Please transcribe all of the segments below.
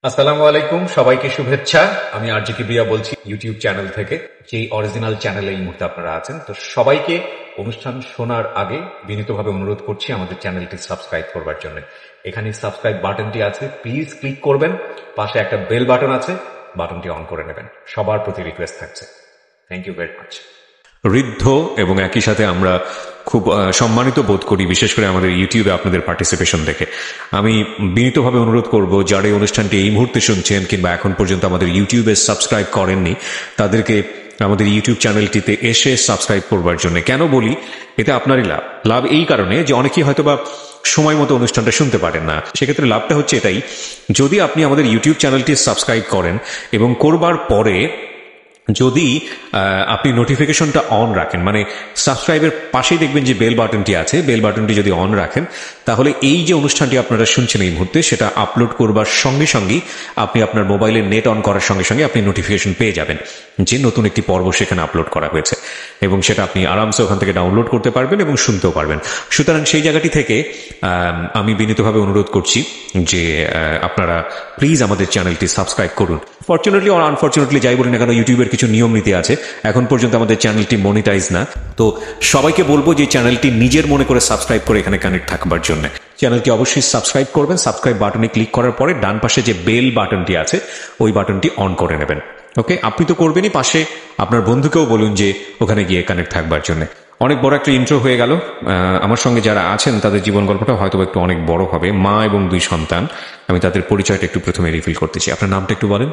আসসালামু আলাইকুম, সবাইকে শুভেচ্ছা। আমি আরজে কিবরিয়া বলছি ইউটিউব চ্যানেল থেকে, যেই অরিজিনাল চ্যানেলে এই মুহূর্তে আপনারা আছেন। তো সবাইকে অনুষ্ঠান শোনার আগে বিনীতভাবে অনুরোধ করছি আমাদের চ্যানেলটি সাবস্ক্রাইব করবার জন্য। এখানে সাবস্ক্রাইব বাটনটি আছে, প্লিজ ক্লিক করবেন। পাশে একটা বেল বাটন আছে, বাটনটি অন করে নেবেন। সবার প্রতি রিকোয়েস্ট থাকছে। Thank you very much. Riddha এবং একই সাথে আমরা খুব সম্মানিত বোধ করি, বিশেষ করে আমাদের ইউটিউবে আপনাদের পার্টিসিপেশন দেখে। আমি বিনীতভাবে অনুরোধ করব, যারা এই অনুষ্ঠানটি এই মুহূর্তে শুনছেন কিংবা এখন পর্যন্ত আমাদের ইউটিউবে সাবস্ক্রাইব করেননি, তাদেরকে আমাদের ইউটিউব চ্যানেলটিতে এসে সাবস্ক্রাইব করবার জন্য। কেন বলি, এতে আপনারই লাভ। লাভ এই কারণে যে অনেকেই হয়তোবা সময় মতো অনুষ্ঠানটা শুনতে পারেন না। সেক্ষেত্রে লাভটা হচ্ছে এটাই, যদি আপনি আমাদের ইউটিউব চ্যানেলটি সাবস্ক্রাইব করেন এবং করবার পরে যদি আপনি নোটিফিকেশনটা অন রাখেন, মানে সাবস্ক্রাইবের পাশেই দেখবেন যে বেল বাটনটি আছে, বেল বাটনটি যদি অন রাখেন, তাহলে এই যে অনুষ্ঠানটি আপনারা শুনছেন এই মুহূর্তে, সেটা আপলোড করবার সঙ্গে সঙ্গেই আপনি আপনার মোবাইলের নেট অন করার সঙ্গে সঙ্গে আপনি নোটিফিকেশন পেয়ে যাবেন যে নতুন একটি পর্ব সেখানে আপলোড করা হয়েছে, এবং সেটা আপনি আরামসে ওখান থেকে ডাউনলোড করতে পারবেন এবং শুনতেও পারবেন। সুতরাং সেই জায়গাটি থেকে আমি বিনীতভাবে অনুরোধ করছি যে আপনারা প্লিজ আমাদের চ্যানেলটি সাবস্ক্রাইব করুন। ফরচুনেটলি আর আনফরচুনেটলি যাই বলি না কেন, ইউটিউবের কিছু নিয়ম নীতি আছে। এখন পর্যন্ত আমাদের চ্যানেলটি মনিটাইজ না, তো সবাইকে বলবো যে চ্যানেলটি নিজের মনে করে সাবস্ক্রাইব করে এখানে কানেক্ট থাকবার জন্য চ্যানেলটি অবশ্যই সাবস্ক্রাইব করবেন। সাবস্ক্রাইব বাটনে ক্লিক করার পরে ডান পাশে যে বেল বাটনটি আছে, ওই বাটনটি অন করে নেবেন। ওকে, আপনি তো করবেনই, পাশে আপনার বন্ধুকেও বলুন যে ওখানে গিয়ে কানেক্ট থাকবার জন্য। অনেক বড় একটা ইন্ট্রো হয়ে গেল। আমার সঙ্গে যারা আছেন তাদের জীবন গল্পটা হয়তো একটু অনেক বড় হবে। মা এবং 2 সন্তান, আমি তাদের পরিচয়টা একটু প্রথমে রিফিল করতেছি। আপনার নামটা একটু বলেন।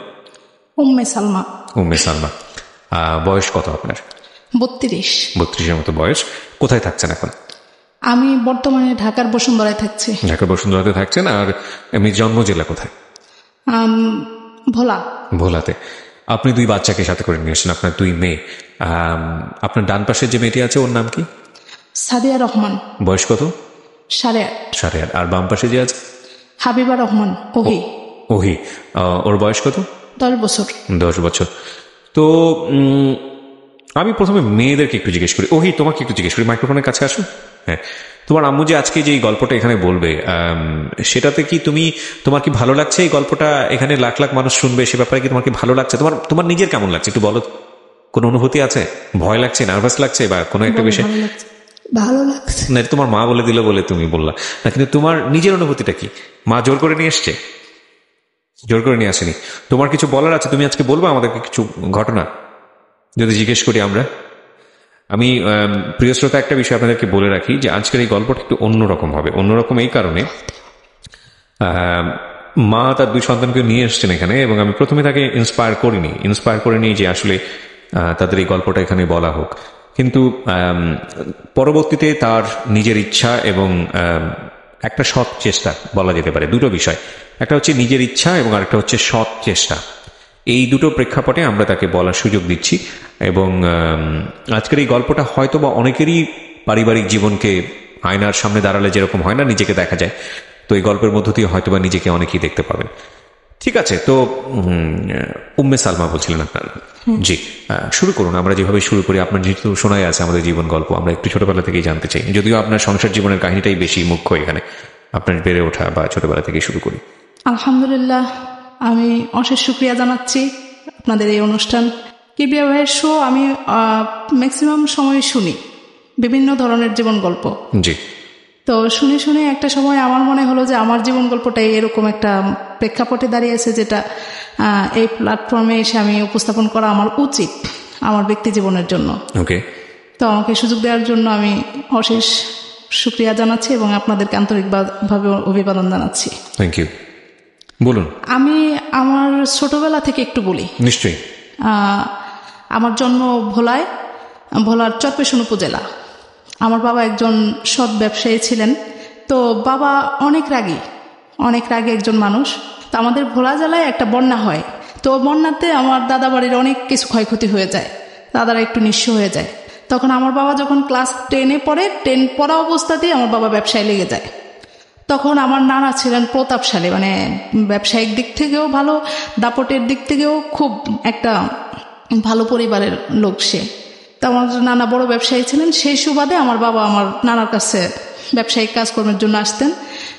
উম্মে সালমা। উম্মে সালমা। বয়স কত আপনার? 32। 32-এর মতো বয়স। কোথায় থাকছেন এখন? আমি বর্তমানে ঢাকার বসুন্ধরায় থাকছি। ঢাকার বসুন্ধরাতে থাকছেন। আর এমনি জন্ম জেলা কোথায়? ভোলা। ভোলাতে। আপনি 2 বাচ্চাকে সাথে করে নিয়ে এসেছেন, আপনার 2 মেয়ে। আপনার ডান পাশের যে মেয়েটি আছে ওর নাম কি? সাদিয়া রহমান। বয়স কত? 8.5। 8.5। আর বাম পাশে যে আছে? হাবিবা রহমান। ওহি। ওহি। ওর বয়স কত? 10 বছর। 10 বছর। তো আমি প্রথমে মেয়েদেরকে একটু জিজ্ঞেস করি। ওহি, তোমাকে একটু জিজ্ঞেস করি, মাইক্রোফোনের কাছে আসো। হ্যাঁ, তোমার আম্মু যে আজকে যে গল্পটা এখানে বলবে, সেটাতে কি তোমার কি ভালো লাগছে? এই গল্পটা এখানে লাখ লাখ মানুষ শুনবে, সে ব্যাপারে কি তোমার কি ভালো লাগছে? তোমার নিজের কেমন লাগছে একটু বলো। কোন অনুভূতি আছে? ভয় লাগছে, নার্ভাস লাগছে, বা কোনো একটা বিষয়? ভালো লাগছে না, তোমার মা বলে দিল বলে তুমি বললা না, কিন্তু তোমার নিজের অনুভূতিটা কি? মা জোর করে নিয়ে এসছে? জোর করে নিয়ে আসেনি। তোমার কিছু বলার আছে, তুমি আজকে বলবো আমাদেরকে কিছু ঘটনা, যদি জিজ্ঞেস করি আমরা। আমি প্রিয় শ্রোতা একটা বিষয় আপনাদেরকে বলে রাখি, যে আজকের এই গল্পটা একটু অন্যরকম হবে। অন্যরকম এই কারণে, মা তার 2 সন্তানকে নিয়ে এসছেন এখানে, এবং আমি প্রথমে তাকে ইন্সপায়ার করিনি যে আসলে তাদের এই গল্পটা এখানে বলা হোক। কিন্তু পরবর্তীতে তার নিজের ইচ্ছা এবং একটা সৎ চেষ্টা, বলা যেতে পারে দুটো বিষয়, একটা হচ্ছে নিজের ইচ্ছা এবং আরেকটা হচ্ছে সৎ চেষ্টা। এই দুটো প্রেক্ষাপটে আমরা তাকে বলার সুযোগ দিচ্ছি। এবং আজকের এই গল্পটা হয়তো বা অনেকেরই পারিবারিক জীবনকে আয়নার সামনে দাঁড়ালে যেরকম হয় না, নিজেকে দেখা যায়, তো এই গল্পের মধ্য দিয়ে হয়তো বা নিজেকে অনেকেই দেখতে পাবেন। ঠিক আছে, তো উম্মে সালমা বলছিলেন আপনার? জি, শুরু করুন। আমরা যেভাবে শুরু করি, আপনার যেহেতু শোনাই আছে আমাদের জীবন গল্প, আমরা একটু ছোটবেলা থেকেই জানতে চাই, যদিও আপনার সংসার জীবনের কাহিনীটাই বেশি মুখ্য এখানে, আপনার বেড়ে ওঠা বা ছোটবেলা থেকেই শুরু করি। আলহামদুলিল্লাহ, আমি অশেষ শুকরিয়া জানাচ্ছি আপনাদের এই অনুষ্ঠান। কিবরিয়া ভাইয়ের শো আমি ম্যাক্সিমাম সময় শুনি, বিভিন্ন ধরনের জীবন গল্প। জি। তো শুনে একটা সময় আমার মনে হলো যে আমার জীবন গল্পটাই এরকম একটা প্রেক্ষাপটে দাঁড়িয়েছে, যেটা এই প্ল্যাটফর্মে এসে আমি উপস্থাপন করা আমার উচিত আমার ব্যক্তি জীবনের জন্য। ওকে। তো আমাকে সুযোগ দেওয়ার জন্য আমি অশেষ শুকরিয়া জানাচ্ছি এবং আপনাদেরকে আন্তরিকভাবে অভিবাদন জানাচ্ছি। Thank you. বলুন। আমি আমার ছোটবেলা থেকে একটু বলি। নিশ্চয়ই। আমার জন্ম ভোলার চরপেশন উপজেলা। আমার বাবা একজন সৎ ব্যবসায়ী ছিলেন। তো বাবা অনেক রাগী একজন মানুষ। তো আমাদের ভোলা জেলায় একটা বন্যা হয়, তো বন্যাতে আমার দাদা বাড়ির অনেক কিছু ক্ষয়ক্ষতি হয়ে যায়, দাদারা একটু নিঃস্ব হয়ে যায়। তখন আমার বাবা যখন ক্লাস 10-এ পড়ে, 10 পড়া অবস্থাতেই আমার বাবা ব্যবসায় লেগে যায়। তখন আমার নানা ছিলেন প্রতাপশালী, মানে ব্যবসায়িক দিক থেকেও ভালো, দাপটের দিক থেকেও খুব একটা ভালো পরিবারের লোক সে। তো আমার নানা বড় ব্যবসায়ী ছিলেন, সেই সুবাদে আমার বাবা আমার নানার কাছে ব্যবসায়িক কাজকর্মের জন্য আসতেন।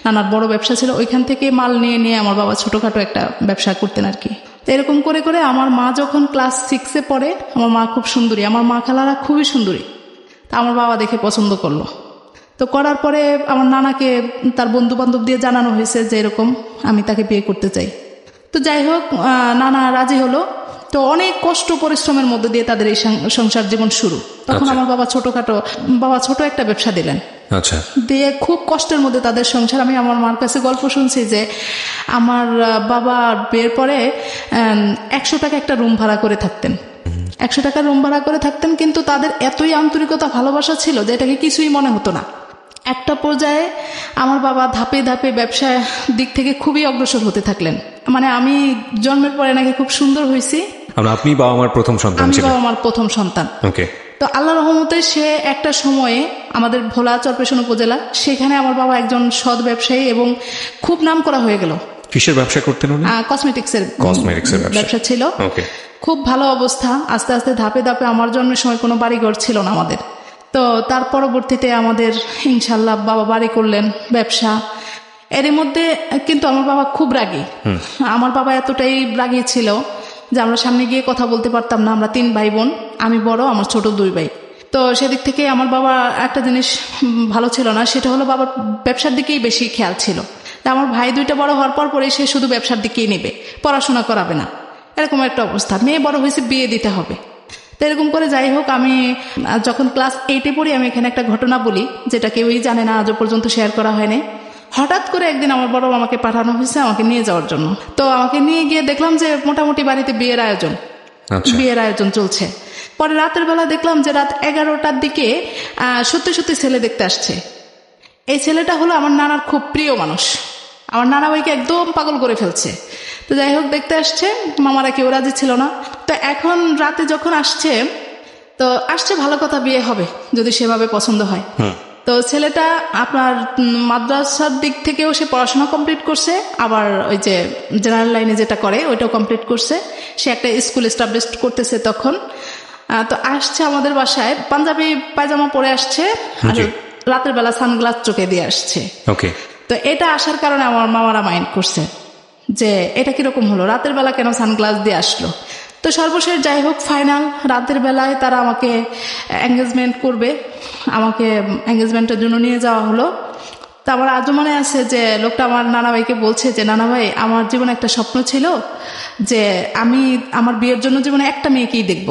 নানার বড় ব্যবসা ছিল, ওইখান থেকে মাল নিয়ে নিয়ে আমার বাবা ছোটখাটো একটা ব্যবসা করতেন আর কি। তো এরকম করে করে আমার মা যখন ক্লাস 6-এ পড়ে, আমার মা খুব সুন্দরী, আমার মা খালারা খুবই সুন্দরী, তা আমার বাবা দেখে পছন্দ করলো। তো করার পরে আমার নানাকে তার বন্ধু বান্ধব দিয়ে জানানো হয়েছে যে এরকম আমি তাকে বিয়ে করতে চাই। তো যাই হোক, নানা রাজি হলো। তো অনেক কষ্ট পরিশ্রমের মধ্যে দিয়ে তাদের এই সংসার জীবন শুরু। তখন আমার বাবা ছোট একটা ব্যবসা দিলেন, আচ্ছা, দিয়ে খুব কষ্টের মধ্যে তাদের সংসার। আমি আমার মার কাছে গল্প শুনছি যে আমার বাবা বিয়ের পরে 100 টাকা একটা রুম ভাড়া করে থাকতেন, 100 টাকা রুম ভাড়া করে থাকতেন, কিন্তু তাদের এতই আন্তরিকতা ভালোবাসা ছিল যে এটাকে কিছুই মনে হতো না। একটা পর্যায়ে আমার বাবা ধাপে ধাপে ব্যবসার দিক থেকে খুবই অগ্রসর হতে থাকলেন। মানে আমি জন্মের পরে নাকি খুব সুন্দর হয়েছি। আপনি বাবা আমার প্রথম সন্তান? আমি বাবা আমার প্রথম সন্তান। ওকে। তো আল্লাহ রহমতে সে একটা সময়ে আমাদের ভোলা চরপেশন উপজেলা, সেখানে আমার বাবা একজন সৎ ব্যবসায়ী এবং খুব নাম করা হয়ে গেল। কিসের ব্যবসা করতেন উনি? কসমেটিক্সের ব্যবসা ছিল। ওকে। খুব ভালো অবস্থা। আস্তে আস্তে ধাপে ধাপে, আমার জন্মের সময় কোনো বাড়িঘর ছিল না আমাদের। তো তার পরবর্তীতে আমাদের ইনশাল্লাহ বাবা বাড়ি করলেন, ব্যবসা। এর মধ্যে কিন্তু আমার বাবা খুব রাগী। আমার বাবা এতটাই রাগী ছিল যে আমরা সামনে গিয়ে কথা বলতে পারতাম না। আমরা 3 ভাই বোন, আমি বড়, আমার ছোট 2 ভাই। তো সেদিক থেকে আমার বাবা একটা জিনিস ভালো ছিল না, সেটা হলো বাবার ব্যবসার দিকেই বেশি খেয়াল ছিল। আমার ভাই 2টা বড় হওয়ার পরে সে শুধু ব্যবসার দিকেই নেবে, পড়াশোনা করাবে না, এরকম একটা অবস্থা। মেয়ে বড় হয়েছে, বিয়ে দিতে হবে। তো এরকম করে যাই হোক, আমি যখন ক্লাস 8-এ পড়ি, আমি এখানে একটা ঘটনা বলি যেটা কেউই জানে না, আজও পর্যন্ত শেয়ার করা হয়নি। হঠাৎ করে একদিন আমার বড় মামাকে পাঠানো হয়েছে আমাকে নিয়ে যাওয়ার জন্য। তো আমাকে নিয়ে গিয়ে দেখলাম যে মোটামুটি বাড়িতে বিয়ের আয়োজন চলছে। পরে রাতের বেলা দেখলাম যে রাত 11টার দিকে সত্যি সত্যি ছেলে দেখতে আসছে। এই ছেলেটা হলো আমার নানার খুব প্রিয় মানুষ, আমার নানা ভাইকে একদম পাগল করে ফেলছে। তো যাই হোক, দেখতে আসছে, মামারা কেউ রাজি ছিল না। তো এখন রাতে যখন আসছে, তো আসছে ভালো কথা, বিয়ে হবে যদি সেভাবে পছন্দ হয়। তো ছেলেটা আপনার মাদ্রাসার দিক থেকেও সে পড়াশোনা কমপ্লিট করছে, আবার ওই যে জেনারেল লাইনে যেটা করে ওইটাও কমপ্লিট করছে। সে একটা স্কুল এস্টাবলিশ করতেছে তখন। তো আসছে আমাদের বাসায়, পাঞ্জাবি পায়জামা পরে আসছে, আর রাতের বেলা সানগ্লাস চোখে দিয়ে আসছে। ওকে। তো এটা আসার কারণে আমার মামারা মাইন্ড করছে যে এটা কিরকম হলো, রাতের বেলা কেন সানগ্লাস দিয়ে আসলো। তো সর্বশেষ যাই হোক, ফাইনাল রাতের বেলায় তারা আমাকে এঙ্গেজমেন্ট করবে, আমাকে এঙ্গেজমেন্টের জন্য নিয়ে যাওয়া হলো। তো আমার আজও মনে আছে যে লোকটা আমার নানা ভাইকে বলছে যে নানা ভাই, আমার জীবনে একটা স্বপ্ন ছিল যে আমি আমার বিয়ের জন্য জীবনে একটা মেয়েকেই দেখব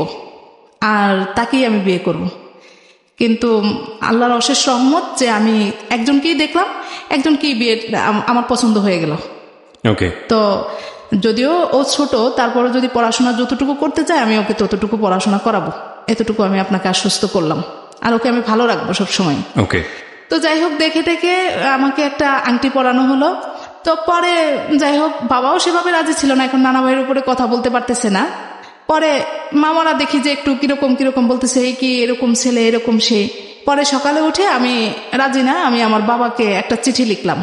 আর তাকেই আমি বিয়ে করব। কিন্তু আল্লাহর অশেষ রহমত যে আমি একজনকেই দেখলাম, একজনকেই বিয়ে আমার পছন্দ হয়ে গেল। ওকে। তো যদিও ও ছোট, তারপরে যদি পড়াশোনা যতটুকু করতে চায় আমি ওকে ততটুকু পড়াশোনা করাবো, এতটুকু আমি আপনাকে আশ্বস্ত করলাম, আর ওকে আমি ভালো রাখবো সবসময়। ওকে। তো যাই হোক, দেখে দেখে আমাকে একটা আংটি পরানো হলো। তো পরে যাই হোক, বাবাও সেভাবে রাজি ছিল না, এখন নানা ভাইয়ের উপরে কথা বলতে পারতেছে না। পরে মামারা দেখি যে একটু কিরকম কিরকম বলতেছে, এই কি এরকম ছেলে এরকম সে। পরে সকালে উঠে আমি রাজি না, আমি আমার বাবাকে একটা চিঠি লিখলাম,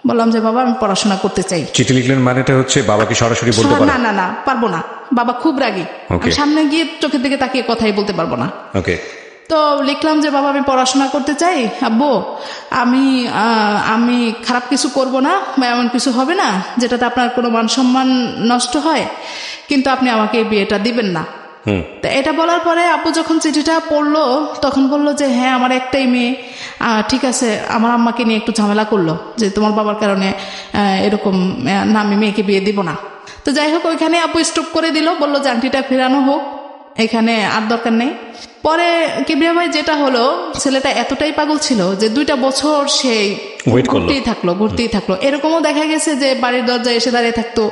বললাম যে বাবা আমি পড়াশোনা করতে চাই। চিঠি লিখলেন মানেটা হচ্ছে বাবাকে সরাসরি বলতে পারবেন? না না না, পারবো না, বাবা খুব রাগী, আমি সামনে গিয়ে চোখের দিকে তাকিয়ে কথাই বলতে পারবো না। ওকে। তো লিখলাম যে বাবা আমি পড়াশোনা করতে চাই, আব্বু আমি খারাপ কিছু করব না বা এমন কিছু হবে না যেটাতে আপনার কোনো মান সম্মান নষ্ট হয়, কিন্তু আপনি আমাকে এই বিয়েটা দিবেন না। তো এটা বলার পরে আব্বু যখন চিঠিটা পড়লো তখন বললো যে হ্যাঁ আমার একটাই মেয়ে, ঠিক আছে। আমার আম্মাকে নিয়ে একটু ঝামেলা করলো যে তোমার বাবার কারণে এরকম না, আমি মেয়েকে বিয়ে দিব না। তো যাই হোক, ওইখানে আব্বু স্টপ করে দিল, বললো যে আংটিটা ফেরানো হোক, এখানে আর দরকার নেই। পরে কিবরিয়া ভাই যেটা হলো, ছেলেটা এতটাই পাগল ছিল যে 2টা বছর সেই ঘুরতেই থাকলো। এরকমও দেখা গেছে যে বাড়ির দরজায় এসে দাঁড়িয়ে থাকতো,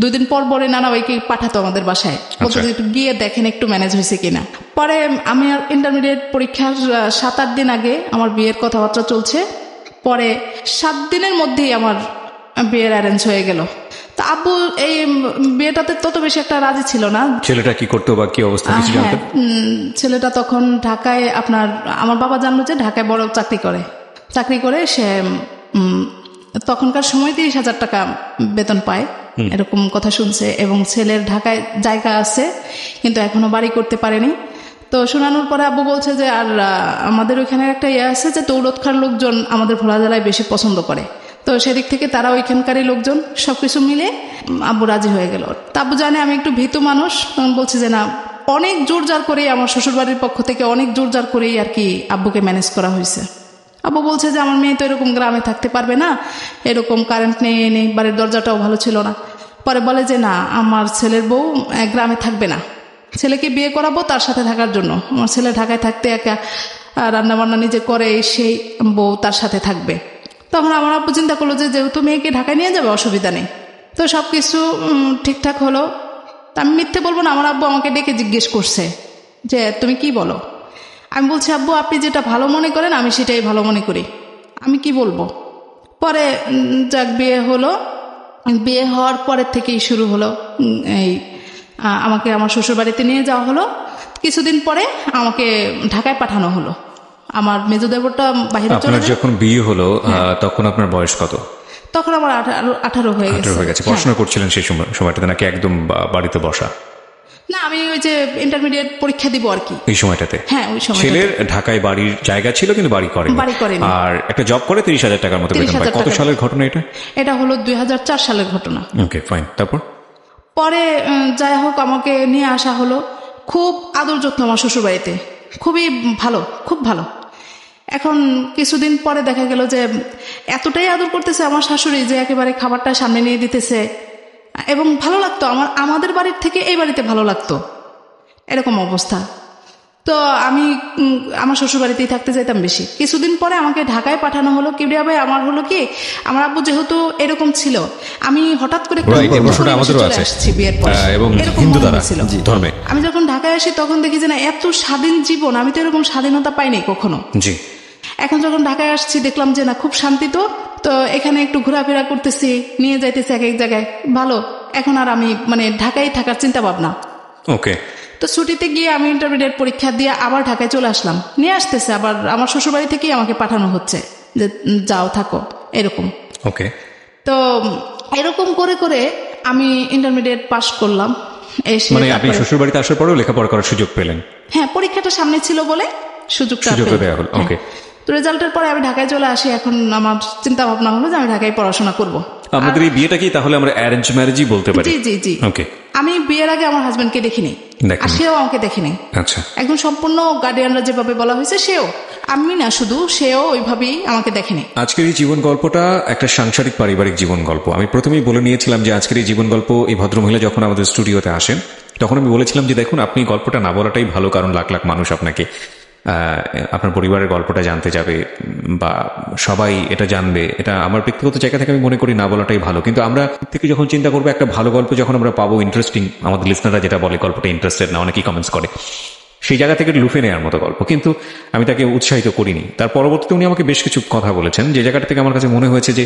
2 দিন পর পরে নানা ভাইকে পাঠাতো আমাদের বাসায়, বলতো যে একটু গিয়ে দেখেন একটু ম্যানেজ হয়েছে কিনা। পরে আমি ইন্টারমিডিয়েট পরীক্ষার 7-8 দিন আগে আমার বিয়ের কথাবার্তা চলছে, পরে 7 দিনের মধ্যেই আমার বিয়ের অ্যারেঞ্জ হয়ে গেল। তা আব্বু এই বিয়েটাতে তত বেশি একটা রাজি ছিল না। ছেলেটা কি করতো বা কি অবস্থা কিছু জানতেন? ছেলেটা তখন ঢাকায়, আমার বাবা জানলো যে ঢাকায় বড় চাকরি করে সে তখনকার সময় 30,000 টাকা বেতন পায়, এরকম কথা শুনছে। এবং ছেলের ঢাকায় জায়গা আছে কিন্তু এখনো বাড়ি করতে পারেনি। তো শোনানোর পরে আব্বু বলছে যে আর আমাদের ওইখানে একটা আছে যে দৌলতখার লোকজন আমাদের ভোলা জেলায় বেশি পছন্দ করে, তো সেদিক থেকে তারা ওইখানকারই লোকজন সবকিছু মিলে আব্বু রাজি হয়ে গেল। তা আব্বু জানে আমি একটু ভীতু মানুষ, তখন বলছে যে না, অনেক জোরজার করেই আমার শ্বশুরবাড়ির পক্ষ থেকে অনেক জোরজার করেই আর কি আব্বুকে ম্যানেজ করা হয়েছে। আব্বু বলছে যে আমার মেয়ে তো এরকম গ্রামে থাকতে পারবে না, এরকম কারেন্ট নেই, বাড়ির দরজাটাও ভালো ছিল না। পরে বলে যে না, আমার ছেলের বউ গ্রামে থাকবে না, ছেলেকে বিয়ে করাবো তার সাথে থাকার জন্য। আমার ছেলে ঢাকায় থাকতে একা রান্নাবান্না নিজে করে, সেই বউ তার সাথে থাকবে। তখন আমার আব্বু চিন্তা করলো যে যেহেতু মেয়েকে ঢাকায় নিয়ে যাবে অসুবিধা নেই। তো সব কিছু ঠিকঠাক হলো। আমি মিথ্যে বলবো না, আমার আব্বু আমাকে ডেকে জিজ্ঞেস করছে যে তুমি কি বলো। আমি বলছি আব্বু আপনি যেটা ভালো মনে করেন আমি সেটাই ভালো মনে করি, আমি কি বলবো। পরে যাক বিয়ে হলো। বিয়ে হওয়ার পরের থেকেই শুরু হলো এই আমাকে আমার শ্বশুরবাড়িতে নিয়ে যাওয়া হলো। কিছুদিন পরে আমাকে ঢাকায় পাঠানো হলো। আমার মেজো দেবরটা বাইরে চলে আপনার যখন বিয়ে হলো তখন আপনার বয়স কত? তখন আমার 18 হয়ে গেছে। পড়াশোনা করছিলেন সেই সময়টাতে নাকি একদম বাড়িতে বসা? না, আমি ওই যে ইন্টারমিডিয়েট পরীক্ষা দিব আর কি এই সময়টাতে। হ্যাঁ, ওই সময় ছেলের ঢাকায় বাড়ির জায়গা ছিল কিন্তু বাড়ি করেনি, আর একটা জব করে 30,000 টাকার মতো বেতন পায়। কত সালের ঘটনা এটা? এটা হলো 2004 সালের ঘটনা। ওকে, ফাইন। তারপর পরে যাই হোক আমাকে নিয়ে আসা হলো। খুব আদর যত্ন আমার শ্বশুরবাড়িতে, খুবই ভালো, খুব ভালো। এখন কিছুদিন পরে দেখা গেল যে এতটাই আদর করতেছে আমার শাশুড়ি যে একেবারে খাবারটা সামনে নিয়ে দিতেছে, এবং ভালো লাগতো আমাদের বাড়ির থেকে এই বাড়িতে ভালো লাগতো, এরকম অবস্থা। তো আমি আমার শ্বশুরবাড়িতেই থাকতে চাইতাম বেশি। কিছুদিন পরে আমাকে ঢাকায় পাঠানো হলো। কিবরিয়া ভাই, আমার হলো কি, আমার আব্বু যেহেতু এরকম ছিল, আমি হঠাৎ করে বিয়ের পর আমি যখন ঢাকায় আসি তখন দেখি যে না, এত স্বাধীন জীবন, আমি তো এরকম স্বাধীনতা পাইনি কখনো। জি। এখন যখন ঢাকায় আসছি দেখলাম যে না, খুব শান্তি। তো এখানে একটু ঘোরাফেরা করতেছি, নিয়ে যাইতেছি এক এক জায়গায়, ভালো। এখন আর আমি ঢাকায় থাকার চিন্তা ভাবনা। ওকে। তো ছুটিতে গিয়ে আমি ইন্টারমিডিয়েট পরীক্ষা দিয়ে আবার ঢাকায় চলে আসলাম। নিয়ে আসতেছে আবার আমার শ্বশুরবাড়ি থেকেই আমাকে পাঠানো হচ্ছে যে যাও থাকো, এরকম। ওকে। তো এরকম করে করে আমি ইন্টারমিডিয়েট পাস করলাম। এসে আপনি শ্বশুরবাড়িতে আসার পরেও লেখাপড়া করার সুযোগ পেলেন? হ্যাঁ, পরীক্ষাটা সামনে ছিল বলে সুযোগটা দেওয়া হলো। ওকে। তো রেজাল্টের পরে আমি ঢাকায় চলে আসি। এখন আমার চিন্তা ভাবনা হলো যে আমি ঢাকায় পড়াশোনা করব। আমাদের এই বিয়েটা কি তাহলে আমরা অ্যারেঞ্জ ম্যারেজই বলতে পারি? জি জি জি। ওকে। আমি বিয়ের আগে আমার হাজবেন্ডকে দেখিনি, আর সেও আমাকে দেখেনি। আচ্ছা। একদম সম্পূর্ণ গার্ডিয়ানরা যেভাবে বলা হয়েছে সেও, আমি না শুধু, সেও ওইভাবেই আমাকে দেখেনি। আজকের এই জীবন গল্পটা একটা সাংসারিক পারিবারিক জীবন গল্প। আমি প্রথমেই বলে নিয়েছিলাম যে আজকের এই জীবন গল্প, এই ভদ্রমহিলা যখন আমাদের স্টুডিওতে আসেন তখন আমি বলেছিলাম যে দেখুন, আপনি গল্পটা না বলাটাই ভালো, কারণ লাখ লাখ মানুষ আপনাকে আপনার পরিবারের গল্পটা জানতে যাবে বা সবাই এটা জানবে। এটা আমার ব্যক্তিগত জায়গা থেকে আমি মনে করি না বলাটাই ভালো। কিন্তু আমরা থেকে যখন চিন্তা করবো একটা ভালো গল্প যখন আমরা পাবো, ইন্টারেস্টিং, আমাদের লিসনাররা যেটা বলে গল্পটা ইন্টারেস্টেড না, অনেকেই কমেন্টস করে, সেই জায়গা থেকে লুফে নেওয়ার মতো গল্প। কিন্তু আমি তাকে উৎসাহিত করিনি। তার পরবর্তীতে উনি আমাকে বেশ কিছু কথা বলেছেন, যে জায়গাটা থেকে আমার কাছে মনে হয়েছে যে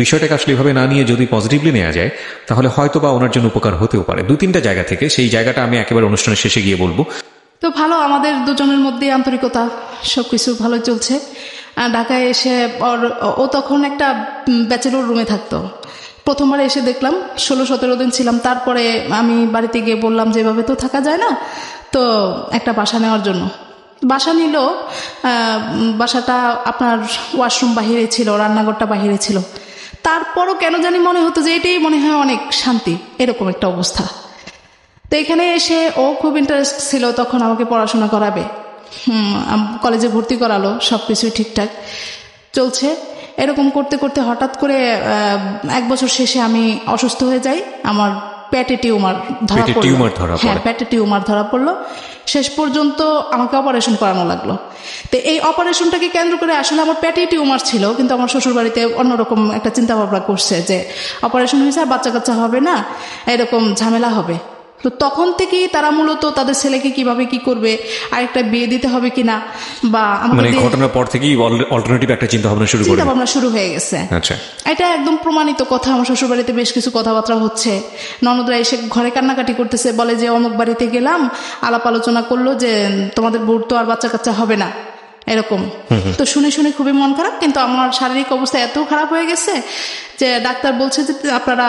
বিষয়টাকে আসলে এভাবে না নিয়ে যদি পজিটিভলি নেওয়া যায় তাহলে হয়তো বা ওনার জন্য উপকার হতেও পারে। 2-3টা জায়গা থেকে, সেই জায়গাটা আমি একেবারে অনুষ্ঠানের শেষে গিয়ে বলবো। তো ভালো, আমাদের দুজনের মধ্যে আন্তরিকতা, সবকিছু ভালো চলছে। ঢাকায় এসে ও তখন একটা ব্যাচেলর রুমে থাকতো। প্রথমবার এসে দেখলাম, 16-17 দিন ছিলাম। তারপরে আমি বাড়িতে গিয়ে বললাম যে এভাবে তো থাকা যায় না, তো একটা বাসা নেওয়ার জন্য। বাসা নিল। বাসাটা আপনার ওয়াশরুম বাহিরে ছিল, রান্নাঘরটা বাহিরে ছিল। তারপরও কেন জানি মনে হতো যে এটাই মনে হয় অনেক শান্তি, এরকম একটা অবস্থা। তো এখানে এসে ও খুব ইন্টারেস্ট ছিল, তখন আমাকে পড়াশোনা করাবে, কলেজে ভর্তি করালো, সবকিছুই ঠিকঠাক চলছে। এরকম করতে করতে হঠাৎ করে 1 বছর শেষে আমি অসুস্থ হয়ে যাই। আমার পেটে টিউমার ধরা পড়লো। হ্যাঁ, পেটে টিউমার ধরা পড়লো। শেষ পর্যন্ত আমাকে অপারেশন করানো লাগলো। তো এই অপারেশনটাকে কেন্দ্র করে, আসলে আমার পেটে টিউমার ছিল, কিন্তু আমার শ্বশুরবাড়িতে অন্যরকম একটা চিন্তা ভাবনা করছে যে অপারেশন হয়েছে আর বাচ্চা কাচ্চা হবে না, এরকম ঝামেলা হবে। তো তখন থেকেই তারা মূলত তাদের ছেলেকে কিভাবে কি করবে, আরেকটা বিয়ে দিতে হবে কিনা, বা ঘটনার পর থেকেই অল্টারনেটিভ একটা চিন্তা ভাবনা শুরু হয়ে গেছে। আচ্ছা, এটা একদম প্রমাণিত কথা। আমার শ্বশুরবাড়িতে বেশ কিছু কথাবার্তা হচ্ছে। ননদরা এসে ঘরে কান্নাকাটি করতেছে, বলে যে অমুক বাড়িতে গেলাম, আলাপ আলোচনা করলো যে তোমাদের বউর তো আর বাচ্চা কাচ্চা হবে না, এরকম। তো শুনে শুনে খুবই মন খারাপ। কিন্তু আমার শারীরিক অবস্থা এত খারাপ হয়ে গেছে যে ডাক্তার বলছে যে আপনারা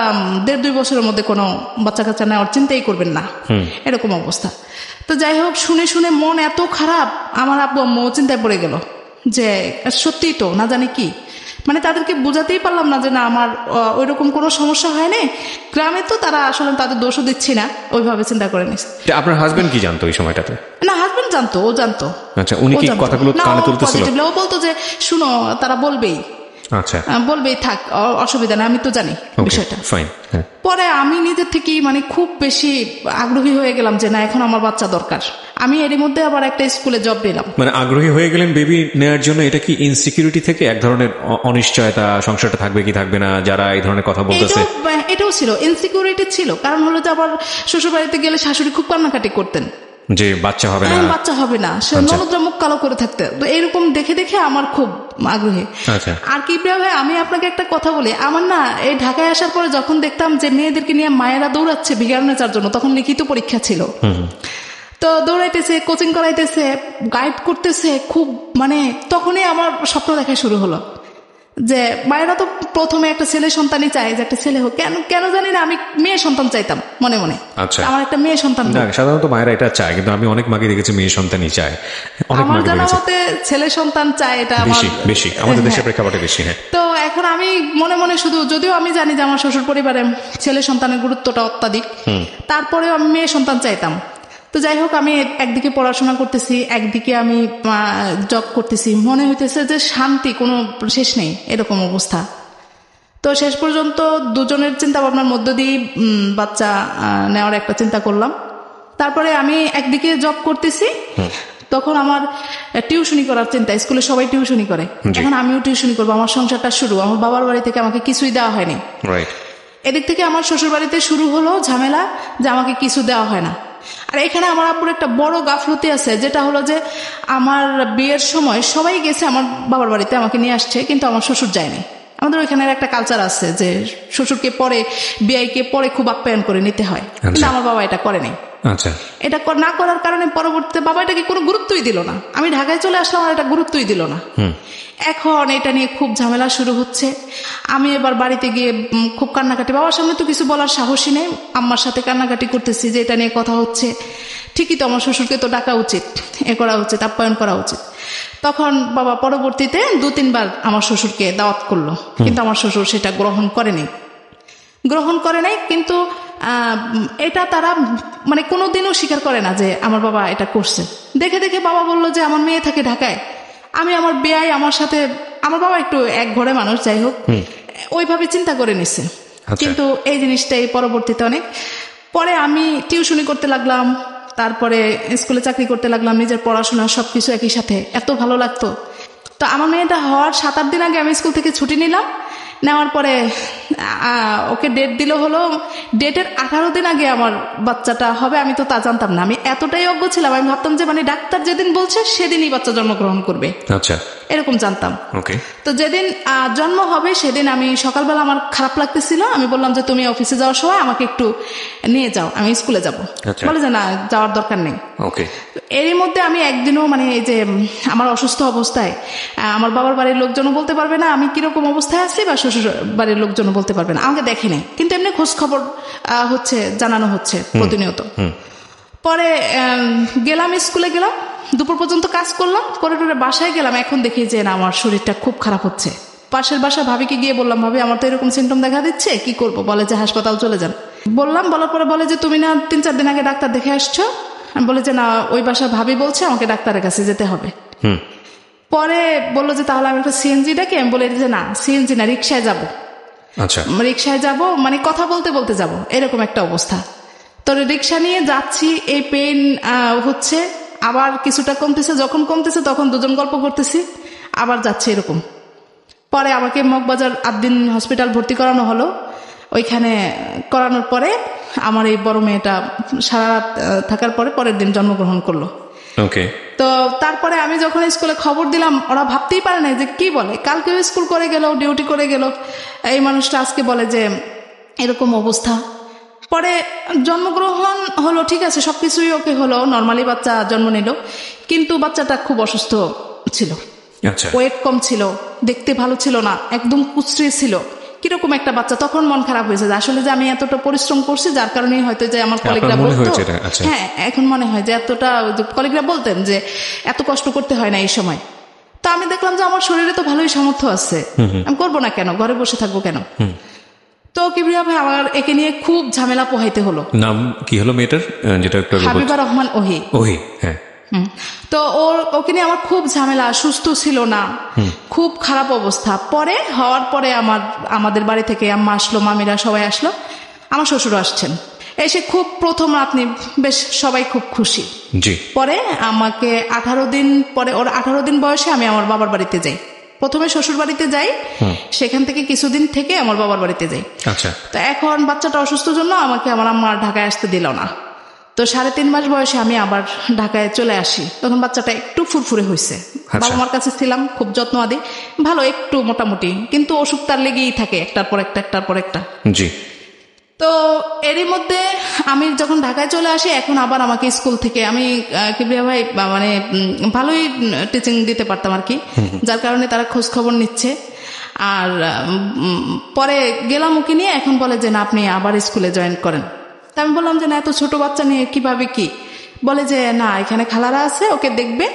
1.5-2 বছরের মধ্যে কোনো বাচ্চা কাচ্চা নেওয়ার চিন্তাই করবেন না, এরকম অবস্থা। তো যাই হোক, শুনে শুনে মন এত খারাপ, আমার আব্বু আম্মু চিন্তায় পড়ে গেল যে সত্যিই তো না জানি কি। মানে তাদেরকে বোঝাতেই পারলাম না যে না আমার ওইরকম কোনো সমস্যা হয়নি। গ্রামে তো তারা আসলে তাদের দোষও দিচ্ছি না, ওইভাবে চিন্তা করে নিস। আপনার হাজবেন্ড কি জানতো ওই সময়টাতে? না, হাজবেন্ড জানতো, ও জানতো। আচ্ছা, উনি কি কথাগুলো কানে তুলতেছিল? ও বলতো যে শুনো তারা বলবেই, আচ্ছা বলবেই, থাক অসুবিধা না, আমি তো জানি বিষয়টা। ফাইন। পরে আমি নিজের থেকেই মানে খুব বেশি আগ্রহী হয়ে গেলাম যে না এখন আমার বাচ্চা দরকার। আমি এরই মধ্যে আবার একটা স্কুলে জব পেলাম। মানে আগ্রহী হয়ে গেলেন বেবি নেওয়ার জন্য। এটা কি ইনসিকিউরিটি থেকে এক ধরনের অনিশ্চয়তা, সংসারটা থাকবে কি থাকবে না, যারা এই ধরনের কথা বলতেছে? এটাও ছিল, ইনসিকিউরিটি ছিল। কারণ হলো যে আবার শ্বশুর বাড়িতে গেলে শাশুড়ি খুব কান্নাকাটি করতেন যে বাচ্চা হবে না, বাচ্চা হবে না, সে ননদরা মুখ কালো করে থাকতে। তো এরকম দেখে দেখে আমার খুব আগ্রহী। আর কি প্রিয়া ভাই, আমি আপনাকে একটা কথা বলি, আমার না এই ঢাকায় আসার পরে যখন দেখতাম যে মেয়েদেরকে নিয়ে মায়েরা দৌড়াচ্ছে ভিগার নেচার জন্য, তখন লিখিত পরীক্ষা ছিল, তো দৌড়াইতেছে, কোচিং করাইতেছে, গাইড করতেছে খুব, মানে তখনই আমার স্বপ্ন দেখা শুরু হলো যে মায়েরা তো প্রথমে একটা ছেলে সন্তানই চায়, যে একটা ছেলে হোক। কেন কেন জানি না, আমি মেয়ে সন্তান চাইতাম মনে মনে। আচ্ছা, আমার একটা মেয়ে সন্তান। সাধারণত মায়েরা এটা চায়, কিন্তু আমি অনেক মাকে দেখেছি মেয়ে সন্তানই চায়। আমার জানা মতে ছেলে সন্তান চায়, এটা বেশি আমাদের দেশের প্রেক্ষাপটে বেশি। হ্যাঁ, তো এখন আমি মনে মনে শুধু, যদিও আমি জানি যে আমার শ্বশুর পরিবারে ছেলে সন্তানের গুরুত্বটা অত্যাধিক, তারপরেও আমি মেয়ে সন্তান চাইতাম। তো যাই হোক, আমি একদিকে পড়াশোনা করতেছি, একদিকে আমি জব করতেছি, মনে হইতেছে যে শান্তি কোনো শেষ নেই, এরকম অবস্থা। তো শেষ পর্যন্ত দুজনের চিন্তা ভাবনার মধ্য দিয়ে বাচ্চা নেওয়ার একটা চিন্তা করলাম। তারপরে আমি একদিকে জব করতেছি, তখন আমার টিউশনি করার চিন্তা। স্কুলে সবাই টিউশনি করে, এখন আমিও টিউশনি করবো। আমার সংসারটা শুরু, আমার বাবার বাড়ি থেকে আমাকে কিছুই দেওয়া হয়নি। এদিক থেকে আমার শ্বশুর বাড়িতে শুরু হলো ঝামেলা যে আমাকে কিছু দেওয়া হয় না। আর এখানে আমার আপুর একটা বড় গাফলতি আছে, যেটা হলো যে আমার বিয়ের সময় সবাই গেছে আমার বাবার বাড়িতে, আমাকে নিয়ে আসছে, কিন্তু আমার শ্বশুর যায়নি। আমাদের ওইখানে একটা কালচার আছে যে শ্বশুরকে পরে, বিয়াইকে পরে খুব আপ্যায়ন করে নিতে হয়, কিন্তু আমার বাবা এটা করেনি। আচ্ছা, এটা না করার কারণে পরবর্তীতে বাবা এটাকে কোনো গুরুত্বই দিল না। আমি ঢাকায় চলে আসলাম, আর এটা গুরুত্বই দিল না। এখন এটা নিয়ে খুব ঝামেলা শুরু হচ্ছে। আমি এবার বাড়িতে গিয়ে খুব কান্নাকাটি, বাবার সামনে তো কিছু বলার সাহসই নেই, আম্মার সাথে কান্নাকাটি করতেছি যে এটা নিয়ে কথা হচ্ছে। ঠিকই তো, আমার শ্বশুরকে তো ডাকা উচিত, এ করা উচিত, আপ্যায়ন করা উচিত। তখন বাবা পরবর্তীতে 2-3 বার আমার শ্বশুরকে দাওয়াত করলো, কিন্তু আমার শ্বশুর সেটা গ্রহণ করে নাই। কিন্তু এটা তারা মানে কোনোদিনও স্বীকার করে না যে আমার বাবা এটা করছে। দেখে দেখে বাবা বলল যে আমার মেয়ে থাকে ঢাকায়, আমি আমার বেয়াই আমার সাথে, আমার বাবা একটু এক ঘরে মানুষ, যাই হোক ওইভাবে চিন্তা করে নিছে। কিন্তু এই জিনিসটাই পরবর্তীতে অনেক পরে আমি টিউশনি করতে লাগলাম, তারপরে স্কুলে চাকরি করতে লাগলাম, নিজের পড়াশোনা সবকিছু একই সাথে, এত ভালো লাগতো। তো আমার মেয়েটা হওয়ার 7-8 দিন আগে আমি স্কুল থেকে ছুটি নিলাম। নেওয়ার পরে ওকে ডেট দিল, হলো ডেটের 18 দিন আগে আমার বাচ্চাটা হবে। আমি তো তা জানতাম না, আমি এতটাই অজ্ঞ ছিলাম, আমি ভাবতাম যে মানে ডাক্তার যেদিন বলছে সেদিনই বাচ্চা জন্মগ্রহণ করবে, আচ্ছা এরকম জানতাম। তো যেদিন জন্ম হবে সেদিন আমি সকালবেলা, আমার খারাপ লাগতেছিল, আমি বললাম যে তুমি অফিসে যাওয়ার সময় আমাকে একটু নিয়ে যাও, আমি স্কুলে যাব। বলে যে না, যাওয়ার দরকার নেই। এরই মধ্যে আমি একদিনও মানে এই যে আমার অসুস্থ অবস্থায় আমার বাবার বাড়ির লোকজনও বলতে পারবে না আমি কিরকম অবস্থায় আছি, বা শ্বশুর বাড়ির লোকজনও বলতে পারবে না, আমাকে দেখে নেই, কিন্তু এমনি খোঁজ খবর হচ্ছে, জানানো হচ্ছে প্রতিনিয়ত। পরে গেলাম, স্কুলে গেলাম, দুপুর পর্যন্ত কাজ করলাম, করে টরে বাসায় গেলাম। এখন দেখি যে না, আমার শরীরটা খুব খারাপ হচ্ছে। পাশের বাসা ভাবিকে গিয়ে বললাম, ভাবি আমার তো এরকম সিমটম দেখা দিচ্ছে, কি করব? বলে যে হাসপাতাল চলে যান। বললাম, বলার পরে বলে যে তুমি না 3-4 দিন আগে ডাক্তার দেখে আসছো? আমি বলে যে না, ওই বাসা ভাবি বলছে আমাকে ডাক্তারের কাছে যেতে হবে। পরে বললো যে তাহলে আমি একটা সিএনজি ডাকি। আমি বলে যে না, সিএনজি না, রিক্সায় যাবো। আচ্ছা, রিক্সায় যাবো, মানে কথা বলতে বলতে যাবো, এরকম একটা অবস্থা। তো রিক্সা নিয়ে যাচ্ছি, এই পেন হচ্ছে, আবার কিছুটা কমতেছে, যখন কমতেছে তখন দুজন গল্প করতেছি, আবার যাচ্ছে এরকম। পরে আমাকে মগবাজার 8 দিন হসপিটাল ভর্তি করানো হলো। ওইখানে করানোর পরে আমার এই বড় মেয়েটা সারা রাত থাকার পরে পরের দিন জন্মগ্রহণ করলো। তো তারপরে আমি যখন স্কুলে খবর দিলাম, ওরা ভাবতেই পারে না যে কি বলে, কালকেও স্কুল করে গেল, ডিউটি করে গেল, এই মানুষটা আজকে বলে যে এরকম অবস্থা। পরে জন্মগ্রহণ হলো, ঠিক আছে, সবকিছুই ওকে হলো, নর্মালি বাচ্চা জন্ম নিল, কিন্তু বাচ্চাটা খুব অসুস্থ ছিল, ওয়েট কম ছিল, দেখতে ভালো ছিল না, একদম কুচড়ে ছিল, কিরকম একটা বাচ্চা। তখন মন খারাপ হয়েছে যে আসলে যে আমি এতটা পরিশ্রম করছি, যার কারণে হয়তো যে আমার কলিগরা বলতো, হ্যাঁ এখন মনে হয় যে এতটা, কলিগরা বলতেন যে এত কষ্ট করতে হয় না এই সময়। তো আমি দেখলাম যে আমার শরীরে তো ভালোই সামর্থ্য আছে, আমি করবো না কেন, ঘরে বসে থাকবো কেন। তো কিবরিয়া ভাই আমার একে নিয়ে খুব ঝামেলা পোহাইতে হলো। নাম কি হলো মেয়েটার, যেটা একটু হাবিবা রহমান ওহি। ওহি, হ্যাঁ। তো ওকে নিয়ে আমার খুব ঝামেলা, সুস্থ ছিল না, খুব খারাপ অবস্থা। পরে হওয়ার পরে আমাদের বাড়ি থেকে আম্মা আসলো, মামিরা সবাই আসলো, আমার শ্বশুর আসছেন, এসে খুব প্রথম আপনি বেশ সবাই খুব খুশি। জি। পরে আমাকে 18 দিন পরে, ওর 18 দিন বয়সে আমি আমার বাবার বাড়িতে যাই। প্রথমে শ্বশুর বাড়িতে যাই, সেখান থেকে কিছুদিন থেকে আমার বাবার বাড়িতে যাই। আচ্ছা। তো এখন বাচ্চাটা অসুস্থ জন্য আমাকে আমার আম্মা ঢাকায় আসতে দিল না। তো 3.5 মাস বয়সে আমি আবার ঢাকায় চলে আসি। তখন বাচ্চাটা একটু ফুরফুরে হয়েছে, বাবা মার কাছে ছিলাম, খুব যত্ন আদি, ভালো একটু মোটামুটি, কিন্তু অসুখ তার লেগেই থাকে, একটার পর একটা একটার পর একটা। জি। তো এরই মধ্যে আমি যখন ঢাকায় চলে আসি, এখন আবার আমাকে স্কুল থেকে, আমি কিবরিয়া ভাই মানে ভালোই টিচিং দিতে পারতাম আর কি, যার কারণে তারা খোঁজ খবর নিচ্ছে। আর পরে গেলাম ওকে নিয়ে, এখন বলে যে না আপনি আবার স্কুলে জয়েন করেন। তা আমি বললাম যে না এত ছোট বাচ্চা নিয়ে কিভাবে কি, বলে যে না এখানে খালারা আছে, ওকে দেখবে,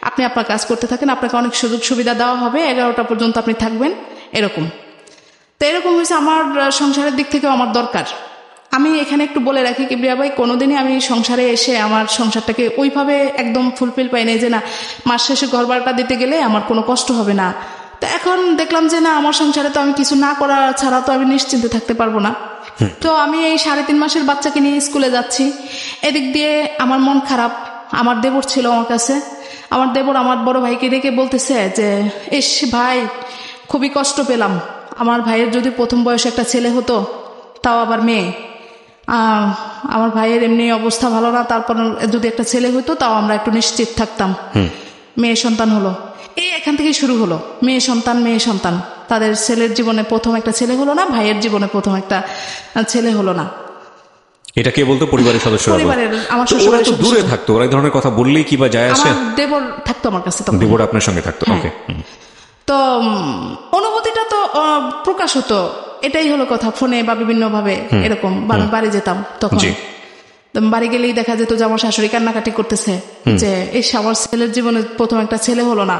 আপনি আপনার কাজ করতে থাকেন, আপনাকে অনেক সুযোগ সুবিধা দেওয়া হবে, 11টা পর্যন্ত আপনি থাকবেন, এরকম। তো এরকম হয়েছে, আমার সংসারের দিক থেকেও আমার দরকার। আমি এখানে একটু বলে রাখি কিবরিয়া ভাই, কোনোদিনই আমি সংসারে এসে আমার সংসারটাকে ওইভাবে একদম ফুলফিল পাই নাই যে না মাস শেষে ঘর ভাড়াটা দিতে গেলে আমার কোনো কষ্ট হবে না। তো এখন দেখলাম যে না আমার সংসারে তো আমি কিছু না করা ছাড়া তো আমি নিশ্চিন্তে থাকতে পারবো না। তো আমি এই 3.5 মাসের বাচ্চাকে নিয়ে স্কুলে যাচ্ছি, এদিক দিয়ে আমার মন খারাপ। আমার দেবর ছিল আমার কাছে, আমার দেবর আমার বড় ভাইকে ডেকে বলতেছে যে ইস ভাই খুবই কষ্ট পেলাম, আমার ভাইয়ের যদি প্রথম বয়সে একটা ছেলে হতো, তাও আবার মেয়ে, আমার ভাইয়ের এমনি অবস্থা ভালো না, তারপর যদি একটা ছেলে হতো তাও আমরা একটু নিশ্চিত থাকতাম। মেয়ে সন্তান হলো, এই এখান থেকে শুরু হলো, মেয়ে সন্তান মেয়ে সন্তান। তাদের ছেলের জীবনে প্রথম একটা ছেলে হলো না, ভাইয়ের জীবনে প্রথম একটা ছেলে হলো না। এটা কে বলতো? পরিবারের সদস্যরা? পরিবারের, আমার শ্বশুর। ওরা তো দূরে থাকতো, ওরা এই ধরনের কথা বললেই কি বা যায় আসে? আমার দেবর থাকতো আমার কাছে, তখন দেবর আপনার সঙ্গে থাকতো। ওকে। তো অনুভূতিটা তো প্রকাশ হতো, এটাই হলো কথা, ফোনে বা বিভিন্ন ভাবে এরকম। বাড়ি যেতাম তখন, বাড়ি গেলেই দেখা যেত যে আমার শাশুড়ি কান্নাকাটি করতেছে যে এই আমার ছেলের জীবনে প্রথম একটা ছেলে হলো না,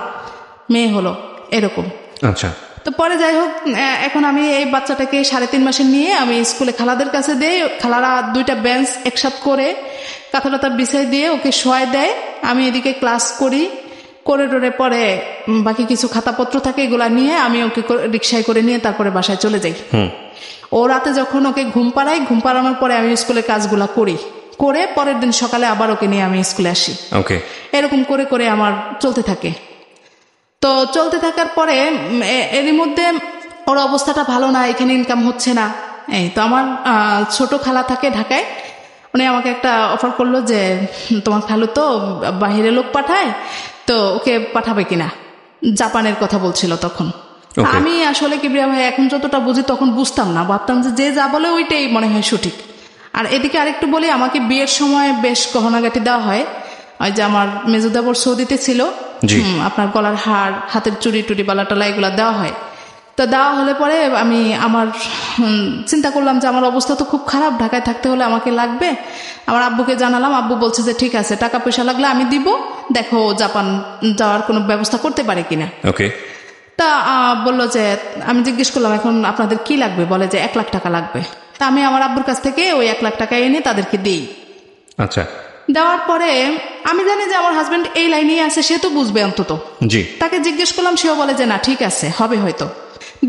মেয়ে হলো, এরকম। আচ্ছা। তো পরে যাই হোক, এখন আমি এই বাচ্চাটাকে 3.5 মাসে নিয়ে আমি স্কুলে খালাদের কাছে দেই, খালারা 2টা বেঞ্চ একসাথে করে কাঁথা বিছাই দিয়ে ওকে শোয়ায় দেয়, আমি এদিকে ক্লাস করি, করে টোরে পরে বাকি কিছু খাতাপত্র থাকে এগুলা নিয়ে আমি ওকে রিক্সায় করে নিয়ে তারপরে বাসায় চলে যাই। ও রাতে যখন ওকে ঘুম পাড়াই, ঘুম পাড়ানোর পরে আমি স্কুলের কাজগুলা করি, করে পরের দিন সকালে আবার ওকে নিয়ে আমি স্কুলে আসি। এরকম করে করে আমার চলতে থাকে। তো চলতে থাকার পরে এরই মধ্যে ওর অবস্থাটা ভালো না, এখানে ইনকাম হচ্ছে না। এই তো আমার ছোট খালা থাকে ঢাকায়, উনি আমাকে একটা অফার করলো যে তোমার খালু তো বাহিরে লোক পাঠায়, তো ওকে পাঠাবে কিনা, জাপানের কথা বলছিল তখন। আমি আসলে কিবরিয়া ভাই এখন যতটা বুঝি তখন বুঝতাম না, ভাবতাম যে যা বলে ওইটাই মনে হয় সঠিক। আর এদিকে আরেকটু বলি, আমাকে বিয়ের সময় বেশ গহনাগাটি দেওয়া হয়। ওই যে আমার মেজুদাবর সৌদিতে ছিল, আপনার গলার হার, হাতের চুড়ি টুড়ি বালা টালা এগুলা দেওয়া হয়। তো দেওয়া হলে পরে আমি আমার চিন্তা করলাম যে আমার অবস্থা তো খুব খারাপ, ঢাকায় থাকতে হলে আমাকে লাগবে। আমার আব্বুকে জানালাম, আব্বু বলছে যে ঠিক আছে, টাকা পয়সা লাগলে আমি দিব, দেখো জাপান যাওয়ার কোনো ব্যবস্থা করতে পারে কিনা। তা বললো যে, আমি জিজ্ঞেস করলাম এখন আপনাদের কি লাগবে, বলে যে 1 লাখ টাকা লাগবে। তা আমি আমার আব্বুর কাছ থেকে ওই 1 লাখ টাকা এনে তাদেরকে দিই। আচ্ছা। দেওয়ার পরে আমি জানি যে আমার হাজবেন্ড এই লাইনেই আছে, সে তো বুঝবে অন্তত। তাকে জিজ্ঞেস করলাম, সেও বলে যে না ঠিক আছে, হবে হয়তো।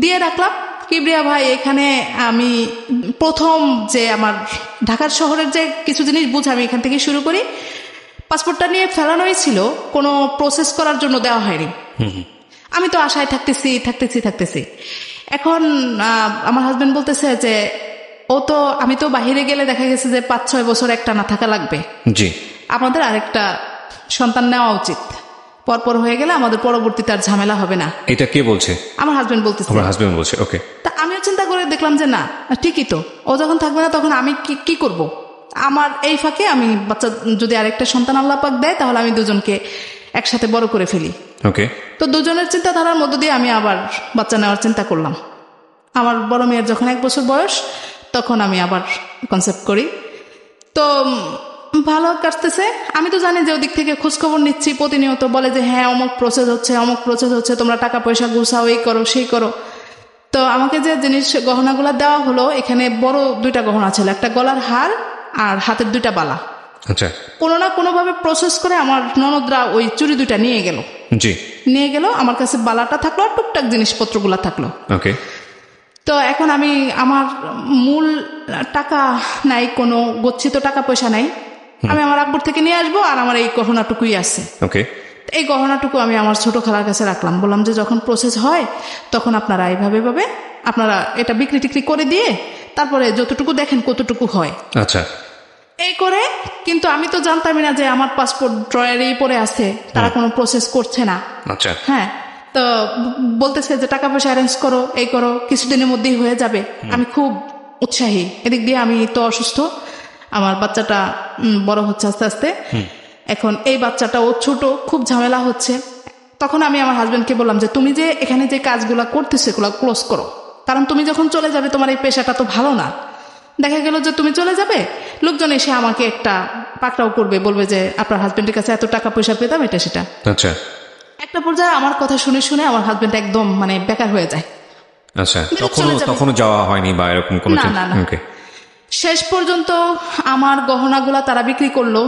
দিয়ে রাখলাম। কিবরিয়া ভাই এখানে আমি প্রথম যে আমার ঢাকার শহরের যে কিছু জিনিস বুঝে আমি এখান থেকে শুরু করি। পাসপোর্টটা নিয়ে ফেলানোই ছিল, কোনো প্রসেস করার জন্য দেওয়া হয়নি। আমি তো আশায় থাকতেছি। এখন আমার হাজবেন্ড বলতেছে যে আমি তো বাহিরে গেলে দেখা গেছে যে 5-6 বছর একটা না থাকা লাগবে, আপনাদের আরেকটা সন্তান নেওয়া উচিত, পরপর হয়ে গেলে আমাদের পরবর্তীতে আর ঝামেলা হবে না। এটা কে বলছে? আমার হাজবেন্ড বলতেছে। ওকে। তা আমিও চিন্তা করে দেখলাম যে না ঠিকই তো, ও যখন থাকবে না তখন আমি কি করব। আমার এই ফাঁকে আমি বাচ্চা যদি আরেকটা সন্তান আল্লাহ পাক দেয় তাহলে আমি দুজনকে একসাথে বড় করে ফেলি। তো দুজনের চিন্তাধারার মধ্য দিয়ে আমি আবার বাচ্চা নেওয়ার চিন্তা করলাম। আমার বড় মেয়ের যখন 1 বছর বয়স তখন আমি আবার কনসেপ্ট করি। তো ভালো কাটতেছে। আমি তো জানি যে ওদিক থেকে খোঁজখবর নিচ্ছি প্রতিনিয়ত, বলে যে হ্যাঁ অমুক প্রসেস হচ্ছে, তোমরা টাকা পয়সা গুছাও, এই করো সেই করো। তো আমাকে যে গহনাগুলো দেওয়া হলো, এখানে বড় 2টা গহনা ছিল, একটা গলার হার আর হাতের 2টা বালা। আচ্ছা, কোনো না কোনো ভাবে প্রসেস করে আমার ননদরা ওই চুড়ি 2টা নিয়ে গেল। জি, নিয়ে গেল, আমার কাছে বালাটা থাকলো আর টুকটাক জিনিসপত্রগুলো থাকলো। ওকে। তো এখন আমি আমার মূল টাকা নাই, কোনো গচ্ছিত টাকা পয়সা নাই, আমি আমার আব্বুর থেকে নিয়ে আসবো, আর আমার এই গহনাটুকুই আছে। ওকে, এই গহনাটুকু আমি আমার ছোট খালার কাছে রাখলাম, বললাম যে যখন প্রসেস হয় তখন আপনারা এইভাবে আপনারা এটা বিক্রি টিক্রি করে দিয়ে তারপরে যতটুকু দেখেন কতটুকু হয়। আচ্ছা, এই করে, কিন্তু আমি তো জানতামই না যে আমার পাসপোর্ট ড্রয়ারেই পড়ে আছে, তারা কোনো প্রসেস করছে না। আচ্ছা, হ্যাঁ, তো বলতেছে যে টাকা পয়সা অ্যারেঞ্জ করো, এই করো, কিছুদিনের মধ্যেই হয়ে যাবে। আমি খুব উৎসাহী, এদিক দিয়ে আমি তো অসুস্থ, আমার বাচ্চাটা বড় হচ্ছে আস্তে আস্তে। এখন এই বাচ্চাটা ও ছোট, খুব ঝামেলা হচ্ছে। তখন আমি আমার হাজবেন্ডকে বললাম যে তুমি যে এখানে যে কাজগুলো করতেছো এগুলো ক্লোজ করো, কারণ তুমি যখন চলে যাবে তোমার এই পেশাটা তো ভালো না। দেখা গেল যে তুমি চলে যাবে, লোকজন এসে আমাকে একটা পাকড়াও করবে, বলবে যে আপনার হাজবেন্ডের কাছে এত টাকা পয়সা পেতাম, এটা সেটা। আচ্ছা, একটা পর্যায়ে আমার কথা শুনে শুনে আমার হাজবেন্ড একদম মানে বেকার হয়ে যায়। আচ্ছা, তখনও যাওয়া হয়নি বা এরকম কোনো? না। ওকে। শেষ পর্যন্ত আমার গহনাগুলা তারা বিক্রি করলো,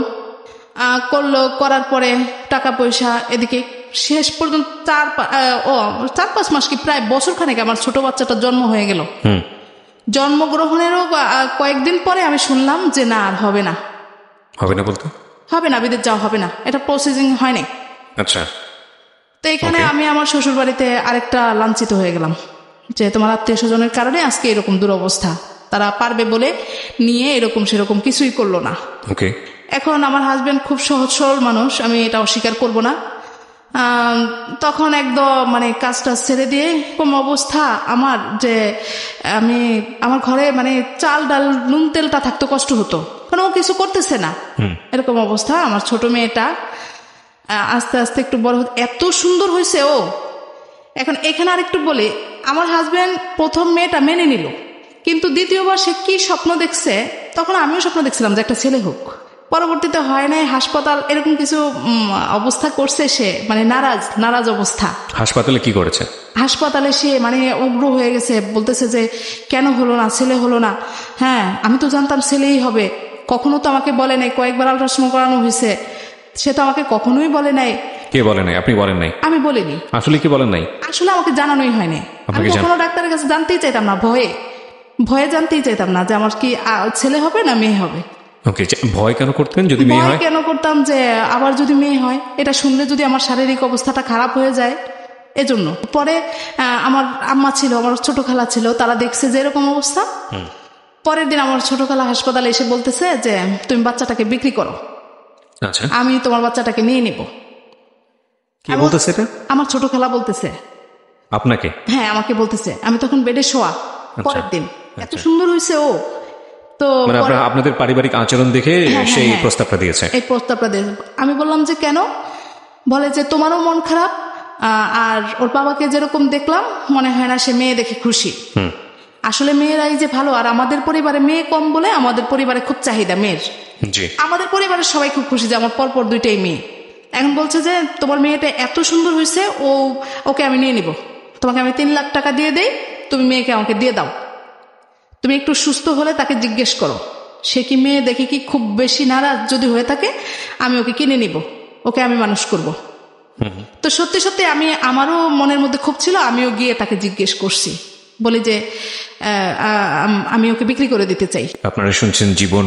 করার পরে টাকা পয়সা এদিকে শেষ পর্যন্ত 4-5 মাস কি প্রায় বছর খানেক আমার ছোট বাচ্চাটার জন্ম হয়ে গেল। জন্মগ্রহণেরও কয়েকদিন পরে আমি শুনলাম যে না, আর হবে না। বলতে হবে না, বিদেশ যাওয়া হবে না, এটা প্রসেসিং হয় নাই। আচ্ছা। তো এখানে আমি আমার শ্বশুর বাড়িতে আরেকটা লাঞ্ছিত হয়ে গেলাম যে তোমার আত্মীয় স্বজনের কারণে আজকে এরকম দুরবস্থা, তারা পারবে বলে নিয়ে এরকম সেরকম কিছুই করলো না। ওকে। এখন আমার হাজবেন্ড খুব সহজ সরল মানুষ, আমি এটা অস্বীকার করব না। তখন একদম মানে কাজটা ছেড়ে দিয়ে কোন অবস্থা আমার, যে আমার ঘরে মানে চাল ডাল নুন তেলটা থাকতো কষ্ট হতো, কারণ ও কিছু করতেছে না, এরকম অবস্থা। আমার ছোট মেয়েটা আস্তে আস্তে একটু বড় হতে এত সুন্দর হয়েছে ও। এখন এখানে আরেকটু বলি, আমার হাজবেন্ড প্রথম মেয়েটা মেনে নিল, কিন্তু দ্বিতীয়বার সে কি স্বপ্ন দেখছে, তখন আমিও স্বপ্ন দেখছিলাম যে একটা ছেলে হোক। পরবর্তীতে হয় নাই, হাসপাতাল এরকম কিছু অবস্থা করছে, সে মানে নারাজ অবস্থা। হাসপাতালে কি করেছে? হাসপাতালে সে মানে উগ্র হয়ে গেছে, বলতেছে যে কেন হলো না, ছেলে হলো না। হ্যাঁ, আমি তো জানতাম ছেলেই হবে, কখনো তো আমাকে বলে নাই, কয়েকবার আল্ট্রাসাউন্ড করানো হয়েছে, সে তো আমাকে কখনোই বলে নাই। কে বলে নাই? আপনি বলেন নাই? আমি বলিনি। আসলে কি বলেন নাই? আসলে আমাকে জানানোই হয়নি। আমি কখনো ডাক্তারের কাছে জানতেই চাইতাম না, ভয়ে জানতেই চাইতাম না যে আমার কি ছেলে হবে না মেয়ে হবে। ওকে, ভয় কেন করতেন? যদি মেয়ে হয়? কেন করতাম যে আবার যদি মেয়ে হয়, এটা শুনলে যদি আমার শারীরিক অবস্থাটা খারাপ হয়ে যায়, এজন্য। পরে আমার আম্মা ছিল, আমার ছোট খালা ছিল, তারা দেখছে যে এরকম অবস্থা। পরের দিন আমার ছোট খালা হাসপাতালে এসে বলতেছে যে তুমি বাচ্চাটাকে বিক্রি করো, আচ্ছা, আমি তোমার বাচ্চাটাকে নিয়ে নিব। কি বলতেছে এটা? আমার ছোট খালা বলতেছে। আপনাকে? হ্যাঁ, আমাকে বলতেছে। আমি তখন বেডে শোয়া, পরের দিন এত সুন্দর হয়েছে ও। তো আপনাদের পারিবারিক আচরণ দেখে সেই প্রস্তাবটা দিয়েছে? এই প্রস্তাবটা দিয়েছে। আমি বললাম যে কেন? বলে যে তোমারও মন খারাপ, আর ওর বাবাকে যেরকম দেখলাম মনে হয় না সে মেয়ে দেখে খুশি। আসলে মেয়েরাই যে ভালো, আর আমাদের পরিবারে মেয়ে কম বলে আমাদের পরিবারে খুব চাহিদা মেয়ের। আমাদের পরিবারের সবাই খুব খুশি যে আমার পরপর 2টাই মেয়ে। এখন বলছে যে তোমার মেয়েটা এত সুন্দর হয়েছে, ওকে আমি নিয়ে নিব, তোমাকে আমি 3 লাখ টাকা দিয়ে দেই, তুমি মেয়েকে আমাকে দিয়ে দাও। তুমি একটু সুস্থ হলে তাকে জিজ্ঞেস করো, সে কি মেয়ে দেখে কি খুব বেশি নারাজ যদি হয়ে থাকে, আমি ওকে কিনে নিব, ওকে আমি মানুষ করব। তো সত্যি সত্যি আমারও মনের মধ্যে খুব ছিল, আমিও গিয়ে তাকে জিজ্ঞেস করছি, বলি যে আমি ওকে বিক্রি করে দিতে চাই। আপনারা শুনছেন জীবন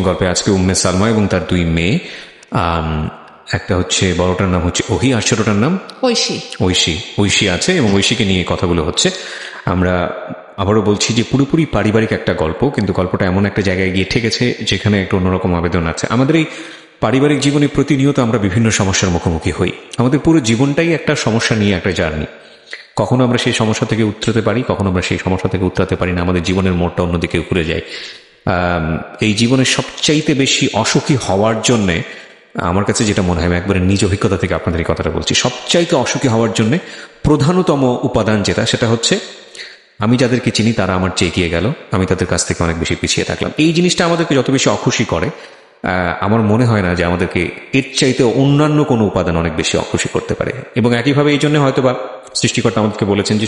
গল্পে আজকে উম্মে সালমা এবং তার 2 মেয়ে, একটা হচ্ছে বড়টার নাম হচ্ছে ওহি, আর ছোটটার নাম ঐশী আছে, এবং ঐশীকে নিয়ে কথাগুলো হচ্ছে। আমরা আবারও বলছি যে পুরোপুরি পারিবারিক একটা গল্প, কিন্তু গল্পটা এমন একটা জায়গায় গিয়ে ঠেকেছে যেখানে একটা অন্যরকম আবেদন আছে। আমাদের এই পারিবারিক জীবনে প্রতিনিয়ত আমরা বিভিন্ন সমস্যার মুখোমুখি হই। আমাদের পুরো জীবনটাই একটা সমস্যা নিয়ে একটা জার্নি। কখনো আমরা সেই সমস্যা থেকে উতরাতে পারি, কখনো আমরা সেই সমস্যা থেকে উতরাতে পারি না, আমাদের জীবনের মোড়টা অন্যদিকে ঘুরে যায়। এই জীবনের সবচাইতে বেশি অসুখী হওয়ার জন্যে আমার কাছে যেটা মনে হয়, একবারে নিজ অভিজ্ঞতা থেকে আপনাদের এই কথাটা বলছি, সবচাইতে অসুখী হওয়ার জন্য প্রধানতম উপাদান সেটা হচ্ছে আমি যাদেরকে চিনি তারা আমার চেয়ে এগিয়ে গেল, আমি তাদের কাছ থেকে অনেক বেশি পিছিয়ে থাকলাম। এই জিনিসটা আমাদেরকে যত বেশি অখুশি করে, আমার মনে হয় না যে আমাদেরকে এর চাইতে অন্যান্য কোনো উপাদান অনেক বেশি অখুশি করতে পারে। এবং একইভাবে এই জন্য হয়তো বা সৃষ্টিকর্তা আমাদেরকে বলেছেন যে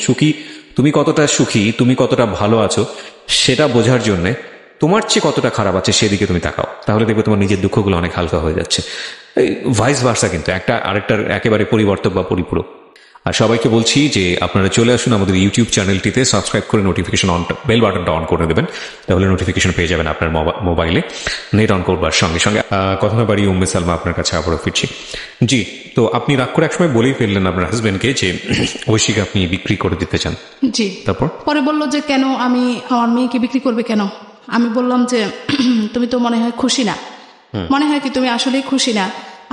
তুমি কতটা সুখী, তুমি কতটা ভালো আছো সেটা বোঝার জন্য তোমার চেয়ে কতটা খারাপ আছে সেদিকে তুমি তাকাও, তাহলে দেখবে তোমার নিজের দুঃখগুলো অনেক হালকা হয়ে যাচ্ছে। ভাইস ভার্সা কিন্তু একটা আরেকটার একেবারে পরিবর্তক বা পরিপূরক। আর সবাইকে বলছি যে আপনারা চলে আসুন আমাদের ইউটিউব চ্যানেলটিতে, সাবস্ক্রাইব করে নোটিফিকেশন বেল বাটনটা অন করে দেবেন, তাহলে নোটিফিকেশন পেয়ে যাবেন আপনার মোবাইলে নেট অন করবার সঙ্গে সঙ্গে। কথা না বাড়ি উম্মে সালমা আপনার কাছে আবারও ফিরছি। জি, তো আপনি রাগ করে একসময় বলেই ফেললেন আপনার হাজবেন্ডকে যে ঐশীকে আপনি বিক্রি করে দিতে চান। জি, তারপর পরে বললো যে কেন আমি আমার মেয়েকে বিক্রি করবে কেন? আমি বললাম যে তুমি তো মনে হয় খুশি না। মনে হয় কি তুমি আসলেই খুশি না?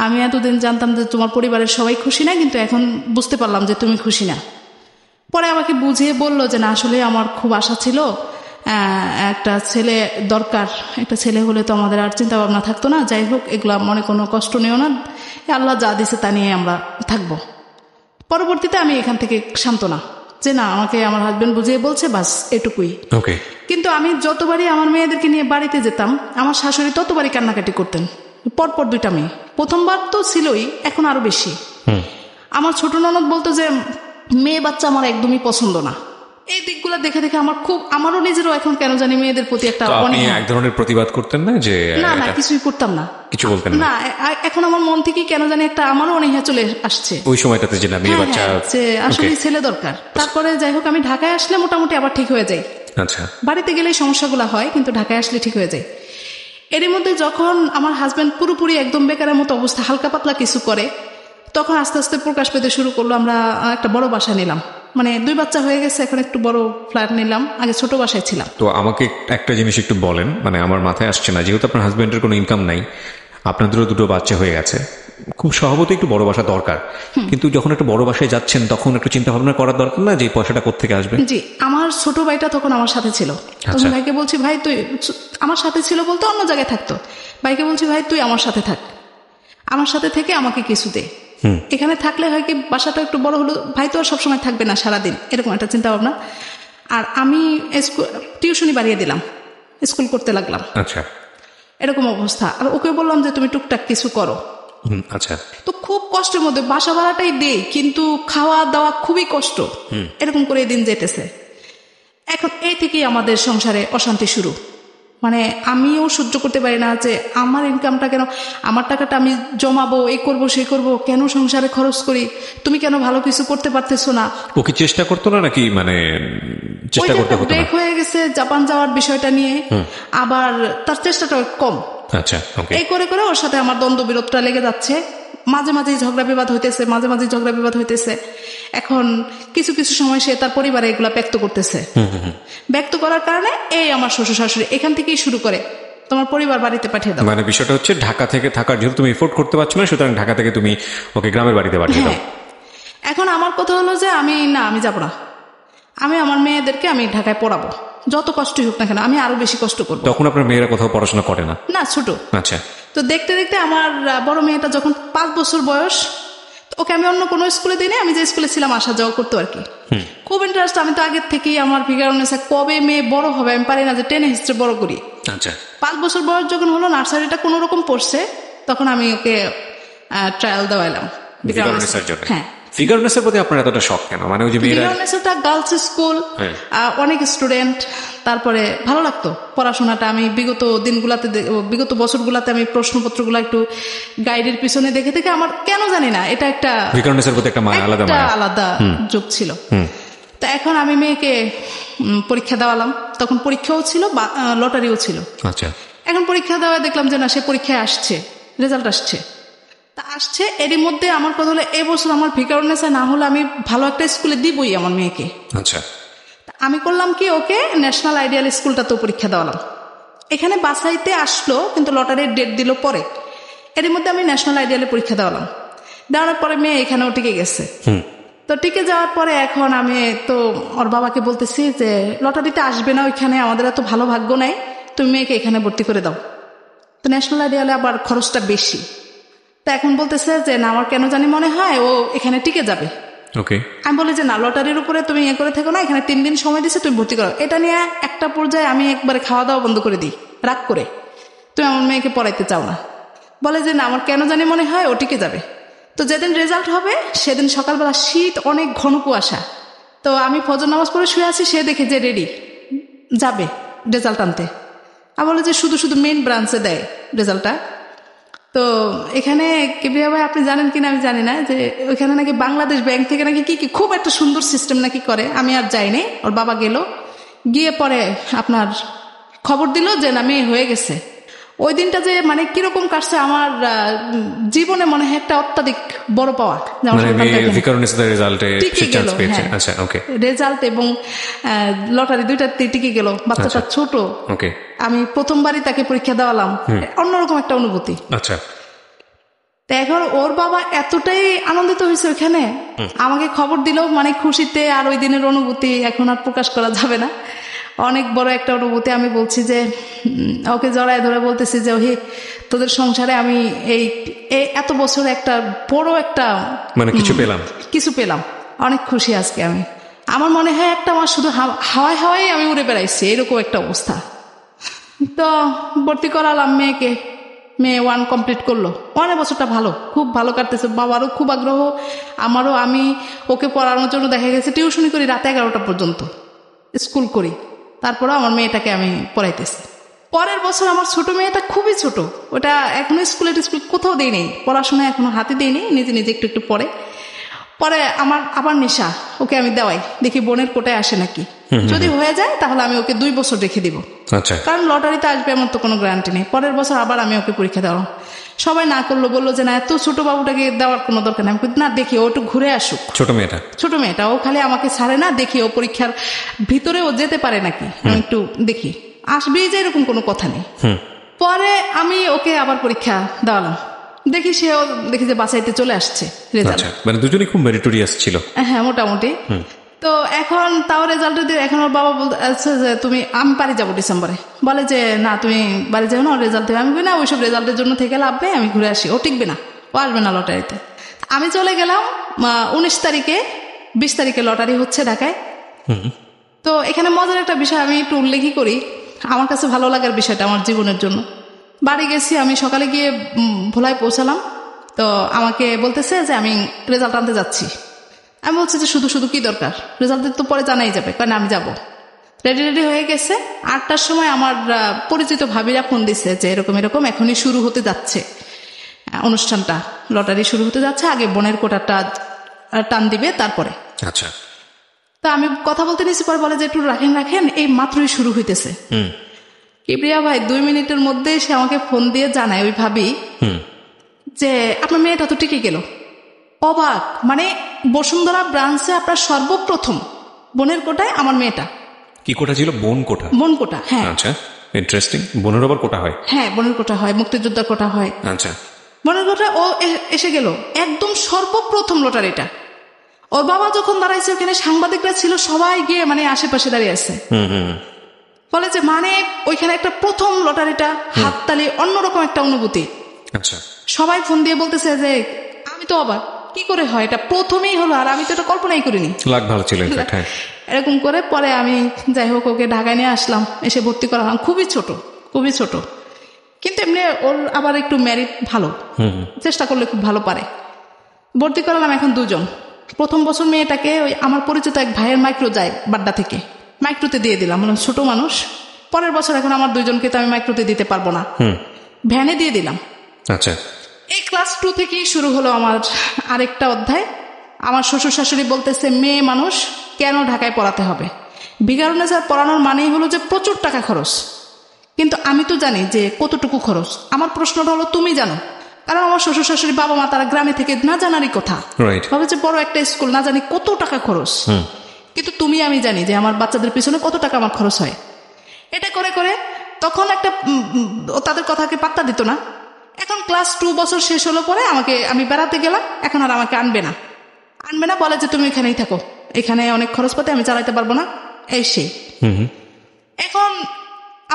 আমি এতদিন জানতাম যে তোমার পরিবারের সবাই খুশি না, কিন্তু এখন বুঝতে পারলাম যে তুমি খুশি না। পরে আমাকে বুঝিয়ে বললো যে না, আসলে আমার খুব আশা ছিল, একটা ছেলে দরকার, একটা ছেলে হলে তো আমাদের আর চিন্তা ভাবনা থাকতো না। যাই হোক, এগুলা মনে কোনো কষ্ট নিও না, আল্লাহ যা দিছে তা নিয়ে আমরা থাকবো। পরবর্তীতে আমি এখান থেকে সান্ত্বনা যে না, আমাকে আমার হাজবেন্ড বুঝিয়ে বলছে, বাস এটুকুই। কিন্তু আমি যতবারই আমার মেয়েদেরকে নিয়ে বাড়িতে যেতাম, আমার শাশুড়ি ততবারই কান্নাকাটি করতেন। পরপর 2টা মেয়ে, প্রথমবার তো ছিলই, এখন আরো বেশি। আমার ছোট ননদ বলতো যে মেয়ে বাচ্চা আমার একদমই পছন্দ না। এই দিকগুলো দেখে দেখে আমারও নিজেরও এখন কেন জানি মেয়েদের প্রতি একটা এক ধরনের প্রতিবাদ করতেন না যে না কিছুই করতাম না, কিছু বলতেন না। এখন আমার মন থেকে কেন জানি একটা আমারও অনীহা চলে আসছে ওই সময়টাতে যে না, মেয়ে বাচ্চা আসলে ছেলে দরকার। তারপরে যাই হোক, আমি ঢাকায় আসলে মোটামুটি আবার ঠিক হয়ে যাই। আচ্ছা, বাড়িতে গেলেই সমস্যাগুলো হয়, কিন্তু ঢাকায় আসলে ঠিক হয়ে যায়। এর মধ্যে যখন আমার হাজবেন্ড পুরোপুরি একদম বেকারের মতো অবস্থা, হালকা পাতলা কিছু করে, তখন আস্তে আস্তে প্রকাশ পেতে শুরু করলো। আমরা একটা বড় বাসা নিলাম, মানে 2 বাচ্চা হয়ে গেছে, এখন একটু বড় ফ্ল্যাট নিলাম, আগে ছোট বাসায় ছিলাম। তো আমাকে একটা জিনিস একটু বলেন, মানে আমার মাথায় আসছে না, যেহেতু আপনার হাজবেন্ডের কোনো ইনকাম নাই, আপনাদেরও 2 বাচ্চা হয়ে গেছে, খুব স্বভাবতই একটু বড় বাসা দরকার, কিন্তু যখন একটা বড় বাসায় যাচ্ছেন তখন একটু চিন্তা ভাবনা করার দরকার না যে পয়সাটা কোত্থেকে আসবে? জি, আমার ছোট ভাইটা তখন আমার সাথে ছিল। তখন ভাইকে বলছি, ভাই তুই আমার সাথে ছিল বলতে অন্য জায়গায় থাকতো। ভাইকে বলছি, ভাই তুই আমার সাথে থাক, আমার সাথে থেকে আমাকে কিছু দে। এখানে থাকলে হয় কি বাসাটা একটু বড় হলো, ভাই তো আর সবসময় থাকবে না সারাদিন, এরকম একটা চিন্তা ভাবনা। আর আমি টিউশনি বাড়িয়ে দিলাম, স্কুল করতে লাগলাম। আচ্ছা, এরকম অবস্থা। আর ওকে বললাম যে তুমি টুকটাক কিছু করো। আচ্ছা, তো খুব কষ্টের মধ্যে বাসা ভাড়াটাই দে, কিন্তু খাওয়া দাওয়া খুবই কষ্ট, এরকম করে দিন যেতেছে। এখন এই থেকেই আমাদের সংসারে অশান্তি শুরু। মানে আমিও সহ্য করতে পারি না যে আমার ইনকামটা কেন, আমার টাকাটা আমি জমাবো, এই করবো সেই করবো, কেন সংসারে খরচ করি, তুমি কেন ভালো কিছু করতে পারতেছো না? ও কি চেষ্টা করতো না নাকি? মানে চেষ্টা করতে হতো না? ব্রেক হয়ে গেছে জাপান যাওয়ার বিষয়টা নিয়ে, আবার তার চেষ্টাটা কম। আচ্ছা, এই করে করে ওর সাথে আমার দ্বন্দ্ব বিরোধটা লেগে যাচ্ছে। মাঝে মাঝে ঝগড়া বিবাদ হইতেছে। এখন কিছু কিছু সময় সে তার পরিবারে এগুলা ব্যক্ত করতেছে। ব্যক্ত করার কারণে এই আমার শ্বশুর শাশুড়ি এখান থেকেই শুরু করে, তোমার পরিবার বাড়িতে পাঠিয়ে দাও। মানে বিষয়টা হচ্ছে ঢাকা থেকে থাকার, যেহেতু তুমি এফোর্ড করতে পারছো না, সুতরাং ঢাকা থেকে তুমি ওকে গ্রামের বাড়িতে পাঠিয়ে দাও। এখন আমার কথা হলো যে আমি যাবো না, আমি আমার মেয়েদেরকে আমি ঢাকায় পড়াবো, যত কষ্টই হোক না কেন, আমি আরো বেশি কষ্ট করবো। তখন আপনার মেয়েরা কোথাও পড়াশোনা করে না? না, ছোট। আচ্ছা। তো দেখতে দেখতে আমার বড় মেয়েটা যখন 5 বছর বয়স, ওকে আমি অন্য কোনো স্কুলে দিই না, আমি যে স্কুলে ছিলাম আসা যাওয়া করতো আর কি। খুব ইন্টারেস্ট, আমি তো আগের থেকেই আমার ফিগার অনুসারে কবে মেয়ে বড় হবে আমি পারি না যে টেনে হিস্ট্রি বড় করি। আচ্ছা। 5 বছর বয়স যখন হলো, নার্সারিটা কোনো রকম পড়ছে, তখন আমি ওকে ট্রায়াল দেওয়াইলাম। হ্যাঁ, ফিগারনেসের প্রতি আপনার এতটা শখ কেন? মানে ওই যে ফিগারনেসটা গার্লস স্কুল, অনেক স্টুডেন্ট, তারপরে ভালো লাগতো পড়াশোনাটা। আমি বিগত বছরগুলাতে আমি প্রশ্নপত্রগুলো একটু গাইডের পিছনে দেখে দেখে আমার কেন জানি না এটা একটা ফিগারনেসের প্রতি একটা আলাদা যোগ ছিল। তা এখন আমি মেয়েকে পরীক্ষা দেওয়ালাম, তখন পরীক্ষাও ছিল, লটারিও ছিল। আচ্ছা। এখন পরীক্ষা দেওয়া দেখলাম যে না, সে পরীক্ষায় আসছে, রেজাল্ট আসছে। এরই মধ্যে আমার কথা হলো এবছর আমার ফিগারনেস না হলে আমি ভালো একটা স্কুলে দিবই আমার মেয়েকে। আচ্ছা। আমি করলাম কি, ওকে ন্যাশনাল আইডিয়াল স্কুলটা তো পরীক্ষা দেওয়ালাম। এখানে বাছাইতে আসলো, কিন্তু লটারির ডেট দিল পরে। এরই মধ্যে আমি ন্যাশনাল আইডিয়ালে পরীক্ষা দেওয়ার পরে মেয়ে এখানেও টিকে গেছে। তো টিকে যাওয়ার পরে এখন আমি তো ওর বাবাকে বলতেছি যে লটারিতে আসবে না ওইখানে, আমাদের এত ভালো ভাগ্য নাই, তুমি মেয়েকে এখানে ভর্তি করে দাও। তো ন্যাশনাল আইডিয়ালে আবার খরচটা বেশি। তা এখন বলতেছে যে না, আমার কেন জানি মনে হয় ও এখানে টিকে যাবে। আমি বলি যে না, লটারির উপরে তুমি করে থেকো না, এখানে 3 দিন সময় দিচ্ছে, তুমি ভর্তি করো। এটা নিয়ে একটা পর্যায়ে আমি একবারে খাওয়া দাওয়া বন্ধ করে দিই রাগ করে। তুমি আমার মেয়েকে পড়াইতে চাও না? বলে যে না, আমার কেন জানি মনে হয় ও টিকে যাবে। তো যেদিন রেজাল্ট হবে সেদিন সকালবেলা শীত, অনেক ঘন কুয়াশা। তো আমি ফজর নামাজ পড়ে শুয়ে আছি, সে দেখে যে রেডি যাবে রেজাল্ট আনতে। আর বলে যে শুধু শুধু মেইন ব্রাঞ্চে দেয় রেজাল্টটা। তো এখানে কিবরিয়া ভাই আপনি জানেন কিনা আমি জানি না, যে ওইখানে নাকি বাংলাদেশ ব্যাংক থেকে নাকি কি কি খুব একটা সুন্দর সিস্টেম নাকি করে। আমি আর যাইনি, ওর বাবা গেল, গিয়ে পরে আপনার খবর দিল যে না মেয়ে হয়ে গেছে। ওই দিনটা যে মানে কিরকম কাটছে আমার জীবনে মনে হয় একটা অত্যাধিক বড় পাওয়া। রেজাল্ট এবং লটারি দুইটা টিকে গেল, বাচ্চাটা ছোট, আমি প্রথমবারই তাকে পরীক্ষা দেওয়ালাম, অন্যরকম একটা অনুভূতি। আচ্ছা, এখন ওর বাবা এতটাই আনন্দিত হয়েছে ওইখানে, আমাকে খবর দিল মানে খুশিতে। আর ওই দিনের অনুভূতি এখন আর প্রকাশ করা যাবে না, অনেক বড় একটা অনুভূতি। আমি বলছি যে ওকে জড়ায় ধরে বলতেছি যে ওহি তোদের সংসারে আমি এই এত বছর একটা বড় একটা মানে কিছু পেলাম, অনেক খুশি আজকে আমি। আমার মনে হয় একটা মাস শুধু হাওয়ায় হাওয়ায় আমি উড়ে বেড়াইছি, এরকম একটা অবস্থা। তো ভর্তি করালাম মেয়েকে, মেয়ে 1 কমপ্লিট করলো। 1 বছরটা ভালো, খুব ভালো কাটতেছে। বাবারও খুব আগ্রহ, আমারও। আমি ওকে পড়ানোর জন্য দেখা গেছে টিউশনি করি রাতে 11টা পর্যন্ত, স্কুল করি, তারপরে আমার মেয়েটাকে আমি পড়াইতেছি। পরের বছর আমার ছোট মেয়েটা খুবই ছোট, ওটা এখনো স্কুল কোথাও দেই নেই, পড়াশোনা এখনো হাতে দেই নেই, নিজে নিজে একটু একটু পড়ে। পরে আমার আবার নেশা, ওকে আমি দেওয়াই, দেখি বোনের কোটায় আসে নাকি, যদি হয়ে যায় তাহলে আমি ওকে 2 বছর রেখে দিব, কারণ লটারিতে আসবে এমন তো কোনো গ্যারান্টি নেই। পরের বছর আবার আমি ওকে পরীক্ষা দেওয়া। সবাই না করলো, বললো যে না এত ছোট বাবুটাকে দেওয়ার কোনো দরকার নেই। আমি না, দেখি ও একটু ঘুরে আসুক। ছোট মেয়েটা ও খালি আমাকে ছাড়ে না, দেখি ও পরীক্ষার ভিতরে ও যেতে পারে নাকি, আমি একটু দেখি, আসবে যে এরকম কোনো কথা নেই। পরে আমি ওকে আবার পরীক্ষা দেওয়ালাম, দেখি সেও দেখি যে বাসাইতে চলে আসছে রেজাল্ট। মানে দুজনেই খুব মেরিটোরিয়াস ছিল। হ্যাঁ, মোটামুটি। তো এখন তাও রেজাল্ট দিয়ে এখন ওর বাবা বলছে যে আমি বাড়ি যাবো ডিসেম্বরে। বলে যে না তুমি বাড়ি যাও না, ওর রেজাল্ট দেবে। আমি বলি না, ওইসব রেজাল্টের জন্য থেকে লাভ নেই, আমি ঘুরে আসি, ও টিকবে না, ও আসবে না লটারিতে। আমি চলে গেলাম 19 তারিখে, 20 তারিখে লটারি হচ্ছে ঢাকায়। তো এখানে মজার একটা বিষয় আমি একটু উল্লেখই করি, আমার কাছে ভালো লাগার বিষয়টা আমার জীবনের জন্য। বাড়ি গেছি, আমি সকালে গিয়ে ভোলায় পৌঁছালাম। তো আমাকে বলতেছে যে আমি রেজাল্ট আনতে যাচ্ছি। আমি বলছি যে শুধু শুধু কি দরকার, রেজাল্ট তো পরে জানাই যাবে, কারণ আমি যাব। রেডি হয়ে গেছে। 8টার সময় আমার পরিচিত ভাবিরা ফোন দিছে যে এরকম এরকম এখনই শুরু হতে যাচ্ছে অনুষ্ঠানটা, লটারি শুরু হতে যাচ্ছে, আগে বোনের কোটাটা টান দিবে তারপরে। আচ্ছা, তা আমি কথা বলতে নিয়েছি, পরে বলে যে একটু রাখেন, এই মাত্রই শুরু হইতেছে। কিবরিয়া ভাই 2 মিনিটের মধ্যে সে আমাকে ফোন দিয়ে জানায় ওই ভাবি যে আপনার মেয়েটা তো টিকে গেল। অবাক, মানে বসুন্ধরা ব্রাঞ্চে আপনার সর্বপ্রথম বোনের কোটায় আমার মেয়েটা। কি কোটা ছিল? বোন কোটা। হ্যাঁ, আচ্ছা, ইন্টারেস্টিং। বোনের আবার কোটা হয়? হ্যাঁ, বোনের কোটা হয়, মুক্তিযোদ্ধা কোটা হয়। আচ্ছা, বোনের কোটা ও এসে গেল একদম সর্বপ্রথম লটারিটা। ওর বাবা যখন দাঁড়াইছে, ওখানে সাংবাদিকরা ছিল, সবাই গিয়ে মানে আশেপাশে দাঁড়িয়ে আছে। বলে যে মানে ওইখানে একটা প্রথম লটারিটা, হাততালি, অন্যরকম একটা অনুভূতি। আচ্ছা, সবাই ফোন দিয়ে বলতেছে যে আমি তো অবাক, কি করে হয়, এটা প্রথমেই হলো, আর আমি তো এটা কল্পনাই করিনি। লাগ ভালো ছিল এরকম করে পরে আমি যাই হোক ওকে ঢাকায় নিয়ে আসলাম, এসে ভর্তি করালাম। খুবই ছোট, কিন্তু এমনি ওর আবার একটু ম্যারিট ভালো, চেষ্টা করলে খুব ভালো পারে। ভর্তি করালাম এখন 2 জন। প্রথম বছর মেয়েটাকে ওই আমার পরিচিত এক ভাইয়ের মাইক্রো যায় বাড্ডা থেকে, মাইক্রোতে দিয়ে দিলাম, মানে ছোট মানুষ। পরের বছর এখন আমার 2 জনকে তো আমি মাইক্রোতে দিতে পারবো না, ভ্যানে দিয়ে দিলাম। আচ্ছা, এই ক্লাস 2 থেকেই শুরু হলো আমার আরেকটা অধ্যায়। আমার শ্বশুর শাশুড়ি বলতেছে মেয়ে মানুষ কেন ঢাকায় পড়াতে হবে, বিগারুনেসার পড়ানোর মানেই হলো যে প্রচুর টাকা খরচ। কিন্তু আমি তো জানি যে কতটুকু খরচ। আমার প্রশ্নটা হলো তুমি জানো, কারণ আমার শ্বশুর শাশুড়ি বাবা মা তারা গ্রামে থেকে না জানারই কথা, ভাবে যে বড় একটা স্কুল, না জানি কত টাকা খরচ। কিন্তু আমি জানি যে আমার বাচ্চাদের পিছনে কত টাকা আমার খরচ হয়। এটা করে করে তখন একটা তাদের কথাকে পাত্তা দিত না। এখন ক্লাস 2 বছর শেষ হলো পরে আমি বেড়াতে গেলাম, এখন আর আমাকে আনবে না, বলে যে তুমি এখানেই থাকো, এখানে অনেক খরচ পাতে, আমি চালাইতে পারবো না, এই সেই। এখন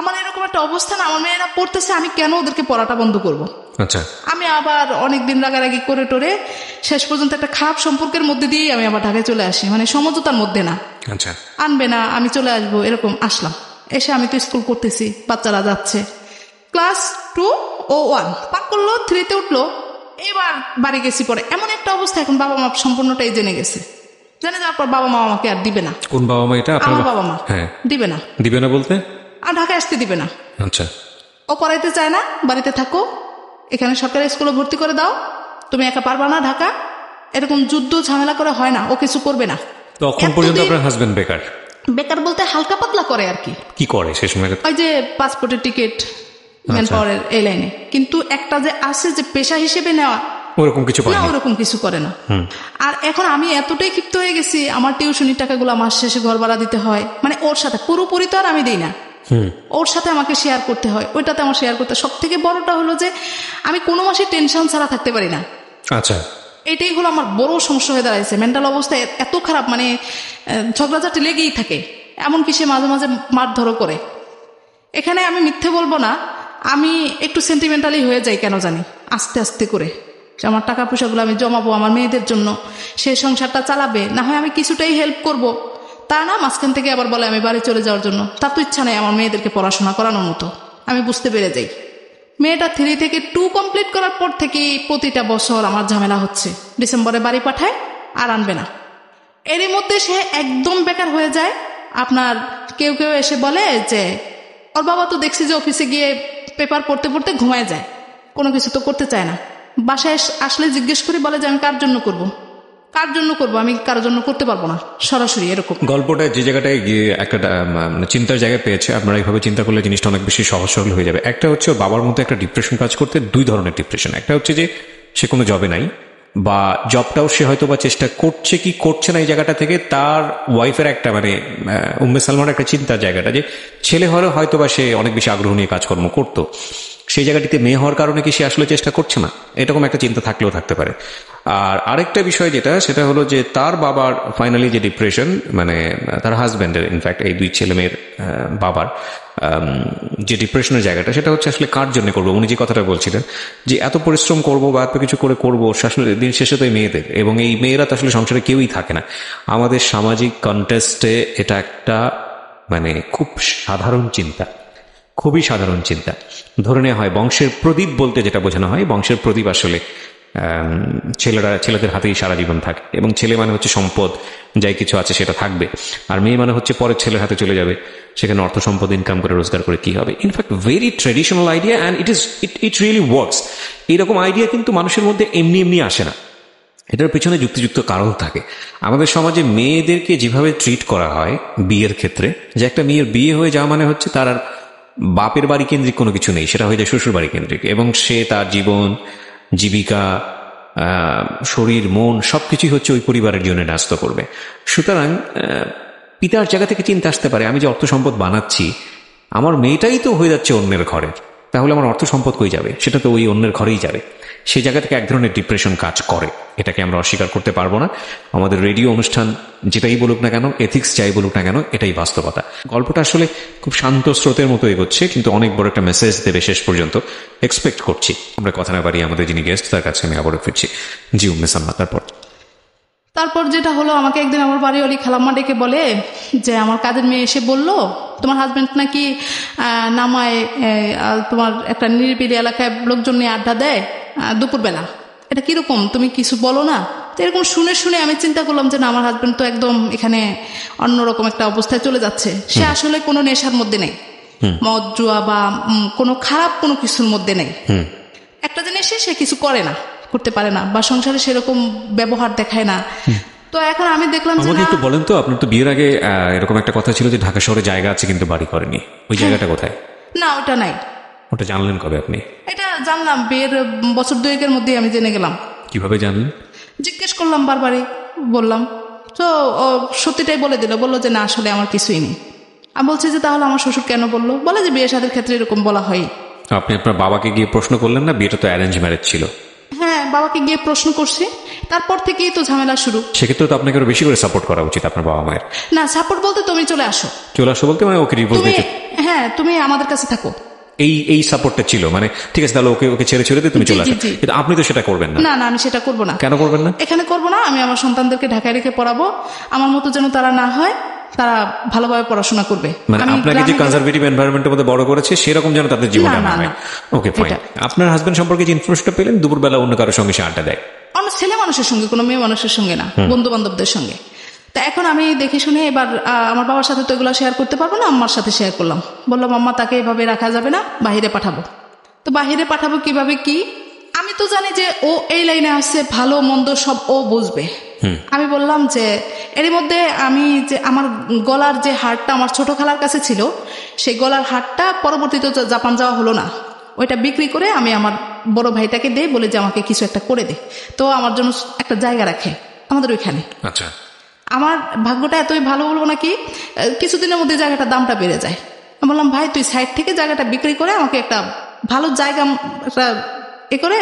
আমার এরকম একটা অবস্থা না, আমার মেয়েরা পড়তেছে, আমি কেন ওদেরকে পড়াটা বন্ধ করবো? আচ্ছা, আমি আবার অনেকদিন রাগারাগি করে টোরে শেষ পর্যন্ত একটা খারাপ সম্পর্কের মধ্যে দিয়ে আমি আবার ঢাকায় চলে আসি, মানে সমঝোতার মধ্যে না। আচ্ছা, আনবে না, আমি চলে আসবো, এরকম আসলাম। এসে আমি তো স্কুল করতেছি, বাচ্চারা যাচ্ছে। ক্লাস 2 ও 1 পাক করলো, 3-তে উঠলো, এবার বাড়ি গেছি পরে। এমন একটা অবস্থা, এখন বাবা মা সম্পূর্ণটাই জেনে গেছে। জেনে যাওয়ার পর বাবা মা আমাকে আর দিবে না। কোন বাবা মা এটা? আমার বাবা মা। হ্যাঁ, দিবে না। দিবে না বলতে? আর ঢাকায় আসতে দিবে না। আচ্ছা। ও পড়াইতে চায় না, বাড়িতে থাকো, এখানে সরকারি স্কুলে ভর্তি করে দাও, তুমি একা পারবা না ঢাকা। এরকম যুদ্ধ ঝামেলা করে হয় না, ও কিছু করবে না। তখন পর্যন্ত আপনার হাজবেন্ড বেকার? বেকার বলতে হালকা পাতলা করে আর কি। কি করে সে সময়? ওই যে পাসপোর্টের টিকিট, ম্যান পাওয়ারের এই লাইনে। কিন্তু একটা যে আছে যে পেশা হিসেবে নেওয়া, ওরকম কিছু না, ওরকম কিছু করে না। আর এখন আমি এতটাই ক্ষিপ্ত হয়ে গেছি, আমার টিউশনির টাকাগুলো মাস শেষে ঘর ভাড়া দিতে হয়, মানে ওর সাথে পুরোপুরি তো আর আমি দিই না, ওর সাথে আমাকে শেয়ার করতে হয়, ওইটাতে আমার শেয়ার করতে। সব থেকে বড়টা হলো যে আমি কোনো মাসে টেনশন ছাড়া থাকতে পারি না। আচ্ছা, এটাই হলো আমার বড় সমস্যা হয়ে দাঁড়াইছে। মেন্টাল অবস্থা এত খারাপ, মানে ঝগড়াঝাটি লেগেই থাকে। এমনকি সে মাঝে মাঝে মারধরও করে। এখানে আমি মিথ্যে বলবো না, আমি একটু সেন্টিমেন্টালি হয়ে যাই কেন জানি, আস্তে আস্তে করে। আমার টাকা পয়সাগুলো আমি জমাবো আমার মেয়েদের জন্য, সে সংসারটা চালাবে, না হয় আমি কিছুটাই হেল্প করব। তা না, মাঝখান থেকে আবার বলে আমি বাড়ি চলে যাওয়ার জন্য। তার তো ইচ্ছা নেই আমার মেয়েদেরকে পড়াশোনা করানোর মতো। আমি বুঝতে পেরে যাই। মেয়েটা 3 থেকে 2 কমপ্লিট করার পর থেকেই প্রতিটা বছর আমার ঝামেলা হচ্ছে। ডিসেম্বরে বাড়ি পাঠায় আর আনবে না। এরই মধ্যে সে একদম বেকার হয়ে যায়। আপনার কেউ কেউ এসে বলে যে ওর বাবা তো দেখছি যে অফিসে গিয়ে পেপার পড়তে পড়তে ঘুমায় যায়, কোনো কিছু তো করতে চায় না। বাসায় আসলে জিজ্ঞেস করি, বলে যে আমি কার জন্য করব, কার জন্য করব, আমি কারোর জন্য করতে পারবো না, সরাসরি এরকম। গল্পটা যে জায়গাটায় গিয়ে একটা চিন্তার জায়গায় পেয়েছে, আপনারা এইভাবে চিন্তা করলে জিনিসটা অনেক বেশি সহজ সরল হয়ে যাবে। একটা হচ্ছে বাবার মধ্যে একটা ডিপ্রেশন কাজ করতে, 2 ধরনের ডিপ্রেশন। একটা হচ্ছে যে সে কোনো জবে নাই, বা জবটাও সে হয়তো বা চেষ্টা করছে কি করছে না, এই জায়গাটা থেকে তার ওয়াইফের একটা মানে উম্মে সালমার একটা চিন্তার জায়গাটা যে ছেলে হয়তো বা সে অনেক বেশি আগ্রহ নিয়ে কাজকর্ম করতো, সেই জায়গাটিতে মেয়ে হওয়ার কারণে কি সে আসলে চেষ্টা করছে না, এরকম একটা চিন্তা থাকলেও থাকতে পারে। আর আরেকটা বিষয় যেটা, সেটা হলো যে তার বাবার ফাইনালি যে ডিপ্রেশন, মানে তার হাজব্যান্ডের, ইনফ্যাক্ট এই 2 ছেলে মেয়ের বাবার যে ডিপ্রেশনের জায়গাটা, সেটা হচ্ছে আসলে কার জন্য করবো। উনি যে কথাটা বলছিলেন যে এত পরিশ্রম করবো বা এত কিছু করে করবো, আসলে দিন শেষে তো এই মেয়েদের, এবং এই মেয়েরা তো আসলে সংসারে কেউই থাকে না। আমাদের সামাজিক কন্টেস্টে এটা একটা মানে খুব সাধারণ চিন্তা, খুবই সাধারণ চিন্তা। ধরে নেওয়া হয় বংশের প্রদীপ বলতে যেটা বোঝানো হয়, বংশের প্রদীপ আসলে ছেলেদের হাতেই সারা জীবন থাকে, এবং ছেলে মানে হচ্ছে সম্পদ, যাই কিছু আছে সেটা থাকবে, আর মেয়ে মানে হচ্ছে পরের ছেলের হাতে চলে যাবে, সেখানে অর্থ সম্পদ ইনকাম করে রোজগার করে কি হবে। In fact very traditional idea, and it really works. এইরকম আইডিয়া কিন্তু মানুষের মধ্যে এমনি এমনি আসে না, এটার পেছনে যুক্তিযুক্ত কারণ থাকে। আমাদের সমাজে মেয়েদেরকে যেভাবে ট্রিট করা হয় বিয়ের ক্ষেত্রে, যে একটা মেয়ের বিয়ে হয়ে যাওয়া মানে হচ্ছে তার আর বাপের বাড়ি কেন্দ্রিক কোনো কিছু নেই, সেটা হয়ে যায় শ্বশুর বাড়ি কেন্দ্রিক, এবং সে তার জীবন, জীবিকা, শরীর, মন সবকিছুই হচ্ছে ওই পরিবারের জন্য ন্যস্ত করবে। সুতরাং পিতার জায়গা থেকে চিন্তা আসতে পারে, আমি যে অর্থ সম্পদ বানাচ্ছি, আমার মেয়েটাই তো হয়ে যাচ্ছে অন্যের ঘরে, তাহলে আমার অর্থ সম্পদ কই যাবে, সেটা তো ওই অন্যের ঘরেই যাবে। সেই জায়গা থেকে এক ধরনের ডিপ্রেশন কাজ করে, এটাকে আমরা অস্বীকার করতে পারবো না। আমাদের রেডিও অনুষ্ঠান যেটাই বলুক না কেন, এথিক্স যাই বলুক না কেন, এটাই বাস্তবতা। গল্পটা আসলে খুব শান্ত স্রোতের মতো এগোচ্ছে, কিন্তু অনেক বড় একটা মেসেজ দেবে শেষ পর্যন্ত এক্সপেক্ট করছি। আমরা কথা না বাড়িয়ে আমাদের যিনি গেস্ট তার কাছে আমি আবারও ফিরছি। জি উম্মে সালমা, তারপর যেটা হলো, আমাকে একদিন আমার বাড়িওয়ালি খালাম্মা ডেকে বলে যে আমার কাজের মেয়ে এসে বলল তোমার হাজবেন্ড নাকি নামায় তোমার একটা নিরিবিলি এলাকায় লোকজন নিয়ে আড্ডা দেয় দুপুরবেলা। এটা কিরকম, তুমি কিছু বলো না? তো এরকম শুনে শুনে আমি চিন্তা করলাম যে না, আমার হাজবেন্ড তো একদম এখানে অন্যরকম একটা অবস্থায় চলে যাচ্ছে। সে আসলে কোনো নেশার মধ্যে নেই, মদ জুয়া বা কোনো খারাপ কোনো কিছুর মধ্যে নেই। একটা জিনিস সে কিছু করে না, করতে পারে না, বা সংসারে সেরকম ব্যবহার দেখায় না। তো এখন আমি দেখলাম যে একটু বলেন তো, আপনার তো বিয়ের আগে এরকম একটা কথা ছিল যে ঢাকা শহরে জায়গা আছে কিন্তু বাড়ি করেনি, ওই জায়গাটা কোথায়? না, ওটা নাই। ওটা জানলেন কবে আপনি? এটা জানলাম বিয়ের বছর 2-এর মধ্যেই আমি জেনে গেলাম। কিভাবে জানলেন? জিজ্ঞেস করলাম, বারবারই বললাম, তো সত্যিটাই বলে দিল, বললো যে না আসলে আমার কিছুই নেই। আমি বলছি যে তাহলে আমার শ্বশুর কেন বললো? বলে যে বিয়ে শাদীর ক্ষেত্রে এরকম বলা হয়। আপনি আপনার বাবাকে গিয়ে প্রশ্ন করলেন না? বিয়েটা তো অ্যারেঞ্জ ম্যারেজ ছিল। হ্যাঁ, বাবাকে গিয়ে প্রশ্ন করছি, তারপর থেকেই তো ঝামেলা শুরু। সেক্ষেত্রে তো আপনাকে আরো বেশি করে সাপোর্ট করা উচিত আপনার বাবা মায়ের। না, সাপোর্ট বলতে তুমি চলে আসো বলতে মানে ওকে ডিভোর্স দিতে, হ্যাঁ তুমি আমাদের কাছে থাকো, এই সাপোর্টটা ছিল। মানে ঠিক আছে, তাহলে ওকে ছেড়ে দিয়ে তুমি চলে আসো, কিন্তু আপনি তো সেটা করবেন না। না, আমি সেটা করবো না। কেন করবেন না? এখানে করবো না, আমি আমার সন্তানদেরকে ঢাকায় রেখে পড়াবো, আমার মতো যেন তারা না হয়, তারা ভালোভাবে পড়াশোনা করবে। মানে আপনাকে যে কনজারভেটিভ এনভায়রনমেন্টের মধ্যে বড় করেছে সেরকম যেন তাদের জীবনে না হয়। Okay fine. আপনার হাজবেন্ড সম্পর্কে যে ইনফরমেশনটা পেলেন দুপুরবেলা অন্য কারোর সঙ্গে সে আড্ডা দেয়? অন্য ছেলে মানুষের সঙ্গে, কোনো মেয়ে মানুষের সঙ্গে না, বন্ধু বান্ধবদের সঙ্গে। তা এখন আমি দেখে শুনে এবার আমার বাবার সাথে তো এগুলো শেয়ার করতে পারবো না, আম্মার সাথে শেয়ার করলাম। বললাম আম্মা তাকে এভাবে রাখা যাবে না, বাহিরে পাঠাবো। তো বাহিরে পাঠাবো কিভাবে কি, আমি তো জানি যে ও এই লাইনে আসছে, ভালো মন্দ সব ও বুঝবে। আমি বললাম যে এর মধ্যে আমি যে আমার গলার যে হারটা আমার ছোট খালার কাছে ছিল, সেই গলার হারটা পরবর্তীতে জাপান যাওয়া হলো না, ওইটা বিক্রি করে আমি আমার বড় ভাইটাকে দেই, বলে যে আমাকে কিছু একটা করে দে, তো আমার জন্য একটা জায়গা রাখে আমাদের ওইখানে। আচ্ছা, আমার ভাগ্যটা এতই ভালো বলবো নাকি, কিছুদিনের মধ্যে জায়গাটার দামটা বেড়ে যায়। আমি বললাম ভাই তুই সাইড থেকে জায়গাটা বিক্রি করে আমাকে একটা ভালো জায়গা করে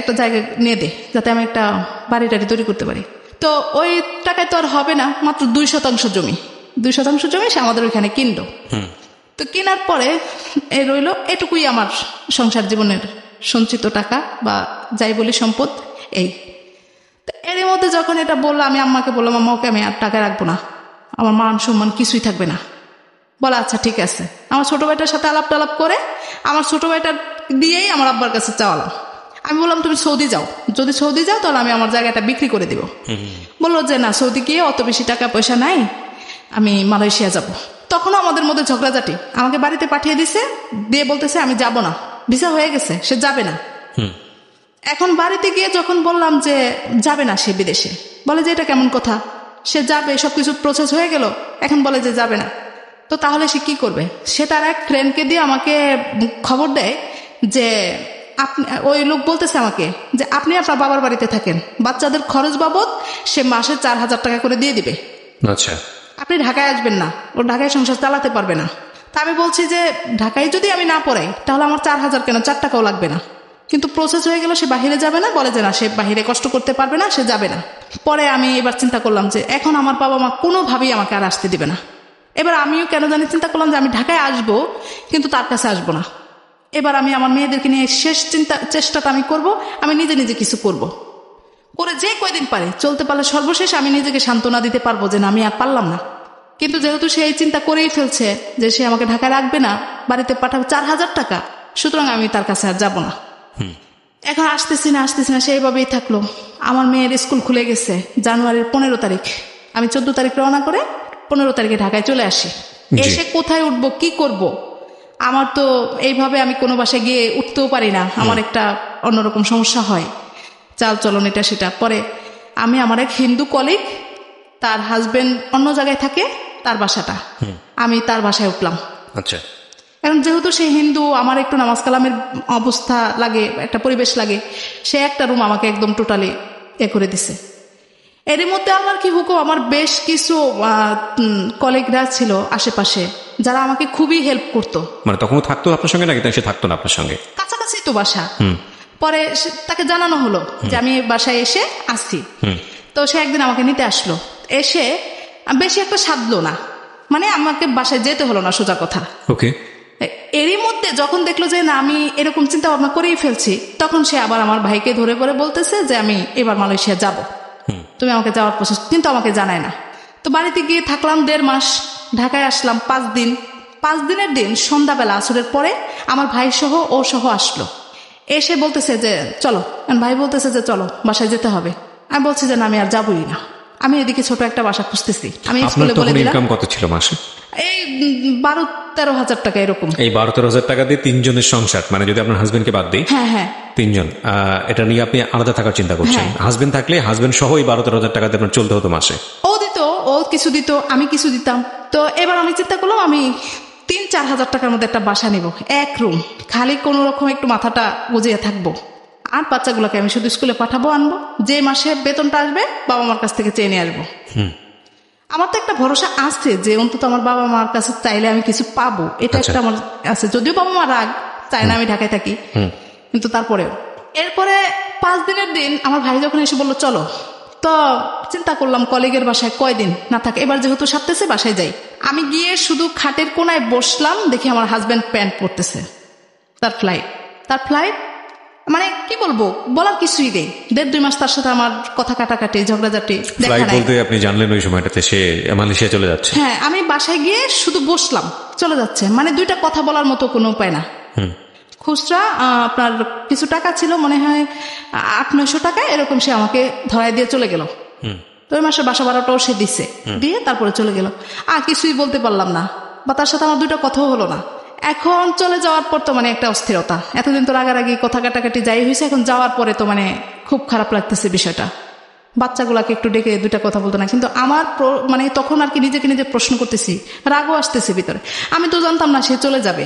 একটা জায়গা নিয়ে দে, যাতে আমি একটা বাড়ি টাড়ি তৈরি করতে পারি। তো ওই টাকায় তো আর হবে না, মাত্র 2% জমি, 2% জমি সে আমাদের ওইখানে কিনলো। তো কেনার পরে রইল এটুকুই আমার সংসার জীবনের সঞ্চিত টাকা বা যাই বলি সম্পদ। এই এর মধ্যে যখন এটা বললো, আমি আম্মাকে বললাম আম্মা ওকে আমি আর টাকা রাখবো না, আমার মান সম্মান কিছুই থাকবে না। বলে আচ্ছা ঠিক আছে। আমার ছোট ভাইটার সাথে আলাপ টালাপ করে আমার ছোট ভাইটার দিয়েই আমার আব্বার কাছে চাওয়ালাম। আমি বললাম তুমি সৌদি যাও, যদি সৌদি যাও তাহলে আমি আমার জায়গাটা বিক্রি করে দিব। বললো যে না, সৌদি গিয়ে অত বেশি টাকা পয়সা নাই, আমি মালয়েশিয়া যাব। তখনও আমাদের মধ্যে ঝগড়াঝাটি, আমাকে বাড়িতে পাঠিয়ে দিছে, দিয়ে বলতেছে আমি যাব না, ভিসা হয়ে গেছে, সে যাবে না। এখন বাড়িতে গিয়ে যখন বললাম যে যাবে না সে বিদেশে, বলে যে এটা কেমন কথা, সে যাবে, সবকিছু প্রসেস হয়ে গেল, এখন বলে যে যাবে না। তো তাহলে সে কি করবে? সে তার এক ফ্রেন্ডকে দিয়ে আমাকে খবর দেয় যে ওই লোক বলতেছে আমাকে যে আপনি আপনার বাবার বাড়িতে থাকেন, বাচ্চাদের খরচ বাবদ সে মাসে 4,000 টাকা করে দিয়ে দিবে। আচ্ছা, আপনি ঢাকায় আসবেন না, ও ঢাকায় সংসার চালাতে পারবে না। তা আমি বলছি যে ঢাকায় যদি আমি না পড়াই তাহলে আমার 4,000 কেন, 4 টাকাও লাগবে না। কিন্তু প্রসেস হয়ে গেল, সে বাহিরে যাবে না, বলে যে না সে বাহিরে কষ্ট করতে পারবে না, সে যাবে না। পরে আমি এবার চিন্তা করলাম যে এখন আমার বাবা মা কোনোভাবেই আমাকে আর আসতে দিবে না। এবার আমিও কেন জানি চিন্তা করলাম যে আমি ঢাকায় আসবো কিন্তু তার কাছে আসবো না। এবার আমি আমার মেয়েদেরকে নিয়ে শেষ চেষ্টাটা আমি করব, আমি নিজে নিজে কিছু করব, করে যে কয়দিন পারে চলতে পারলে সর্বশেষ আমি নিজেকে সান্ত্বনা দিতে পারবো যে না আমি আর পারলাম না। কিন্তু যেহেতু সে এই চিন্তা করেই ফেলছে যে সে আমাকে ঢাকায় রাখবে না, বাড়িতে পাঠাবে 4,000 টাকা, সুতরাং আমি তার কাছে আর যাব না। এখন আসতেছি না সেইভাবেই থাকলো। আমার মেয়ের স্কুল খুলে গেছে জানুয়ারির 15 তারিখ, আমি 14 তারিখ রওনা করে 15 তারিখে ঢাকায় চলে আসি। এসে কোথায় উঠবো, কি করব, আমার তো এইভাবে আমি কোনো বাসায় গিয়ে উঠতেও পারি না, আমার একটা অন্যরকম সমস্যা হয়, চাল চলন এটা সেটা। পরে আমি আমার এক হিন্দু কলিগ, তার হাজবেন্ড অন্য জায়গায় থাকে, তার বাসাটা, আমি তার বাসায় উঠলাম। আচ্ছা, এখন যেহেতু সে হিন্দু, আমার একটু নামাজ কালামের অবস্থা লাগে, একটা পরিবেশ লাগে, সে একটা রুম আমাকে একদম টোটালি করে দিছে। এর মধ্যে আমার কি হুকুম, আমার বেশ কিছু কলিগরা ছিল আশেপাশে যারা আমাকে খুবই হেল্প করতো। মানে তখন থাকতো আপনার সঙ্গে নাকি সে থাকতো না আপনার সঙ্গে? কাছাকাছি তো বাসা। পরে তাকে জানানো হলো যে আমি বাসায় এসে আসছি। তো সে একদিন আমাকে নিতে আসলো, এসে বেশি একটা সাধলো না, মানে আমাকে বাসায় যেতে হলো না, সোজা কথা। ওকে। এরই মধ্যে যখন দেখলো যে না আমি এরকম চিন্তা ভাবনা করেই ফেলছি, তখন সে আবার আমার ভাইকে ধরে পরে বলতেছে যে আমি এবার মালয়েশিয়া যাব, তুমি আমাকে যাওয়ার প্রসেস, কিন্তু আমাকে জানায় না। তো বাড়িতে গিয়ে থাকলাম 1.5 মাস, ঢাকায় আসলাম 5 দিন। 5 দিনের দিন সন্ধ্যাবেলা আসরের পরে আমার ভাই সহ ও সহ আসলো, এসে বলতেছে যে চলো, ভাই বলতেছে যে চলো বাসায় যেতে হবে। আমি বলছি যে না আমি আর যাবই না, আমি এদিকে ছোট একটা বাসা খুঁজতেছি। আমি স্কুলে বলে দিলাম। ইনকাম কত ছিল মাসে? এই 12-13 হাজার টাকা এরকম। এই 12-13 হাজার টাকা দিয়ে 3 জনের সংসার, মানে যদি আপনার হাজবেন্ডকে বাদ দিই, হ্যাঁ 3 জন, এটা নিয়ে আপনি আলাদা থাকার চিন্তা করছেন। হাজবেন্ড থাকলে হাজবেন্ড সহ এই 12-13 হাজার টাকা দিয়ে আপনার চলতে হতো মাসে। ও দিত, ও কিছু দিত, আমি কিছু দিতাম। তো এবার আমি চিন্তা করলাম আমি 3-4 হাজার টাকার মধ্যে একটা বাসা নিব, এক রুম, খালি কোনো রকম একটু মাথাটা বুঝিয়ে থাকবো, আর বাচ্চাগুলোকে আমি শুধু স্কুলে পাঠাবো, আনবো, যে মাসে বেতনটা আসবে বাবা মার কাছ থেকে চেয়ে নিয়ে আসবো। আমার তো একটা ভরসা আছে যে অন্তত আমার বাবা মার কাছে চাইলে আমি কিছু পাবো, এটা একটা আমার আছে। যদিও বাবা মা রাগ চায় না আমি ঢাকায় থাকি, কিন্তু তারপরেও। এরপরে 5 দিনের দিন আমার ভাই যখন এসে বললো চলো, তো চিন্তা করলাম কলিগের বাসায় কয়দিন না থাকে, এবার যেহেতু সারতেছে বাসায় যাই। আমি গিয়ে শুধু খাটের কোনায় বসলাম, দেখি আমার হাজবেন্ড প্যান্ট পরতেছে, তার ফ্লাইট মানে কি বলবো, বলার কিছুই নেই। 1.5-2 মাস তার সাথে আমার কথা কাটাকাটি, ঝগড়াঝাটি। আপনি জানলেন ওই সময়টাতে সে মালয়েশিয়া চলে যাচ্ছে? হ্যাঁ, আমি বাসায় গিয়ে শুধু বসলাম, চলে যাচ্ছে, মানে 2টা কথা বলার মতো কোনো উপায় না। খুচরা আপনার কিছু টাকা ছিল, মনে হয় 800-900 টাকা এরকম, সে আমাকে ধরাই দিয়ে চলে গেল। তো ওই মাসে বাসা ভাড়াটাও সে দিচ্ছে, দিয়ে তারপরে চলে গেল। কিছুই বলতে পারলাম না, বা তার সাথে আমার 2টা কথাও হলো না। এখন চলে যাওয়ার পর তো মানে একটা অস্থিরতা, এতদিন তো রাগারাগি কথা কাটাকাটি যাই হয়েছে, এখন যাওয়ার পরে তো মানে খুব খারাপ লাগতেছে বিষয়টা। বাচ্চাগুলাকে একটু ডেকে 2টা কথা বলতো না, কিন্তু আমার মানে তখন আর কি নিজেকে নিজে প্রশ্ন করতেছি, রাগও আসতেছে ভিতরে। আমি তো জানতাম না সে চলে যাবে,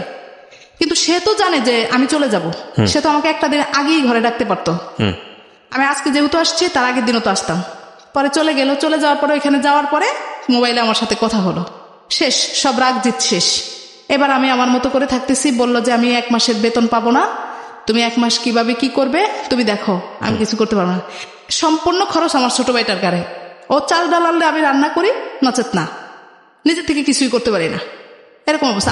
কিন্তু সে তো জানে যে আমি চলে যাব। সে তো আমাকে একটা দিন আগেই ঘরে ডাকতে পারতো। আমি আজকে যেহেতু আসছি, তার আগের দিনও তো আসতাম। পরে চলে গেল, চলে যাওয়ার পরে ওইখানে যাওয়ার পরে মোবাইলে আমার সাথে কথা হলো, শেষ, সব রাগ জিত শেষ। এবার আমি আমার মতো করে থাকতেছি। বললো যে আমি 1 মাসের বেতন পাবো না, তুমি 1 মাস কিভাবে কি করবে তুমি দেখো, আমি কিছু করতে পারবো না। সম্পূর্ণ খরচ আমার ছোট ভাইটার গাড়ে। ও চাল ডাল আনলে আমি রান্না করি, নচেত না, নিজের থেকে কিছুই করতে পারি না, এরকম অবস্থা।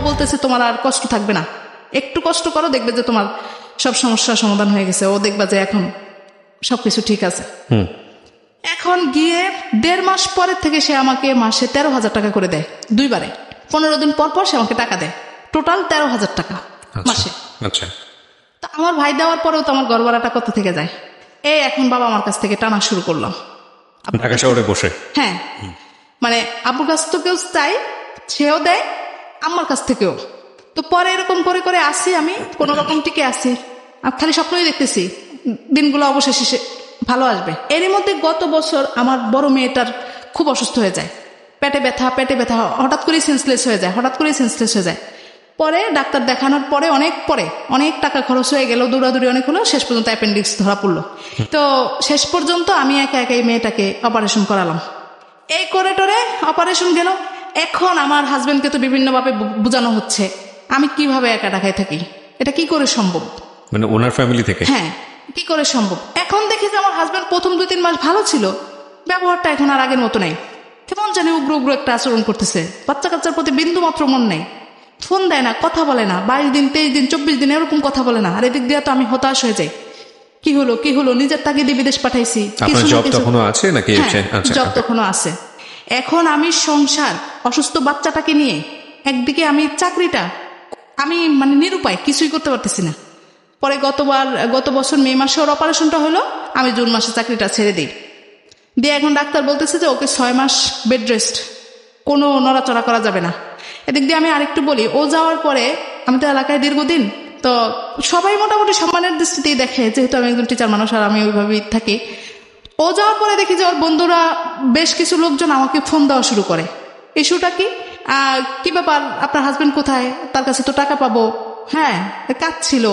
বলতেছে তোমার আর কষ্ট থাকবে না, একটু কষ্ট করো, দেখবে যে তোমার সব সমস্যার সমাধান হয়ে গেছে। ও দেখবা যে এখন সবকিছু ঠিক আছে। এখন গিয়ে 1.5 মাস পরের থেকে সে আমাকে মাসে 13,000 টাকা করে দেয়, 2 বারে। 15 দিন পর পর সে আমাকে টাকা দেয়, টোটাল 13,000 টাকা মাসে। তা আমার ভাই দেওয়ার পরেও তো আমার ঘর ভাড়াটা কত থেকে যায়। এখন বাবা আমার কাছ থেকে টানা শুরু করলাম, ঢাকা শহরে বসে। হ্যাঁ, মানে আব্বুর কাছ থেকেও চাই, সেও দেয়, আমার কাছ থেকেও। তো পরে এরকম করে করে আসি, আমি কোন রকম টিকে আসি, আর খালি স্বপ্নই দেখতেছি দিনগুলো অবশেষে ভালো আসবে। এরই মধ্যে গত বছর আমার বড় মেয়েটার খুব অসুস্থ হয়ে যায়, পেটে ব্যথা, হঠাৎ করে সেন্সলেস হয়ে যায়। পরে ডাক্তার দেখানোর পরে অনেক টাকা খরচ হয়ে গেল, দৌড়াদৌড়ি অনেক হলো, শেষ পর্যন্ত অ্যাপেন্ডিক্স ধরা পড়লো। তো শেষ পর্যন্ত আমি একা একাই মেয়েটাকে অপারেশন করালাম। এই করে টোরে অপারেশন গেল। এখন আমার হাজবেন্ডকে তো বিভিন্নভাবে বোঝানো হচ্ছে আমি কিভাবে একা ঢাকায় থাকি, এটা কি করে সম্ভব, মানে ওনার ফ্যামিলি থেকে। হ্যাঁ, কি করে সম্ভব। এখন দেখি যে আমার হাজবেন্ড প্রথম 2-3 মাস ভালো ছিল, ব্যবহারটা এখন আর আগের মতো নেই, কেমন জানি উগ্র একটা আচরণ করতেছে। বাচ্চা কাচ্চার প্রতি বিন্দু মাত্র মন নেই, ফোন দেয় না, কথা বলে না, 22 দিন 23 দিন 24 দিন এরকম কথা বলে না। আর এদিক দিয়ে তো আমি হতাশ হয়ে যাই, কি হলো নিজের তাগিদে বিদেশ পাঠাইছি। জব তখনও আছে নাকি? জব তখনও আছে। এখন আমি সংসার, অসুস্থ বাচ্চাটাকে নিয়ে, একদিকে আমি চাকরিটা, আমি মানে নিরুপায়, কিছুই করতে পারতেছি না। পরে গত বছর মে মাসে ওর অপারেশনটা হলো, আমি জুন মাসে চাকরিটা ছেড়ে দিই। দিয়ে এখন ডাক্তার বলতেছে যে ওকে 6 মাস বেড রেস্ট, কোনো নড়াচড়া করা যাবে না। এদিক দিয়ে আমি আরেকটু বলি, ও যাওয়ার পরে আমি তো এলাকায় দীর্ঘদিন, তো সবাই মোটামুটি সম্মানের দৃষ্টিতেই দেখে, যেহেতু আমি একজন টিচার মানুষ আর আমি ওইভাবেই থাকি। ও যাওয়ার পরে দেখি যে ওর বন্ধুরা বেশ কিছু লোকজন আমাকে ফোন দেওয়া শুরু করে। ইস্যুটা কি ব্যাপার, আপনার হাজবেন্ড কোথায়, তার কাছে তো টাকা পাবো, হ্যাঁ কাজ ছিল,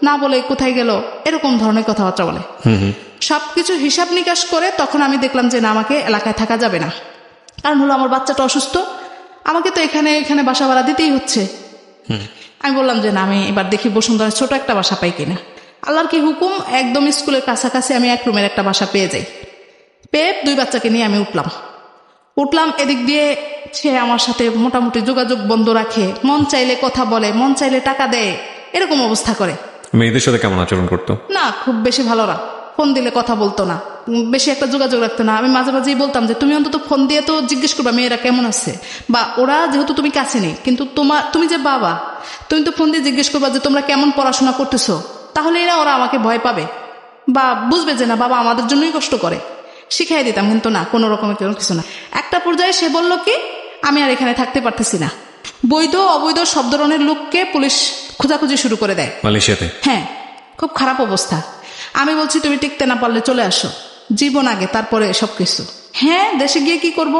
না বলে কোথায় গেল, এরকম ধরনের কথাবার্তা বলে। সবকিছু হিসাব নিকাশ করে তখন আমি দেখলাম যে না, আমাকে এলাকায় থাকা যাবে না, কারণ হলো আমার বাচ্চাটা অসুস্থ, আমাকে তো এখানে বাসা ভাড়া দিতেই হচ্ছে। আমি বললাম যে না, আমি এবার দেখি বসুন্ধরায় ছোট একটা বাসা পাই কিনা। আল্লাহর কি হুকুম, একদম স্কুলের কাছাকাছি আমি 1 রুমের একটা বাসা পেয়ে যাই। পেয়ে 2 বাচ্চাকে নিয়ে আমি উঠলাম। এদিক দিয়ে সে আমার সাথে মোটামুটি যোগাযোগ বন্ধ রাখে, মন চাইলে কথা বলে, মন চাইলে টাকা দেয়, এরকম অবস্থা করে। মেয়েদের সাথে কেমন আচরণ করতো? না, খুব বেশি ভালো না, ফোন দিলে কথা বলতো না, বেশি একটা যোগাযোগ রাখতো না। আমি মাঝে মাঝেই বলতাম যে তুমি অন্তত ফোন দিয়ে তো জিজ্ঞেস করবা মেয়েরা কেমন আছে, বা ওরা যেহেতু তুমি কাছে নেই, কিন্তু তুমি যে বাবা, তুমি তো ফোন দিয়ে জিজ্ঞেস করবা যে তোমরা কেমন পড়াশোনা করতেছো, তাহলে ওরা আমাকে ভয় পাবে বা বুঝবে যে না বাবা আমাদের জন্যই কষ্ট করে, শিখাই দিতাম। কিন্তু না, কোনো রকমের কিছু না। একটা পর্যায়ে সে বলল কি, আমি আর এখানে থাকতে পারতেছি না, বৈধ অবৈধ সব ধরনের লোককে পুলিশ খোঁজাখুঁজি শুরু করে দেয় মালয়েশিয়াতে। হ্যাঁ, খুব খারাপ অবস্থা। আমি বলছি তুমি টিকতে না পারলে চলে আসো, জীবন আগে তারপরে সবকিছু। হ্যাঁ, দেশে গিয়ে কি করব,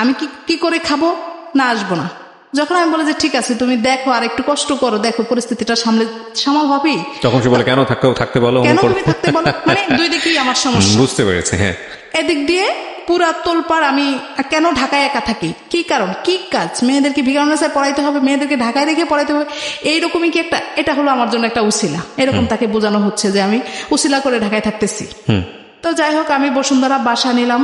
আমি কি করে খাবো, না আসবো না। যখন আমি বলি যে ঠিক আছে তুমি দেখো আর একটু কষ্ট করো, দেখো পরিস্থিতিটা সামাল ভাবি, তখন সে বলে কেন থাকতে বলো, কেন তুমি থাকতে বলো, মানে 2 দিকেই আমার সমস্যা। বুঝতে পেরেছে। হ্যাঁ, এদিক দিয়ে পুরা তোলপাড়, আমি কেন ঢাকায় একা থাকি, কি কারণ, কি কাজ, মেয়েদেরকে ভিকারুন্নেসায় পড়াইতে হবে, মেয়েদেরকে ঢাকায় রেখে পড়াইতে হবে, এইরকমই কি একটা, এটা হলো আমার জন্য একটা উসিলা, এরকম তাকে বোঝানো হচ্ছে যে আমি উসিলা করে ঢাকায় থাকতেছি। তো যাই হোক, আমি বসুন্ধরা বাসা নিলাম,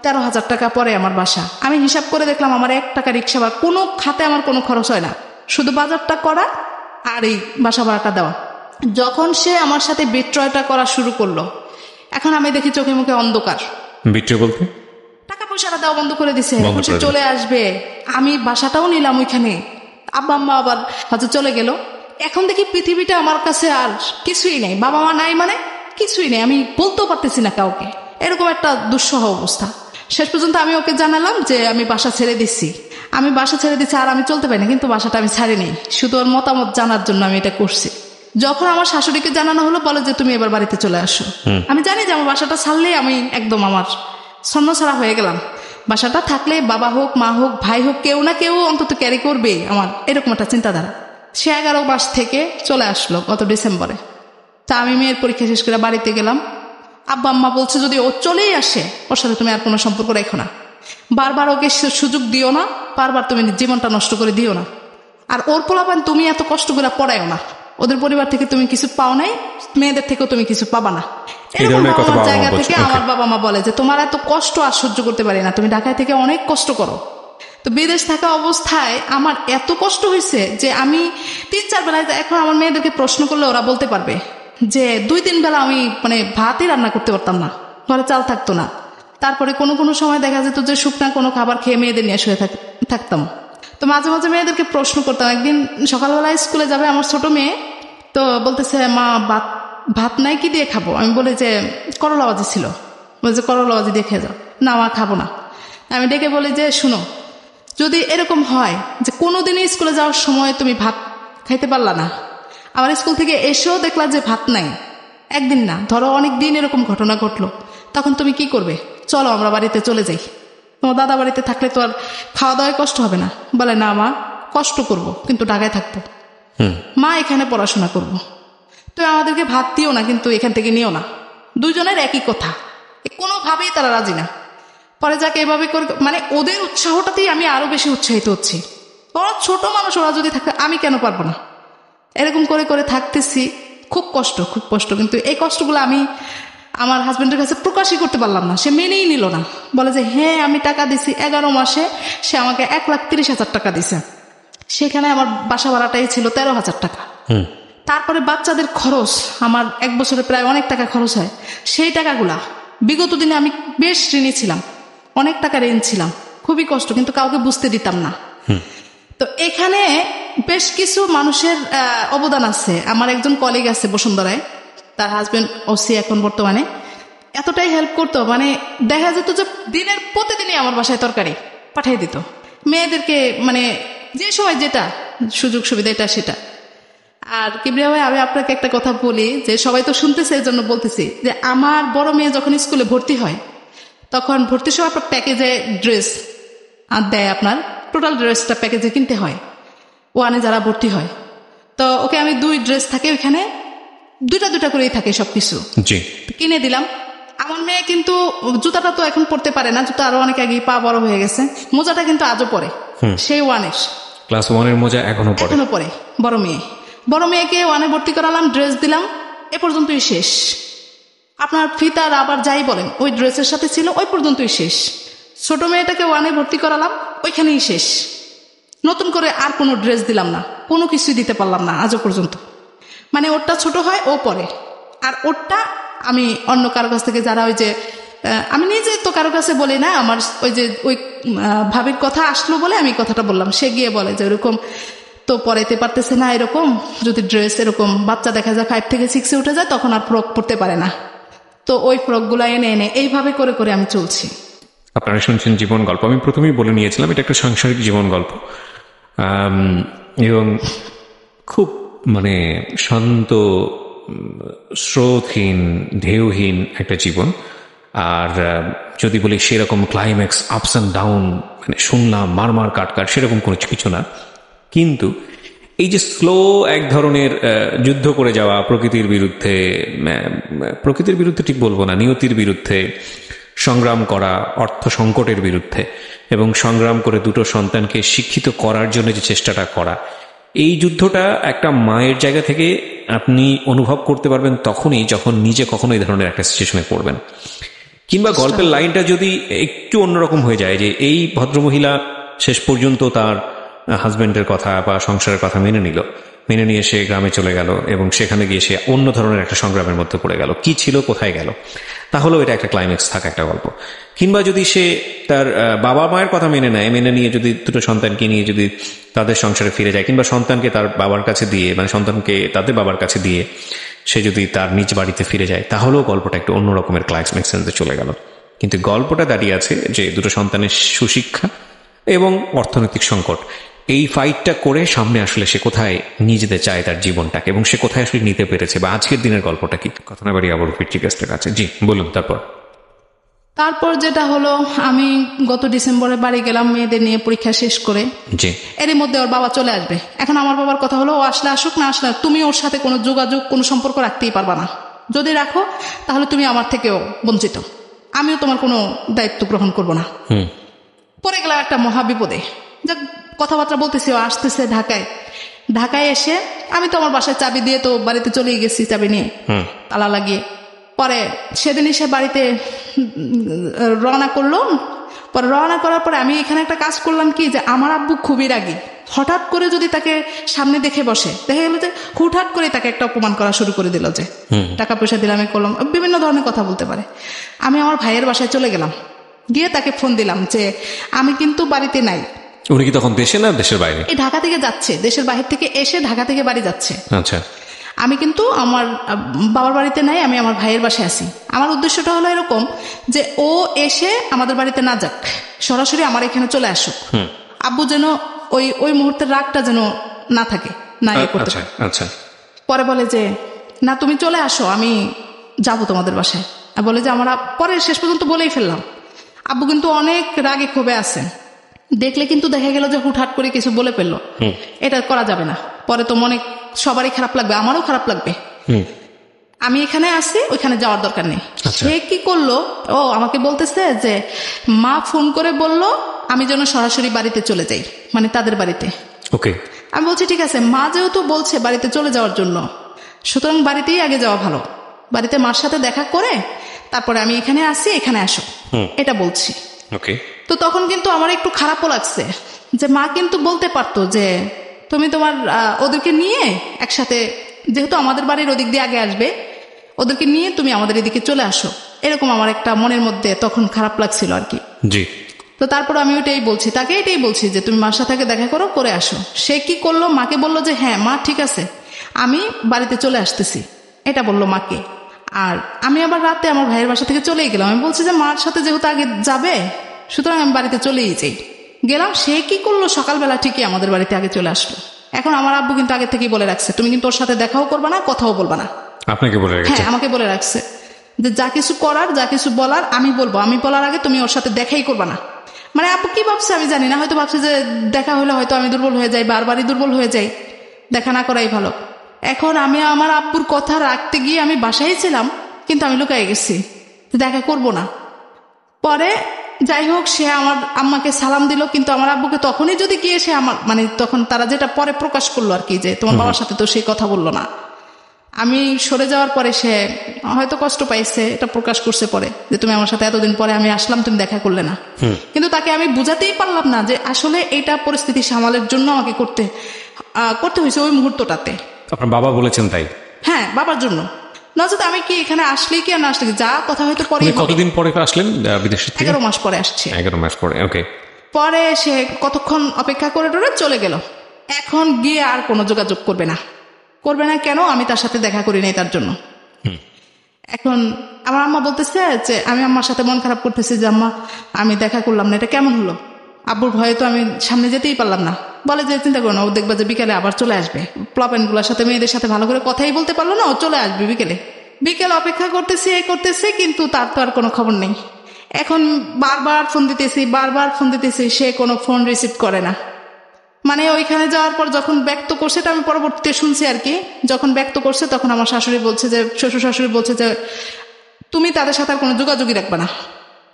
13,000 টাকা পরে আমার বাসা। আমি হিসাব করে দেখলাম আমার 1 টাকা রিক্সা বা কোনো খাতে আমার কোনো খরচ হয় না, শুধু বাজারটা করা আর এই বাসা ভাড়াটা দেওয়া। যখন সে আমার সাথে বিক্রয়টা করা শুরু করলো, এখন আমি দেখি চোখে মুখে অন্ধকার। বিক্রয় বলতে টাকা পয়সাটা দেওয়া বন্ধ করে দিছে, এখন সে চলে আসবে। আমি বাসাটাও নিলাম ওইখানে, আব্বা আম্মা আবার হয়তো চলে গেল। এখন দেখি পৃথিবীটা আমার কাছে আর কিছুই নেই, বাবা মা নাই, মানে কিছুই নেই, আমি বলতেও পারতেছি না কাউকে। এরকম একটা দুঃসহ অবস্থা। শেষ পর্যন্ত আমি ওকে জানালাম যে আমি বাসা ছেড়ে দিচ্ছি, আমি বাসা ছেড়ে দিচ্ছি, আর আমি চলতে পারি না, কিন্তু বাসাটা আমি ছাড়িনি, শুধু ওর মতামত জানার জন্য আমি এটা করছি। যখন আমার শাশুড়িকে জানানো হলো, বলে যে তুমি এবার বাড়িতে চলে আসো। আমি জানি যে আমার বাসাটা ছাড়লেই আমি একদম আমার ছন্নছাড়া হয়ে গেলাম। বাসাটা থাকলে বাবা হোক, মা হোক, ভাই হোক, কেউ না কেউ অন্তত ক্যারি করবে, আমার এরকম একটা চিন্তাধারা। সে 11 মাস থেকে চলে আসলো গত ডিসেম্বরে। তা আমি মেয়ের পরীক্ষা শেষ করে বাড়িতে গেলাম। আব্বা আম্মা বলছে যদি ও চলেই আসে, ওর সাথে তুমি আর কোনো সম্পর্ক রেখো না, বারবার ওকে সুযোগ দিও না, বারবার তুমি জীবনটা নষ্ট করে দিও না। আর ওর পোলাপান তুমি এত কষ্ট করে পড়ায়ও না, ওদের পরিবার থেকে তুমি কিছু পাও নাই, মেয়েদের থেকেও তুমি কিছু পাবা না। এরকম বাবা জায়গা থেকে আমার বাবা মা বলে যে তোমার এত কষ্ট আর সহ্য করতে পারি না, তুমি ঢাকায় থেকে অনেক কষ্ট করো। তো বিদেশ থাকা অবস্থায় আমার এত কষ্ট হয়েছে যে আমি 3-4 বেলায়, এখন আমার মেয়েদেরকে প্রশ্ন করলে ওরা বলতে পারবে যে 2-3 বেলা আমি মানে ভাতই রান্না করতে পারতাম না, ঘরে চাল থাকতো না। তারপরে কোনো কোনো সময় দেখা যেত যে শুকনা কোনো খাবার খেয়ে মেয়েদের নিয়ে শুয়ে থাকতাম। তো মাঝে মাঝে মেয়েদেরকে প্রশ্ন করতাম। একদিন সকালবেলায় স্কুলে যাবে আমার ছোট মেয়ে, তো বলতেছে মা ভাত নাই, কি দিয়ে খাবো? আমি বলি যে করলা ভাজি ছিল, বলছে করলা ভাজি দিয়ে খেয়ে যাও। না মা খাবো না। আমি ডেকে বলি যে শুনো, যদি এরকম হয় যে কোনোদিনই স্কুলে যাওয়ার সময় তুমি ভাত খাইতে পারলা না, আমার স্কুল থেকে এসেও দেখলা যে ভাত নাই, একদিন না ধরো অনেক দিন এরকম ঘটনা ঘটলো, তখন তুমি কি করবে? চলো আমরা বাড়িতে চলে যাই, তোমার দাদা বাড়িতে থাকলে তো আর খাওয়া দাওয়ায় কষ্ট হবে না। বলে না মা, কষ্ট করব কিন্তু ঢাকায় থাকবো, মা এখানে পড়াশোনা করব, তো আমাদেরকে ভাত দিও না কিন্তু এখান থেকে নিও না। দুজনের একই কথা, কোনোভাবেই তারা রাজি না। পরে যাকে এভাবে করে, মানে ওদের উৎসাহটাতেই আমি আরো বেশি উৎসাহিত হচ্ছি। ওরা ছোট মানুষ, ওরা যদি থাকে আমি কেন পারবো না? এরকম করে করে থাকতেছি, খুব কষ্ট। কিন্তু এই কষ্টগুলো আমি আমার হাজবেন্ডের কাছে প্রকাশই করতে পারলাম না। সে মেনেই নিল না, বলে যে হ্যাঁ আমি টাকা দিছি, 11 মাসে সে আমাকে 1,30,000 টাকা দিছে। সেখানে আমার বাসা ভাড়াটাই ছিল 13,000 টাকা। তারপরে বাচ্চাদের খরচ, আমার 1 বছরে প্রায় অনেক টাকা খরচ হয়। সেই টাকাগুলা বিগত দিনে আমি বেশ ঋণী ছিলাম, অনেক টাকা ঋণ ছিলাম, খুবই কষ্ট, কিন্তু কাউকে বুঝতে দিতাম না। তো এখানে বেশ কিছু মানুষের অবদান আছে। আমার একজন কলিগ আছে বসুন্ধরায়, তার হাজবেন্ড ওসি এখন বর্তমানে, এতটাই হেল্প করতো, মানে দেখা যেত যে দিনের প্রতিদিনই আমার বাসায় তরকারি পাঠিয়ে দিত মেয়েদেরকে, মানে যে সময় যেটা সুযোগ সুবিধা এটা সেটা। আর কিবরিয়া ভাই, আমি আপনাকে একটা কথা বলি, যে সবাই তো শুনতেছে এই জন্য বলতেছি, যে আমার বড় মেয়ে যখন স্কুলে ভর্তি হয়, তখন ভর্তির সময় আপনার প্যাকেজে ড্রেস আর দেয়, আপনার টোটাল ড্রেসটা প্যাকেজে কিনতে হয় 1-এ যারা ভর্তি হয়। তো ওকে আমি 2 ড্রেস থাকে ওইখানে, 2টা করেই থাকে সবকিছু কিনে দিলাম। আমার মেয়ে কিন্তু জুতাটা তো এখন পরতে পারে না, জুতা আরো অনেক আগেই পা বড় হয়ে গেছে, মোজাটা কিন্তু আজও পরে, সেই 1-এ ক্লাস 1-এর মোজা এখনো পরে। বড় মেয়েকে 1-এ ভর্তি করালাম, ড্রেস দিলাম, এ পর্যন্তই শেষ। আপনার ফিতা আবার যাই বলেন ওই ড্রেসের সাথে ছিল, ওই পর্যন্তই শেষ। ছোট মেয়েটাকে 1-এ ভর্তি করালাম, ওইখানেই শেষ। নতুন করে আর কোনো ড্রেস দিলাম না, কোনো কিছুই দিতে পারলাম না আজও পর্যন্ত। মানে ওরটা ছোট হয় ও পরে, আর ওরটা আমি অন্য কারো কাছ থেকে, যারা ওই যে আমি নিজে তো কারো কাছে বলি না, আমার ওই যে ওই ভাবির কথা আসলো বলে আমি কথাটা বললাম, সে গিয়ে বলে যে ওরকম তো পরাইতে পারতেছে না, এরকম যদি ড্রেস এরকম বাচ্চা দেখা যায় 5 থেকে 6-এ উঠে যায়, তখন আর ফ্রক পরতে পারে না, তো ওই ফ্রকগুলো এনে এইভাবে করে করে আমি চলছি। আপনারা শুনছেন জীবন গল্প। আমি প্রথমেই বলে নিয়েছিলাম এটা একটা সাংসারিক জীবন গল্প, এবং খুব মানে শান্ত, স্রোতহীন, ঢেউহীন একটা জীবন। আর যদি বলি সেরকম ক্লাইম্যাক্স, আপস অ্যান্ড ডাউন, মানে শুনলাম মারমার কাটকাট, সেরকম কোনো কিছু না। কিন্তু এই যে স্লো এক ধরনের যুদ্ধ করে যাওয়া প্রকৃতির বিরুদ্ধে ঠিক বলবো না, নিয়তির বিরুদ্ধে সংগ্রাম করা, অর্থ সংকটের বিরুদ্ধে, এবং সংগ্রাম করে 2টো সন্তানকে শিক্ষিত করার জন্য যে চেষ্টাটা করা, এই যুদ্ধটা একটা মায়ের জায়গা থেকে আপনি অনুভব করতে পারবেন তখনই যখন নিজে কখনো এই ধরনের একটা সিচুয়েশনে পড়বেন। কিংবা গল্পের লাইনটা যদি একটু অন্যরকম হয়ে যায়, যে এই ভদ্রমহিলা শেষ পর্যন্ত তার হাজবেন্ডের কথা বা সংসারের কথা মেনে নিল, মেনে নিয়ে সে গ্রামে চলে গেল এবং সেখানে গিয়ে সে অন্য ধরনের একটা সংগ্রামের মধ্যে পড়ে গেল, কি ছিল, কোথায় গেল, তাহলেও এটা একটা ক্লাইম্যাক্স থাকা একটা গল্প। কিংবা যদি সে তার বাবা মায়ের কথা মেনে নেয়, মেনে নিয়ে যদি দুটো সন্তানকে নিয়ে যদি তাদের সংসারে ফিরে যায়, কিংবা সন্তানকে তার বাবার কাছে দিয়ে, মানে সন্তানকে তাদের বাবার কাছে দিয়ে সে যদি তার নিজ বাড়িতে ফিরে যায়, তাহলেও গল্পটা একটু অন্য রকমের ক্লাইম্যাক্সে চলে গেল। কিন্তু গল্পটা দাঁড়িয়ে আছে যে দুটো সন্তানের সুশিক্ষা এবং অর্থনৈতিক সংকট, এই ফাইটটা করে সামনে আসলে সে কোথায় নিয়ে যেতে চায় তার জীবনটাকে, এবং সে কোথায় আসলে নিতে পেরেছে, বা আজকের দিনের গল্পটা কি। কথা না বাড়ি আবার ফিরছি গেস্টের কাছে। জি বলুন। তারপর যেটা হলো, আমি গত ডিসেম্বরে বাড়ি গেলাম মেয়েদের নিয়ে পরীক্ষা শেষ করে। জি। এরই মধ্যে ওর বাবা চলে আসবে। এখন আমার বাবার কথা হলো, ও আসলে আসুক, না আসলে তুমি ওর সাথে কোনো যোগাযোগ, কোনো সম্পর্ক রাখতেই পারবা না। যদি রাখো তাহলে তুমি আমার থেকেও বঞ্চিত, আমিও তোমার কোনো দায়িত্ব গ্রহণ করব না। পরে গেলাম একটা মহা বিপদে। যাক, কথাবার্তা বলতেছি, ও আসতেছে ঢাকায় এসে আমি তো আমার বাসায় চাবি দিয়ে তো বাড়িতে চলেই গেছি, চাবি নিয়ে তালা লাগিয়ে। পরে সেদিনই সে বাড়িতে রওনা করলো। পরে রওনা করার পরে আমি এখানে একটা কাজ করলাম কি, যে আমার আব্বু খুবই রাগী। হঠাৎ করে যদি তাকে সামনে দেখে বসে, দেখা গেল যে হুটহাট করে তাকে একটা অপমান করা শুরু করে দিল, যে টাকা পয়সা দিলাম, আমি করলাম, বিভিন্ন ধরনের কথা বলতে পারে। আমি আমার ভাইয়ের বাসায় চলে গেলাম, গিয়ে তাকে ফোন দিলাম যে আমি কিন্তু বাড়িতে নাই। উনি কি তখন দেশে না দেশের বাইরে? এই ঢাকা থেকে যাচ্ছে, দেশের বাহির থেকে এসে ঢাকা থেকে বাড়ি যাচ্ছে। আচ্ছা। আমি কিন্তু আমার বাবার বাড়িতে নাই, আমি আমার ভাইয়ের বাসায় আছি। আমার উদ্দেশ্যটা হলো এরকম যে ও এসে আমাদের বাড়িতে না যাক, সরাসরি আমার এখানে চলে আসুক। আব্বু যেন ওই মুহূর্তের রাগটা যেন না থাকে, না ইয়ে করতে পারে। আচ্ছা। পরে বলে যে না, তুমি চলে আসো, আমি যাব তোমাদের বাসায়। বলে যে আমরা পরে শেষ পর্যন্ত বলেই ফেললাম। আব্বু কিন্তু অনেক রাগে ক্ষোভে আছে, দেখলে কিন্তু দেখা গেল যে হুটহাট করে কিছু বলে ফেললো। এটা করা যাবে না, পরে তো মনে সবারই খারাপ লাগবে, আমারও খারাপ লাগবে। আমি এখানে আসি, ওইখানে যাওয়ার দরকার নেই। সে কি করলো, ও আমাকে বলতেছে যে মা ফোন করে বলল আমি যেন সরাসরি বাড়িতে চলে যাই, মানে তাদের বাড়িতে। ওকে। আমি বলছি ঠিক আছে, মা যেহেতু বলছে বাড়িতে চলে যাওয়ার জন্য, সুতরাং বাড়িতেই আগে যাওয়া ভালো। বাড়িতে মার সাথে দেখা করে তারপরে আমি এখানে আসি, এখানে আসো, এটা বলছি। ওকে। তো তখন কিন্তু আমার একটু খারাপও লাগছে যে মা কিন্তু বলতে পারতো যে তুমি তোমার ওদেরকে নিয়ে একসাথে, যেহেতু আমাদের বাড়ির ওদিক দিয়ে আগে আসবে, ওদেরকে নিয়ে তুমি আমাদের এদিকে চলে আসো। এরকম আমার একটা মনের মধ্যে তখন খারাপ লাগছিল আর কি। জি। তো তারপর আমি ওইটাই বলছি, তাকে এটাই বলছি যে তুমি মার সাথে দেখা করো, করে আসো। সে কি করলো, মাকে বললো যে হ্যাঁ মা ঠিক আছে, আমি বাড়িতে চলে আসতেছি, এটা বললো মাকে। আর আমি আবার রাতে আমার ভাইয়ের বাসা থেকে চলেই গেলাম। আমি বলছি যে মার সাথে যেহেতু আগে যাবে, সুতরাং আমি বাড়িতে চলেই যাই। গেলাম, সে কি করলো, সকালবেলা ঠিকই আমাদের বাড়িতে আগে চলে আসলো। এখন আমার আব্বু কিন্তু আগে থেকেই বলে রাখছে তুমি কিন্তু ওর সাথে দেখাও করবা না, কথাও বলবা না। আপনাকে বলে রাখছে? হ্যাঁ, আমাকে বলে রাখছে যে যা কিছু করার, যা কিছু বলার আমি বলবো, আমি বলার আগে তুমি ওর সাথে দেখাই করবা না। মানে আব্বু কি ভাবছে আমি জানি না, হয়তো ভাবছে যে দেখা হলে হয়তো আমি দুর্বল হয়ে যাই, বারবারই দুর্বল হয়ে যাই, দেখা না করাই ভালো। এখন আমি আমার আব্বুর কথা রাখতে গিয়ে আমি বাসায় ছিলাম, কিন্তু আমি লুকাই গেছি, দেখা করব না। পরে যাই হোক, সে আমার আম্মাকে সালাম দিল, কিন্তু আমার আব্বুকে তখনই যদি গিয়ে সে আমার, মানে তখন তারা যেটা পরে প্রকাশ করলো আর কি, যে তোমার বাবার সাথে তো সেই কথা বললো না। আমি সরে যাওয়ার পরে সে হয়তো কষ্ট পাইছে, এটা প্রকাশ করছে পরে, যে তুমি আমার সাথে এতদিন পরে আমি আসলাম, তুমি দেখা করলে না। কিন্তু তাকে আমি বুঝাতেই পারলাম না যে আসলে এটা পরিস্থিতি সামালের জন্য আমাকে করতে হয়েছে ওই মুহূর্তটাতে। আপনার বাবা বলেছেন তাই? হ্যাঁ, বাবার জন্য। নচেত আমি কি এখানে আসলেই কি আর না আসলে যা কথা হয়তো পরে। কতদিন পরে আসলেন বিদেশ থেকে? 11 মাস পরে আসছে। 11 মাস পরে। ওকে। পরে সে কতক্ষণ অপেক্ষা করে টরে চলে গেল। এখন গিয়ে আর কোনো যোগাযোগ করবে না কেন? আমি তার সাথে দেখা করি নাই তার জন্য। এখন আমার আম্মা বলতেছে যে আমি আম্মার সাথে মন খারাপ করতেছি যে আম্মা আমি দেখা করলাম না, এটা কেমন হলো? আব্বুর ভয়ে তো আমি সামনে যেতেই পারলাম না। বলে যে চিন্তা করো না, ও দেখবা যে বিকেলে আবার চলে আসবে। প্লপেনগুলোর সাথে মেয়েদের সাথে ভালো করে কথাই বলতে পারলো না, ও চলে আসবে বিকেলে অপেক্ষা করতেছি, কিন্তু তার তো আর কোনো খবর নেই। এখন বারবার ফোন দিতেছি, সে কোনো ফোন রিসিভ করে না। মানে ওইখানে যাওয়ার পর যখন ব্যক্ত করছে, এটা আমি পরবর্তীতে শুনছি আর কি, যখন ব্যক্ত করছে তখন আমার শাশুড়ি বলছে যে, শ্বশুর শাশুড়ি বলছে যে তুমি তাদের সাথে আর কোনো যোগাযোগই রাখবে না,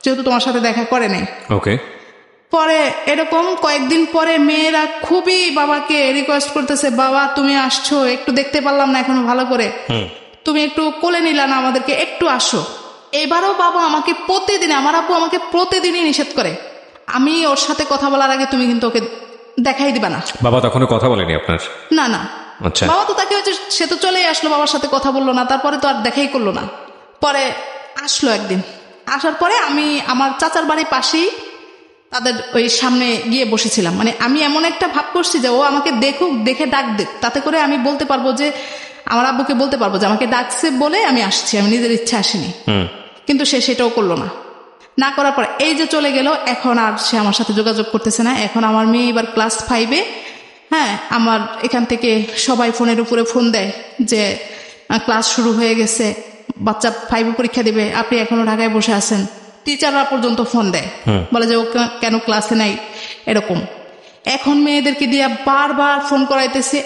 যেহেতু তোমার সাথে দেখা করে নাই। ওকে। পরে এরকম কয়েকদিন পরে মেয়েরা খুবই বাবাকে রিকোয়েস্ট করতেছে, বাবা তুমি আসছো, একটু দেখতে পারলাম না এখনো ভালো করে, তুমি একটু কোলে নিলা না আমাদেরকে, একটু আসো। এবারও বাবা আমাকে প্রতিদিন, আমার আব্বু আমাকে প্রতিদিনই নিষেধ করে, আমি ওর সাথে কথা বলার আগে তুমি কিন্তু ওকে দেখাই দিবা না। বাবা তখনও কথা বলেনি আপনার? না, আচ্ছা। বাবা তো তাকে সে তো চলেই আসলো, বাবার সাথে কথা বললো না, তারপরে তো আর দেখাই করলো না। পরে আসলো একদিন, আসার পরে আমি আমার চাচার বাড়ির পাশেই তাদের ওই সামনে গিয়ে বসেছিলাম। মানে আমি এমন একটা ভাব করছি যে ও আমাকে দেখুক, দেখে ডাক দেখ, তাতে করে আমি বলতে পারবো যে আমার আব্বুকে বলতে পারবো যে আমাকে ডাকছে বলে আমি আসছি, আমি নিজের ইচ্ছা আসিনি। কিন্তু সে সেটাও করলো না। না করার পর এই যে চলে গেল, এখন আর সে আমার সাথে যোগাযোগ করতেছে না। এখন আমার মেয়ে এবার ক্লাস 5-এ। হ্যাঁ, আমার এখান থেকে সবাই ফোনের উপরে ফোন দেয় যে ক্লাস শুরু হয়ে গেছে, বাচ্চা 5-এ পরীক্ষা দিবে, আপনি এখনো ঢাকায় বসে আছেন। টিচাররা পর্যন্ত ফোন দেয়, বলে যে ও কেন ক্লাসে নাই, এরকম। এখন মেয়েদেরকে দিয়ে বারবার ফোন করাইতেছে।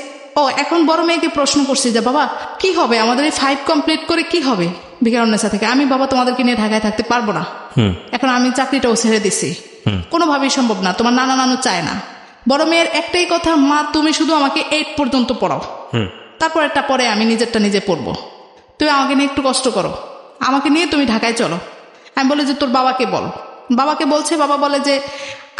এখন বড় মেয়েকে প্রশ্ন করছি যে বাবা কি হবে, আমাদের এই 5 কমপ্লিট করে কি হবে ভিকারুন্নেসা থেকে? আমি বাবা তোমাদেরকে নিয়ে ঢাকায় থাকতে পারবো না, এখন আমি চাকরিটাও ছেড়ে দিছি, কোনোভাবেই সম্ভব না, তোমার নানা নানু চায় না। বড় মেয়ের একটাই কথা, মা তুমি শুধু আমাকে 8 পর্যন্ত পড়াও, তারপর একটা পরে আমি নিজেরটা নিজে পড়বো, তুমি আমাকে নিয়ে একটু কষ্ট করো, আমাকে নিয়ে তুমি ঢাকায় চলো। আমি বলি যে তোর বাবাকে বল। বাবাকে বলছে, বাবা বলে যে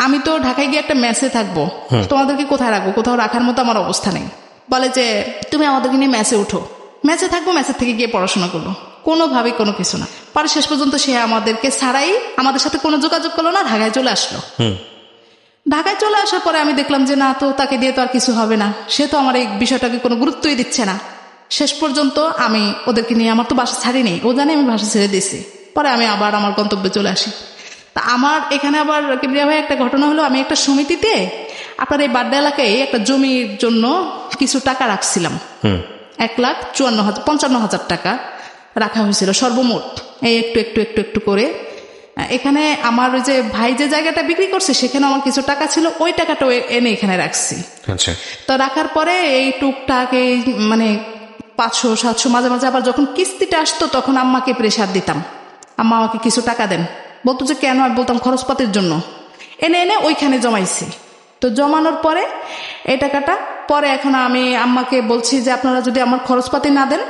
আমি তো ঢাকায় গিয়ে একটা মেসে থাকবো, তোমাদেরকে কোথায় রাখবো, কোথাও রাখার মতো আমার অবস্থা নেই। বলে যে তুমি আমাদেরকে নিয়ে মেসে উঠো, মেসে থাকবো, মেসের থেকে গিয়ে পড়াশোনা করবো। কোনোভাবেই কোনো কিছু না। পরে শেষ পর্যন্ত সে আমাদেরকে ছাড়াই, আমাদের সাথে কোনো যোগাযোগ করলো না, ঢাকায় চলে আসলো। ঢাকায় চলে আসার পরে আমি দেখলাম যে না, তো তাকে দিয়ে তো আর কিছু হবে না, সে তো আমার এই বিষয়টাকে কোনো গুরুত্বই দিচ্ছে না। শেষ পর্যন্ত আমি ওদেরকে নিয়ে, আমার তো বাসা ছাড়ি নেই, ও জানে আমি বাসা ছেড়ে দিয়েছি। পরে আমি আবার আমার গন্তব্যে চলে আসি। তা আমার এখানে আবার কিবরিয়া ভাই একটা ঘটনা হলো, আমি একটা সমিতিতে আপনার এই বাড্ডা এলাকায় একটা জমির জন্য কিছু টাকা রাখছিলাম। 1,55,000 টাকা রাখা হয়েছিল সর্বমোট, এই একটু একটু একটু একটু করে। এখানে আমার ওই যে ভাই যে জায়গাটা বিক্রি করছে সেখানে আমার কিছু টাকা ছিল, ওই টাকাটাও এনে এখানে রাখছি। তো রাখার পরে এই টুকটাক এই মানে 500-700 মাঝে মাঝে আবার যখন কিস্তিটা আসতো তখন আম্মাকে প্রেসার দিতাম, আম্মা আমাকে কিছু টাকা দেন। বলতো যে কেন? আমি বলতাম খরচপাতির জন্য। এনে এনে ওইখানে জমাইছি। তো জমানোর পরে এই টাকাটা পরে এখন আমি আম্মাকে বলছি যে আপনারা যদি আমার খরচপাতি না দেন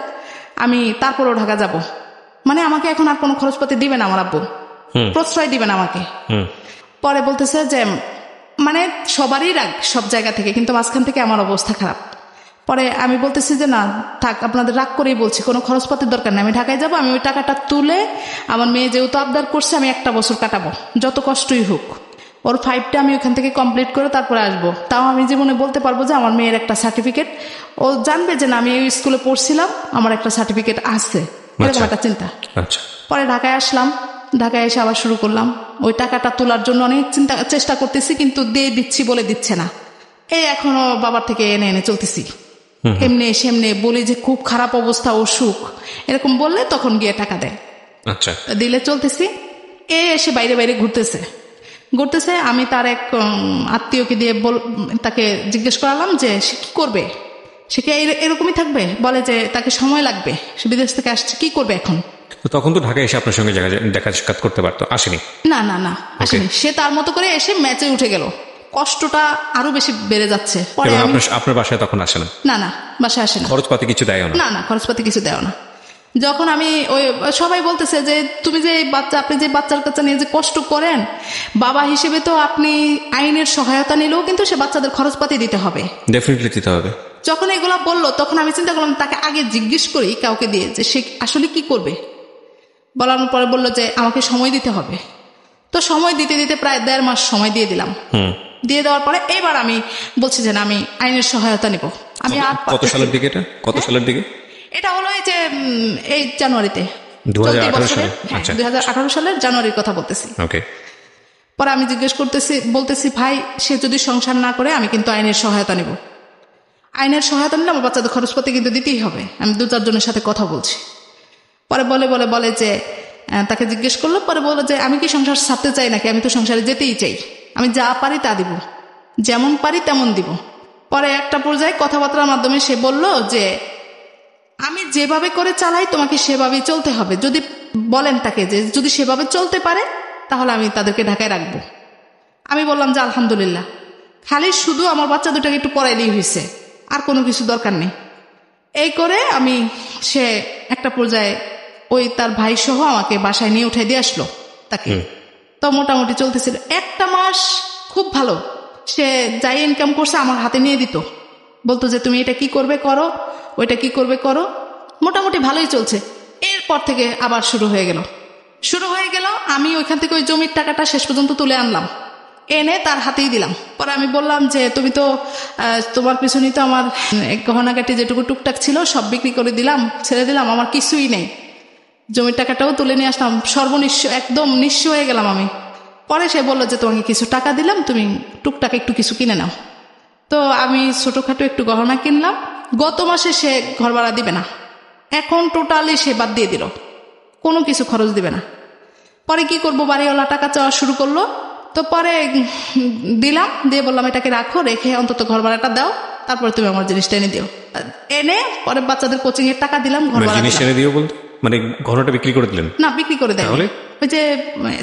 আমি তারপরও ঢাকা যাব। মানে আমাকে এখন আর কোনো খরচপাতি দিবে না আমার আব্বু, প্রশ্রয় দিবেন আমাকে। পরে বলতেছে যে মানে সবারই রাগ সব জায়গা থেকে, কিন্তু মাঝখান থেকে আমার অবস্থা খারাপ। পরে আমি বলতেছি যে না থাক, আপনাদের রাগ করেই বলছি, কোনো খরচপাতির দরকার নেই, আমি ঢাকায় যাব। আমি ওই টাকাটা তুলে আমার মেয়ে যেহেতু আবদার করছে আমি 1 বছর কাটাবো, যত কষ্টই হোক। ওর 5টা আমি ওখান থেকে কমপ্লিট করে তারপরে আসবো। তাও আমি জীবনে বলতে পারবো যে আমার মেয়ের একটা সার্টিফিকেট, ও জানবে যে না আমি এই স্কুলে পড়ছিলাম, আমার একটা সার্টিফিকেট আছে, এরকম একটা চিন্তা। পরে ঢাকায় আসলাম, ঢাকায় এসে আবার শুরু করলাম। ওই টাকাটা তোলার জন্য অনেক চেষ্টা করতেছি, কিন্তু দিয়ে দিচ্ছি বলে দিচ্ছে না। এই এখনো বাবার থেকে এনে এনে চলতেছি, এমনি সেমনি বলি যে খুব খারাপ অবস্থা, অসুখ, এরকম বললে তখন গিয়ে টাকা দেয়। দিলে চলতেছি। এসে বাইরে বাইরে ঘুরতেছে। আমি তার এক আত্মীয়কে দিয়ে তাকে জিজ্ঞেস করালাম যে সে কি করবে, সে কি এরকমই থাকবে? বলে যে তাকে সময় লাগবে, সে বিদেশ থেকে আসছে, কি করবে এখন? তখন তো ঢাকায় এসে আপনার সঙ্গে দেখা সাক্ষাৎ করতে পারতো, আসেনি? না না না, আসেনি। সে তার মতো করে এসে ম্যাচে উঠে গেল। কষ্টটা আরো বেশি বেড়ে যাচ্ছে। আপনার বাসায় তখন আসে না? না না, বাসায় আসে না। খরচপাতি কিছু দেয় না? না না, খরচপাতি কিছু দেয় না। যখন আমি ওই সবাই বলতেছে যে তুমি যে আপনি যে বাচ্চার কাছে নিয়ে যে কষ্ট করেন, বাবা হিসেবে তো আপনি আইনের সহায়তা নিলেও কিন্তু সে বাচ্চাদের খরচপাতি দিতে হবে, ডেফিনেটলি দিতে হবে। যখন এগুলা বললো তখন আমি চিন্তা করলাম তাকে আগে জিজ্ঞেস করি কাউকে দিয়ে যে সে আসলে কি করবে। বলার পরে বললো যে আমাকে সময় দিতে হবে। তো সময় দিতে দিতে প্রায় 1.5 মাস সময় দিয়ে দিলাম। দিয়ে দেওয়ার পরে এবার আমি বলছি যে আমি আইনের সহায়তা নিব। আমি কত সালের দিকে? কত সালের দিকে এটা হলো? এই জানুয়ারিতে, 2018 সালে। 2018 সালের জানুয়ারির কথা বলতেছি। পরে আমি জিজ্ঞেস বলতেছি ভাই সে যদি সংসার না করে আমি কিন্তু আইনের সহায়তা নিব। আইনের সহায়তা নিলে আমার বাচ্চাদের খরচপাতি কিন্তু দিতেই হবে। আমি 2-4 জনের সাথে কথা বলছি। পরে বলে যে তাকে জিজ্ঞেস করলো, পরে বলে যে আমি কি সংসার ছাড়তে চাই নাকি, আমি তো সংসারে যেতেই চাই, আমি যা পারি তা দিব, যেমন পারি তেমন দিব। পরে একটা পর্যায়ে কথাবার্তার মাধ্যমে সে বলল যে আমি যেভাবে করে চালাই তোমাকে সেভাবেই চলতে হবে। যদি বলেন তাকে যে যদি সেভাবে চলতে পারে তাহলে আমি তাদেরকে ঢাকায় রাখবো। আমি বললাম যে আলহামদুলিল্লাহ, খালি শুধু আমার বাচ্চা দুটাকে একটু পড়াইলেই হয়েছে, আর কোনো কিছু দরকার নেই। এই করে সে একটা পর্যায়ে ওই তার ভাই সহ আমাকে বাসায় নিয়ে উঠে দিয়ে আসলো তাকে। তো মোটামুটি চলতেছিল 1 মাস খুব ভালো। সে যাই ইনকাম করছে আমার হাতে নিয়ে দিত, বলতো যে তুমি এটা কি করবে করো, ওইটা কি করবে করো। মোটামুটি ভালোই চলছে। এরপর থেকে আবার শুরু হয়ে গেল। আমি ওইখান থেকে ওই জমির টাকাটা শেষ পর্যন্ত তুলে আনলাম, এনে তার হাতেই দিলাম। পরে আমি বললাম যে তুমি তো তোমার পিছনেই তো আমার গহনাগাটি যেটুকু টুকটাক ছিল সব বিক্রি করে দিলাম, ছেড়ে দিলাম, আমার কিছুই নেই। জমির টাকাটাও তুলে নিয়ে আসলাম, সর্বনিঃস্ব, একদম নিঃস্ব হয়ে গেলাম আমি। পরে সে বললো যে তোমাকে কিছু টাকা দিলাম, তুমি টুকটাক একটু কিছু কিনে নাও। তো আমি ছোটখাটো একটু গহনা কিনলাম। গত মাসে সে ঘর ভাড়া দিবে না, এখন টোটালি সে বাদ দিয়ে দিল, কোনো কিছু খরচ দিবে না। পরে কি করব, বাড়িওয়ালা টাকা চাওয়া শুরু করলো। তো পরে দিলাম, দিয়ে বললাম এটাকে রাখো, রেখে অন্তত ঘর ভাড়াটা দাও, তারপরে তুমি আমার জিনিসটা এনে দিও। এনে পরে বাচ্চাদের কোচিং এর টাকা দিলাম, ঘর ভাড়া দিও বলতে মানে ঘরটা বিক্রি করে দিলেন? না, বিক্রি করে দেয়, ওই যে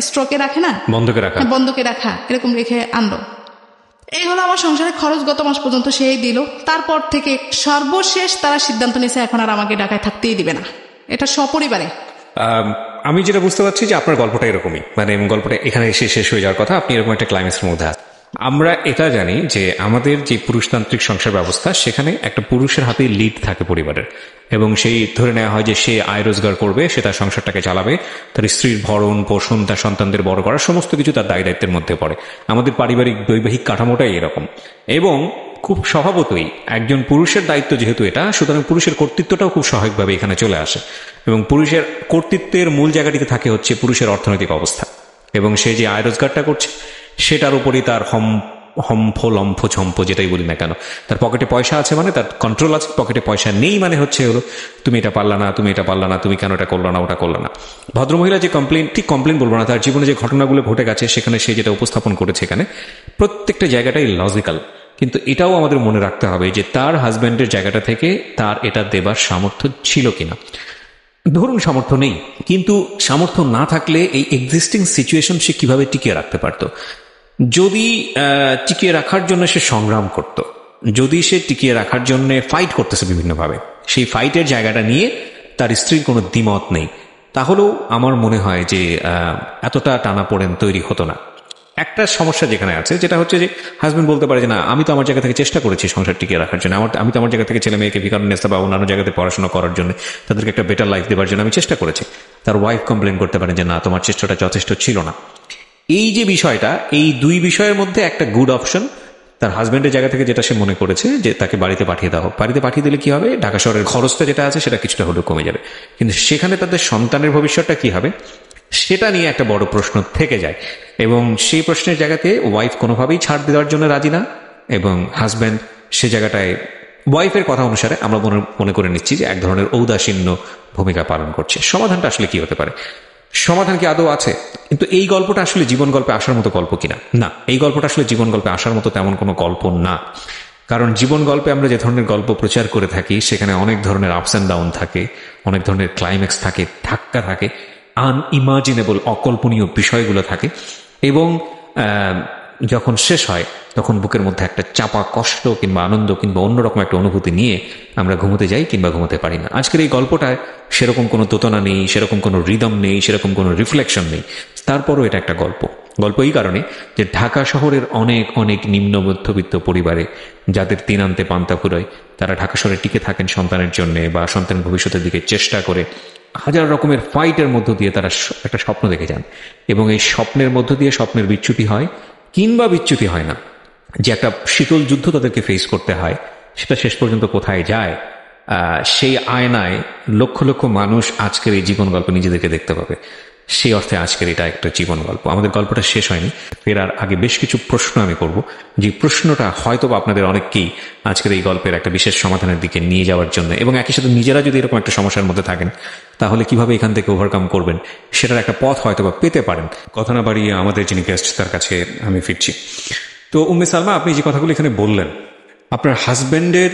স্টকে রাখে না, বন্ধকে রাখা, এরকম রেখে আনলো। এই হলো আমার সংসারে খরচ গত মাস পর্যন্ত সেই দিল। তারপর থেকে সর্বশেষ তারা সিদ্ধান্ত নিয়েছে এখন আর আমাকে ঢাকায় থাকতেই দিবে না, এটা সপরিবারে। আমি যেটা বুঝতে পারছি যে আপনার গল্পটা এরকমই, মানে গল্পটা এখানে এসে শেষ হয়ে যাওয়ার কথা, আপনি এরকম একটা ক্লাইম্যাক্সের মধ্যে আছেন। আমরা এটা জানি যে আমাদের যে পুরুষতান্ত্রিক সংসার ব্যবস্থা, সেখানে একটা পুরুষের হাতে লিড থাকে পরিবারের, এবং সেই ধরে নেওয়া হয় যে সে আয় রোজগার করবে, সে তার সংসারটাকে চালাবে, তার স্ত্রীর ভরণ পোষণ, তার সন্তানদের বড় করা, সমস্ত কিছু তার দায় দায়িত্বের মধ্যে পড়ে। আমাদের পারিবারিক বৈবাহিক কাঠামোটাই এরকম, এবং খুব স্বভাবতই একজন পুরুষের দায়িত্ব যেহেতু এটা, সুতরাং পুরুষের কর্তৃত্বটাও খুব স্বাভাবিকভাবে এখানে চলে আসে। এবং পুরুষের কর্তৃত্বের মূল জায়গাটিতে থাকে হচ্ছে পুরুষের অর্থনৈতিক অবস্থা, এবং সে যে আয় রোজগারটা করছে সেটার উপরই তার হম্ফ লম্ফ ছম্প যেটাই বলি না কেন, তার পকেটে পয়সা আছে মানে তার কন্ট্রোল আছে, পকেটে পয়সা নেই মানে হচ্ছে হলো তুমি এটা পারলা না, তুমি এটা পারলা না, তুমি কেন এটা করলো না, ওটা করলো না। ভদ্রমহিলা যে কমপ্লেন বলবো না, তার জীবনে যে ঘটনাগুলো ঘটে গেছে সেখানে সে যেটা উপস্থাপন করেছে, এখানে প্রত্যেকটা জায়গাটাই লজিক্যাল। কিন্তু এটাও আমাদের মনে রাখতে হবে যে তার হাজব্যান্ডের জায়গাটা থেকে তার এটা দেবার সামর্থ্য ছিল কিনা। ধরুন সামর্থ্য নেই, কিন্তু সামর্থ্য না থাকলে এই এক্সিস্টিং সিচুয়েশন সে কিভাবে টিকিয়ে রাখতে পারত? যদি টিকিয়ে রাখার জন্য সে সংগ্রাম করত, যদি সে টিকিয়ে রাখার জন্য ফাইট করতেছে বিভিন্নভাবে, সেই ফাইটের জায়গাটা নিয়ে তার স্ত্রীর কোনো দ্বিমত নেই, তাহলেও আমার মনে হয় যে এতটা টানাপোড়েন তৈরি হতো না। একটা সমস্যা যেখানে আছে, যেটা হচ্ছে যে হাজবেন্ড বলতে পারে যে না, আমি তো আমার জায়গা থেকে চেষ্টা করেছি সংসার টিকিয়ে রাখার জন্য, আমি তো আমার জায়গা থেকে ছেলে মেয়েকে ভিকারুন্নেসা বা অন্যান্য জায়গাতে পড়াশোনা করার জন্য, তাদেরকে একটা বেটার লাইফ দেওয়ার জন্য আমি চেষ্টা করেছি। তার ওয়াইফ কমপ্লেন করতে পারে যে না, তোমার চেষ্টাটা যথেষ্ট ছিল না। এই যে বিষয়টা, এই দুই বিষয়ের মধ্যে একটা গুড অপশন তার হাজবেন্ডের জায়গা থেকে যেটা সে মনে করেছে যে তাকে বাড়িতে পাঠিয়ে দেওয়া হোক। বাড়িতে পাঠিয়ে দিলে কি হবে, ঢাকা শহরের খরচটা যেটা আছে সেটা কিছুটা হলেও কমে যাবে, কিন্তু সেখানে তাদের সন্তানের ভবিষ্যৎটা কি হবে সেটা নিয়ে একটা বড় প্রশ্ন থেকে যায়, এবং সেই প্রশ্নের জায়গাতে ওয়াইফ কোনোভাবেই ছাড় দেওয়ার জন্য রাজি না, এবং হাজব্যান্ড সে জায়গাটায় ওয়াইফের কথা অনুসারে আমরা মনে করে নিচ্ছি যে এক ধরনের ঔদাসীন্য ভূমিকা পালন করছে। সমাধানটা আসলে কি হতে পারে? সমাধান কি আদৌ আছে? কিন্তু এই গল্পটা আসলে জীবন গল্পে আসার মতো গল্প কিনা? না, এই গল্পটা আসলে জীবন গল্পে আসার মতো তেমন কোনো গল্প না। কারণ জীবন গল্পে আমরা যে ধরনের গল্প প্রচার করে থাকি সেখানে অনেক ধরনের আপস অ্যান্ড ডাউন থাকে, অনেক ধরনের ক্লাইম্যাক্স থাকে, ধাক্কা থাকে, আনইমাজিনেবল অকল্পনীয় বিষয়গুলো থাকে, এবং যখন শেষ হয় তখন বুকের মধ্যে একটা চাপা কষ্ট কিংবা আনন্দ কিংবা অন্যরকম একটা অনুভূতি নিয়ে আমরা ঘুমোতে যাই কিংবা ঘুমোতে পারি না। আজকের এই গল্পটায় সেরকম কোনো দোতনা নেই, সেরকম কোনো রিদম নেই, সেরকম কোনো রিফ্লেকশন নেই, তারপরও এটা একটা গল্প এই কারণে যে ঢাকা শহরের অনেক অনেক নিম্ন মধ্যবিত্ত পরিবারে যাদের দিন আনতে পান্তা ফুরোয়, তারা ঢাকা শহরে টিকে থাকেন সন্তানের জন্য বা সন্তানের ভবিষ্যতের দিকে চেষ্টা করে হাজার রকমের ফাইটের মধ্য দিয়ে তারা একটা স্বপ্ন দেখে যান, এবং এই স্বপ্নের মধ্য দিয়ে স্বপ্নের বিচ্যুতি হয় কিংবা বিচ্যুতি হয় না, যে একটা শীতল যুদ্ধ তাদেরকে ফেস করতে হয়, সেটা শেষ পর্যন্ত কোথায় যায় সেই আয়নায় লক্ষ লক্ষ মানুষ আজকের এই জীবন গল্প নিজেদেরকে দেখতে পাবে। সেই অর্থে আজকের এটা একটা জীবন গল্প। আমাদের গল্পটা শেষ হয়নি, ফেরার আগে বেশ কিছু প্রশ্ন আমি করব, যে প্রশ্নটা হয়তো বা আপনাদের অনেককেই আজকের এই গল্পের একটা বিশেষ সমাধানের দিকে নিয়ে যাওয়ার জন্য, এবং একই সাথে নিজেরা যদি এরকম একটা সমস্যার মধ্যে থাকেন তাহলে কিভাবে এখান থেকে ওভারকাম করবেন সেটার একটা পথ হয়তো বা পেতে পারেন। কথা না বাড়িয়ে আমাদের যিনি গেস্ট তার কাছে আমি ফিরছি। তো উম্মে সালমা, আপনি যে কথাগুলো এখানে বললেন, আপনার হাজবেন্ডের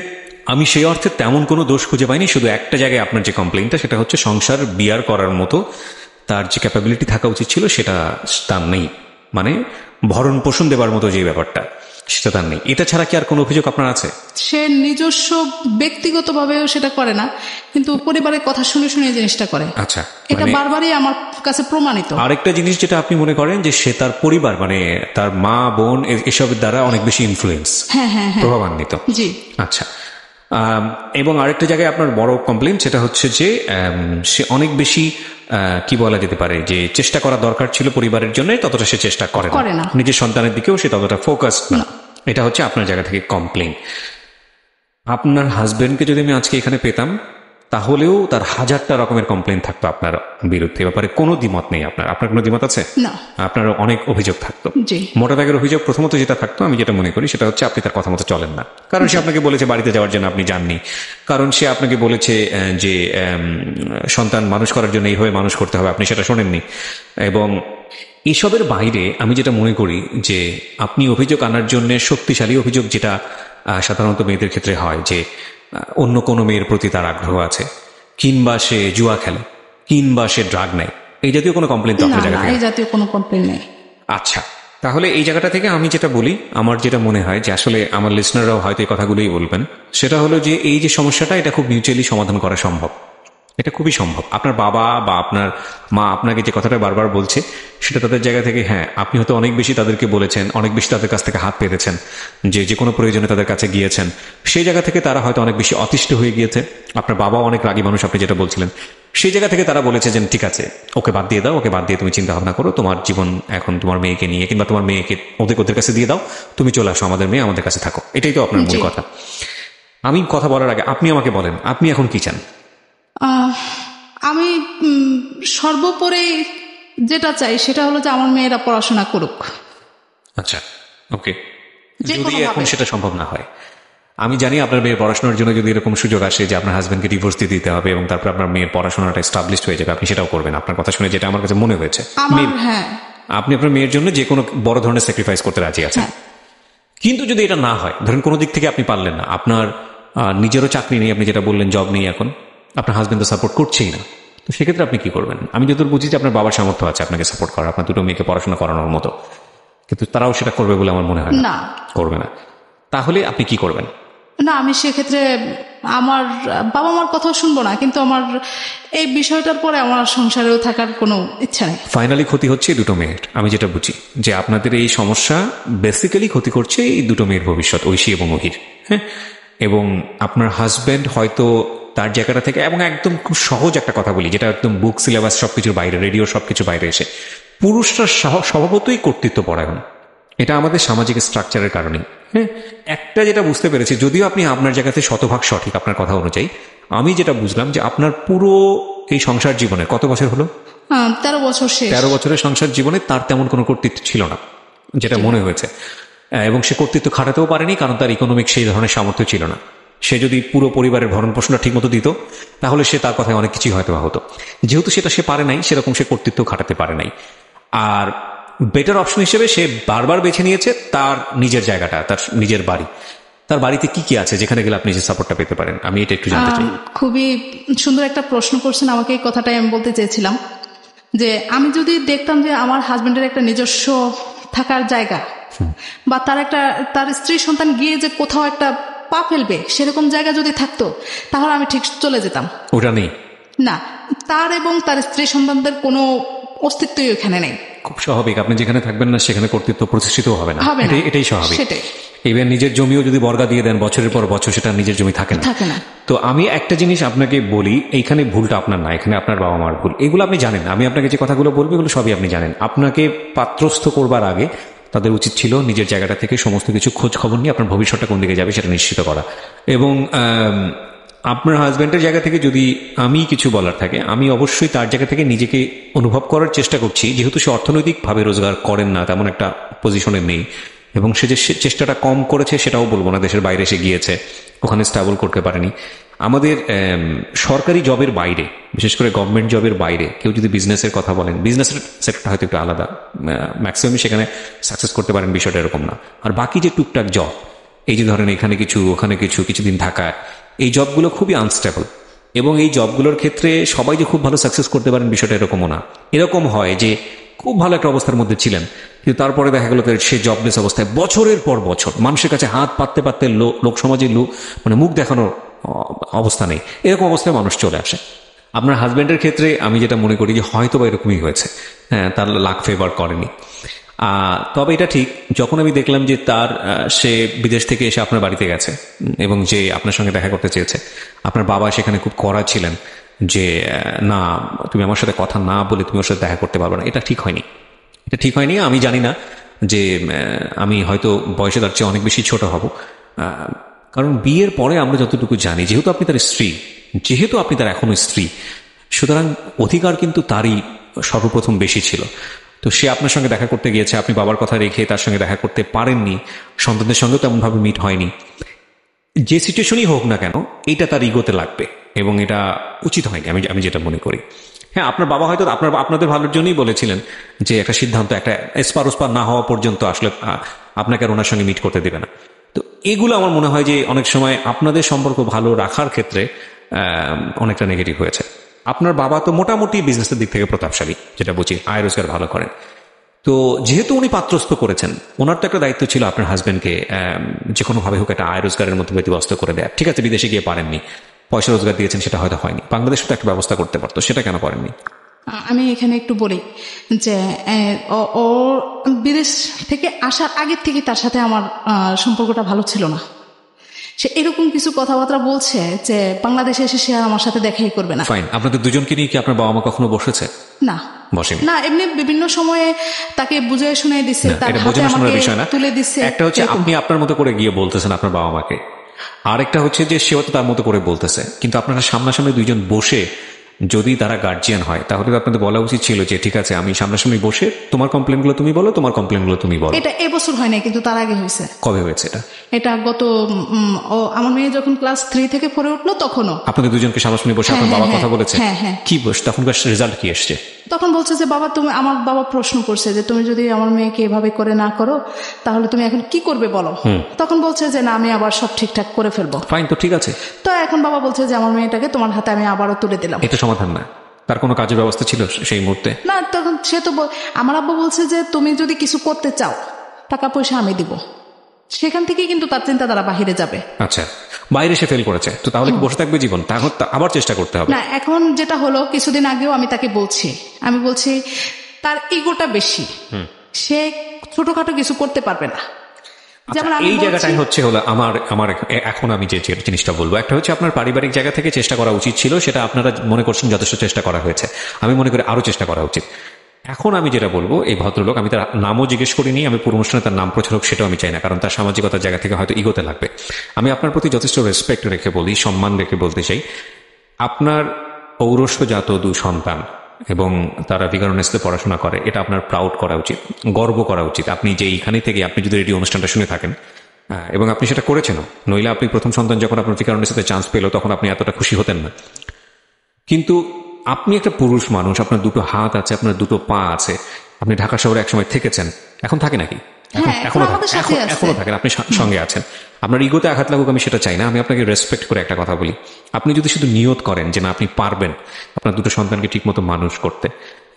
আমি সেই অর্থে তেমন কোনো দোষ খুঁজে পাইনি, শুধু একটা জায়গায় আপনার যে কমপ্লেইনটা সেটা হচ্ছে সংসার বিয়ার করার মতো তার যে ক্যাপাবিলিটি থাকা উচিত ছিল সেটা তার নেই, মানে ভরণ পোষণ দেবার মতো যে ব্যাপারটা সেটা তার নেই। এটা ছাড়া কি আর কোনো অভিযোগ আপনার আছে? সে নিজস্ব ব্যক্তিগতভাবেও সেটা করে না, কিন্তু পরিবারের কথা শুনে শুনে জিনিসটা করে। আচ্ছা, এটা বারবারই আমার কাছে প্রমাণিত। আরেকটা জিনিস যেটা আপনি মনে করেন যে সে তার পরিবার মানে তার মা বোন এসবের দ্বারা অনেক বেশি ইনফ্লুয়েন্স, প্রভাবান্বিত। জি, আচ্ছা। এবং আরেকটা জায়গায় আপনার বড় কমপ্লেন, সেটা হচ্ছে যে সে অনেক বেশি কি বলা যেতে পারে যে চেষ্টা করা দরকার ছিল পরিবারের জন্য, ততটা সে চেষ্টা করে না, নিজের সন্তানের দিকেও সে ততটা ফোকাস না। এটা হচ্ছে আপনার জায়গা থেকে কমপ্লেন। আপনার হাজবেন্ডকে যদি আমি আজকে এখানে পেতাম, তাহলেও তার 1000টা রকমের কমপ্লেন থাকতো আপনার বিরুদ্ধে, ব্যাপারে কোনো দ্বিমত নেই। আপনার কোনো দ্বিমত আছে? আপনার অনেক অভিযোগ থাকতো। মোটা দাগের অভিযোগ প্রথমত যেটা থাকতো, আমি যেটা মনে করি সেটা হচ্ছে আপনি তার কথা মতো চলেন না। কারণ সে আপনাকে বলেছে বাড়িতে যাওয়ার জন্য, আপনি যাননি। কারণ সে আপনাকে বলেছে যে সন্তান মানুষ করার জন্য এইভাবে মানুষ করতে হবে, আপনি সেটা শোনেননি। এবং এসবের বাইরে আমি যেটা মনে করি যে আপনি অভিযোগ আনার জন্য শক্তিশালী অভিযোগ, যেটা সাধারণত মেয়েদের ক্ষেত্রে হয়, যে অন্য কোনো মেয়ের প্রতি তার আগ্রহ আছে, কিংবা সে জুয়া খেলে, কিংবা সে ড্রাগ নেয়, এই জাতীয় কোনো কমপ্লেন তো আপনার জায়গা থেকে? এই জাতীয় কোনো কমপ্লেন নেই। আচ্ছা, তাহলে এই জায়গাটা থেকে আমি যেটা বলি, আমার যেটা মনে হয় যে আসলে আমার লিসনাররাও হয়তো এই কথাগুলোই বলবেন, সেটা হলো যে এই যে সমস্যাটা, এটা খুব মিউচুয়ালি সমাধান করা সম্ভব। এটা খুবই সম্ভব। আপনার বাবা বা আপনার মা আপনাকে যে কথাটা বারবার বলছে, সেটা তাদের জায়গা থেকে, হ্যাঁ, আপনি হয়তো অনেক বেশি তাদেরকে বলেছেন, অনেক বেশি তাদের কাছ থেকে হাত পেতেছেন, যে কোনো প্রয়োজনে তাদের কাছে গিয়েছেন, সেই জায়গা থেকে তারা হয়তো অনেক বেশি অতিষ্ঠ হয়ে গিয়েছে। আপনার বাবাও অনেক রাগী মানুষ, আপনি যেটা বলছিলেন, সেই জায়গা থেকে তারা বলেছে যে ঠিক আছে, ওকে বাদ দিয়ে দাও, ওকে বাদ দিয়ে তুমি চিন্তা ভাবনা করো, তোমার জীবন এখন তোমার মেয়েকে নিয়ে, কিংবা তোমার মেয়েকে ওদের কাছে দিয়ে দাও, তুমি চলে আসো, আমাদের মেয়ে আমাদের কাছে থাকো। এটাই তো আপনার মূল কথা। আমি কথা বলার আগে আপনি আমাকে বলেন, আপনি এখন কি চান? আমি সর্বোপরি যেটা চাই সেটা হলো যে আমার মেয়েরা পড়াশোনা করুক। আচ্ছা, ওকে। যদি এখন সেটা সম্ভব না হয়, আমি জানি আপনার মেয়ের পড়াশোনার জন্য যদি এরকম সুযোগ আসে যে আপনার হাজবেন্ডকে ডিভোর্স দিয়ে দিতে হবে এবং তারপর আপনার মেয়ের পড়াশোনাটা এস্টাবলিশড হয়ে যাবে, আপনি সেটাও করবেন। আপনার কথা শুনে যেটা আমার কাছে মনে হয়েছে, আপনি আপনার মেয়ের জন্য যে কোনো বড় ধরনের স্যাক্রিফাইস করতে রাজি আছেন। কিন্তু যদি এটা না হয়, ধরেন কোনো দিক থেকে আপনি পারলেন না, আপনার নিজেরও চাকরি নেই, আপনি যেটা বললেন জব নেই, এখন আপনার হাজবেন্ড তো সাপোর্ট করছেই না, তো সেক্ষেত্রে আপনি কি করবেন? আমি যতদূর বুঝি যে আপনার বাবার সামর্থ্য আছে আপনাকে সাপোর্ট করা, আপনার দুটো মেয়েকে পড়াশোনা করানোর মতো, কিন্তু তারাও সেটা করবে বলে আমার মনে হয় না, করবে না। তাহলে আপনি কি করবেন? না, আমি সেক্ষেত্রে আমার বাবা মার কথাও শুনবো না, কিন্তু আমার এই বিষয়টার পরে আমার সংসারেও থাকার কোনো ইচ্ছা নেই। ফাইনালি ক্ষতি হচ্ছে দুটো মেয়ের। আমি যেটা বুঝি যে আপনাদের এই সমস্যা বেসিক্যালি ক্ষতি করছে এই দুটো মেয়ের ভবিষ্যৎ, ঐশী এবং অহির। হ্যাঁ, এবং আপনার হাজব্যান্ড হয়তো তার জায়গাটা থেকে, এবং একদম খুব সহজ একটা কথা বলি, যেটা একদম বুক সিলেবাস সবকিছুর বাইরে, রেডিও সবকিছু বাইরে এসে, পুরুষরা স্বভাবতই কর্তৃত্ব পরায়ণ। এটা আমাদের সামাজিক স্ট্রাকচারের কারণেই। হ্যাঁ, একটা যেটা বুঝতে পেরেছি, যদিও আপনি আপনার জায়গাতে শতভাগ সঠিক আপনার কথা অনুযায়ী, আমি যেটা বুঝলাম যে আপনার পুরো এই সংসার জীবনে কত বছর হলো? 13 বছর। 13 বছরের সংসার জীবনে তার তেমন কোনো কর্তৃত্ব ছিল না, যেটা মনে হয়েছে। এবং সে কর্তৃত্ব খাটাতেও পারেনি, কারণ তার ইকোনমিক সেই ধরনের সামর্থ্য ছিল না। সে যদি পুরো পরিবারের ভরণ পোষণটা ঠিক মতো দিত, তাহলে সে তার কথায় অনেক কিছুই হয়তো হতো। যেহেতু সেটা সে পারে নাই, সেরকম সে কর্তৃত্ব খাটাতে পারে নাই। আর বেটার অপশন হিসেবে সে বারবার বেছে নিয়েছে তার নিজের জায়গাটা, তার নিজের বাড়ি। তার বাড়িতে কি কি আছে যেখানে গেলে আপনি যে সাপোর্টটা পেতে পারেন, আমি এটা একটু জানতে চাই। খুবই সুন্দর একটা প্রশ্ন করছেন আমাকে। এই কথাটাই আমি বলতে চেয়েছিলাম যে আমি যদি দেখতাম যে আমার হাজবেন্ডের একটা নিজস্ব থাকার জায়গা, বা তার স্ত্রী সন্তান গিয়ে যে কোথাও একটা পা ফেলবে সেরকম জায়গা যদি থাকতো, তাহলে আমি ঠিক চলে যেতাম। ওটা নেই না, তার এবং তার স্ত্রী সন্তানদের কোনো অস্তিত্বই ওখানে নেই। খুব স্বাভাবিক, আপনি যেখানে থাকবেন না সেখানে কর্তৃত্ব প্রতিষ্ঠিত হবে না, এটাই স্বাভাবিক। সেটাই। ইভেন নিজের জমিও যদি বর্গা দিয়ে দেন বছরের পর বছর, সেটা নিজের জমি থাকে না। তো আমি একটা জিনিস আপনাকে বলি, এইখানে ভুলটা আপনার না, এখানে আপনার বাবা মার ভুল। এগুলো আপনি জানেন, আমি আপনাকে যে কথাগুলো বলবো এগুলো সবই আপনি জানেন। আপনাকে পাত্রস্থ করবার আগে তাদের উচিত ছিল নিজের জায়গাটা থেকে সমস্ত কিছু খোঁজ খবর নিয়ে আপনার ভবিষ্যৎটা কোন দিকে যাবে সেটা নিশ্চিত করা। এবং আপনার হাজব্যান্ডের জায়গা থেকে যদি আমি কিছু বলার থাকে, আমি অবশ্যই তার জায়গা থেকে নিজেকে অনুভব করার চেষ্টা করছি, যেহেতু সে অর্থনৈতিকভাবে রোজগার করেন না, তেমন একটা পজিশনে নেই, এবং সে যে চেষ্টাটা কম করেছে সেটাও বলবো না, দেশের বাইরে এসে গিয়েছে, ওখানে স্টেবল করতে পারেনি। আমাদের সরকারি জবের বাইরে, বিশেষ করে গভর্নমেন্ট জবের বাইরে কেউ যদি বিজনেসের কথা বলেন, বিজনেসের সেক্টরটা হয়তো একটু আলাদা, ম্যাক্সিমাম সেখানে সাকসেস করতে পারেন, বিষয়টা এরকম না। আর বাকি যে টুকটাক জব, এই যে ধরেন এখানে কিছু ওখানে কিছু, কিছুদিন থাকা, এই জবগুলো খুবই আনস্টেবল। এবং এই জবগুলোর ক্ষেত্রে সবাই যে খুব ভালো সাকসেস করতে পারেন বিষয়টা এরকমও না। এরকম হয় যে খুব ভালো একটা অবস্থার মধ্যে ছিলেন, কিন্তু তারপরে দেখা গেল সে জবলেস অবস্থায় বছরের পর বছর মানুষের কাছে হাত পাততে পাততে লোক সমাজে মানে মুখ দেখানোর অবস্থা নেই, এরকম অবস্থায় মানুষ চলে আসে। আপনার হাজব্যান্ডের ক্ষেত্রে আমি যেটা মনে করি যে হয়তো বা এরকমই হয়েছে, হ্যাঁ, তার লাক ফেভার করেনি। তবে এটা ঠিক, যখন আমি দেখলাম যে সে বিদেশ থেকে এসে আপনার বাড়িতে গেছে এবং যে আপনার সঙ্গে দেখা করতে চেয়েছে, আপনার বাবা সেখানে খুব কড়া ছিলেন যে না, তুমি আমার সাথে কথা না বলে তুমি ওর সাথে দেখা করতে পারবে না, এটা ঠিক হয়নি। এটা ঠিক হয়নি। আমি জানি না যে আমি হয়তো বয়সে তার চেয়ে অনেক বেশি ছোট হব, কারণ বিয়ের পরে আমরা যতটুকু জানি, যেহেতু আপনি তার স্ত্রী, যেহেতু আপনি তার এখনো স্ত্রী, সুতরাং অধিকার কিন্তু তারই সর্বপ্রথম বেশি ছিল। তো সে আপনার সঙ্গে দেখা করতে গিয়েছে, আপনি বাবার কথা রেখে তার সঙ্গে দেখা করতে পারেননি, সন্তানদের সঙ্গেও তেমনভাবে মিট হয়নি। যে সিচুয়েশনই হোক না কেন, এটা তার ইগোতে লাগবে এবং এটা উচিত হয়নি, আমি যেটা মনে করি। হ্যাঁ, আপনার বাবা হয়তো আপনাদের ভালোর জন্যই বলেছিলেন যে একটা সিদ্ধান্ত, একটা এসপার ওসপার না হওয়া পর্যন্ত আসলে আপনাকে আর ওনার সঙ্গে মিট করতে দেবে না। তো এগুলো আমার মনে হয় যে অনেক সময় আপনাদের সম্পর্ক ভালো রাখার ক্ষেত্রে অনেকটা নেগেটিভ হয়েছে। আপনার বাবা তো মোটামুটি বিজনেসের দিক থেকে প্রতাপশালী, যেটা বুঝি, আয় রোজগার ভালো করেন। তো যেহেতু উনি পাত্রস্থ করেছেন, ওনার তো একটা দায়িত্ব ছিল আপনার হাজবেন্ডকে যে কোনোভাবে হোক একটা আয় রোজগারের মধ্যে ব্যতিব্যস্ত করে দেয়। ঠিক আছে, বিদেশে গিয়ে পারেননি, পয়সা রোজগার দিয়েছেন, সেটা হয়তো হয়নি, বাংলাদেশে তো একটা ব্যবস্থা করতে পারতো, সেটা কেন করেননি? আমি এখানে একটু বলি যে ও বিদেশ থেকে আসার আগের থেকে তার সাথে আমার সম্পর্কটা ভালো ছিল না। সে এরকম কিছু কথাবার্তা বলছে যে বাংলাদেশে এসে সে আর আমার সাথে দেখাই করবে না। ফাইন, আপনাদের দুজনকে নিয়ে কি আপনার বাবা মা কখনো বসেছে? না, বসেনি। না, এমনি বিভিন্ন সময়ে তাকে বুঝিয়ে শুনিয়ে দিচ্ছে, তার হাতে আমাকে তুলে দিচ্ছে। একটা হচ্ছে আপনি আপনার মতো করে গিয়ে বলতেছেন আপনার বাবা মাকে, আরেকটা হচ্ছে যে সেও তো তার মতো করে বলতেছে, কিন্তু আপনারা সামনাসামনি দুইজন বসে যদি তারা গার্জিয়ান হয়, তাহলে আপনাদের বলা উচিত ছিল যে ঠিক আছে, আমি সামনাসামনি বসে তোমার কমপ্লেনগুলো তুমি বলো, তোমার কমপ্লেনগুলো তুমি বলো। এটা এবছর হয় না, কিন্তু তার আগে হয়েছে। কবে হয়েছে এটা? এটা গত আমার মেয়ে যখন ক্লাস 3 থেকে 4 উঠলো তখনও আপনাদের দুজনকে সামনাসামনি বসে আপনার বাবা কথা বলেছে? হ্যাঁ। কি বস, তখনকার রেজাল্ট কি এসছে? তখন বলছে যে বাবা, তুমি, আমার বাবা প্রশ্ন করছে যে তুমি যদি আমার মেয়েকে এভাবে করে না করো তাহলে তুমি এখন কি করবে বলো। তখন বলছে যে না, আমি আবার সব ঠিকঠাক করে ফেলবো। ফাইন, তো ঠিক আছে। তো এখন বাবা বলছে যে আমার মেয়েটাকে তোমার হাতে আমি আবারও তুলে দিলাম। এটা সমাধান না, তার কোনো কাজের ব্যবস্থা ছিল সেই মুহূর্তে? না, তখন সে তো আমার আব্বু বলছে যে তুমি যদি কিছু করতে চাও টাকা পয়সা আমি দিব। সেখান থেকে কিন্তু তার চিন্তাধারা বাহিরে যাবে। আচ্ছা, বাইরে সে ফেল করেছে, তো তাহলে কি বসে থাকবে জীবন? তাহলে আবার চেষ্টা করতে হবে না। এখন যেটা হলো, কিছুদিন আগেও আমি তাকে আমি বলছি তার ইগোটা বেশি, সে ছোটখাটো কিছু করতে পারবে না। যেমন এই জায়গাটাই হচ্ছে হলো আমার এখন আমি যে জিনিসটা বলবো, একটা হচ্ছে আপনার পারিবারিক জায়গা থেকে চেষ্টা করা উচিত ছিল, সেটা আপনারা মনে করছেন যথেষ্ট চেষ্টা করা হয়েছে, আমি মনে করি আরো চেষ্টা করা উচিত। এখন আমি যেটা বলবো, এই ভদ্রলোক, আমি তার নামও জিজ্ঞেস করিনি, আমি পুরো অনুষ্ঠানে তার নাম প্রচার হোক সেটাও আমি চাই না, কারণ তার সামাজিকতার জায়গা থেকে হয়তো ইগোতে লাগবে। আমি আপনার প্রতি যথেষ্ট রেসপেক্ট রেখে বলি, সম্মান রেখে বলতে চাই, আপনার ঔরসজাত 2 সন্তান এবং তারা বিগারনেসতে পড়াশোনা করে, এটা আপনার প্রাউড করা উচিত, গর্ব করা উচিত। আপনি যে এইখানে থেকে আপনি যদি রেডিও অনুষ্ঠানটা শুনে থাকেন এবং আপনি সেটা করেছেন, নইলে আপনি প্রথম সন্তান যখন আপনার বিগারনেসতে চান্স পেল তখন আপনি এতটা খুশি হতেন না। কিন্তু আপনি একটা পুরুষ মানুষ, আপনার 2টো হাত আছে, আপনার 2টো পা আছে, আপনি ঢাকা শহরে একসময় থেকেছেন, এখন থাকে নাকি? এখনো থাকেন, আপনি সঙ্গে আছেন। আপনার ইগোতে আঘাত লাগুক, আমি সেটা চাই না। আমি আপনাকে রেসপেক্ট করে একটা কথা বলি, আপনি যদি শুধু নিয়ত করেন যে না, আপনি পারবেন আপনার 2টো সন্তানকে ঠিক মতো মানুষ করতে,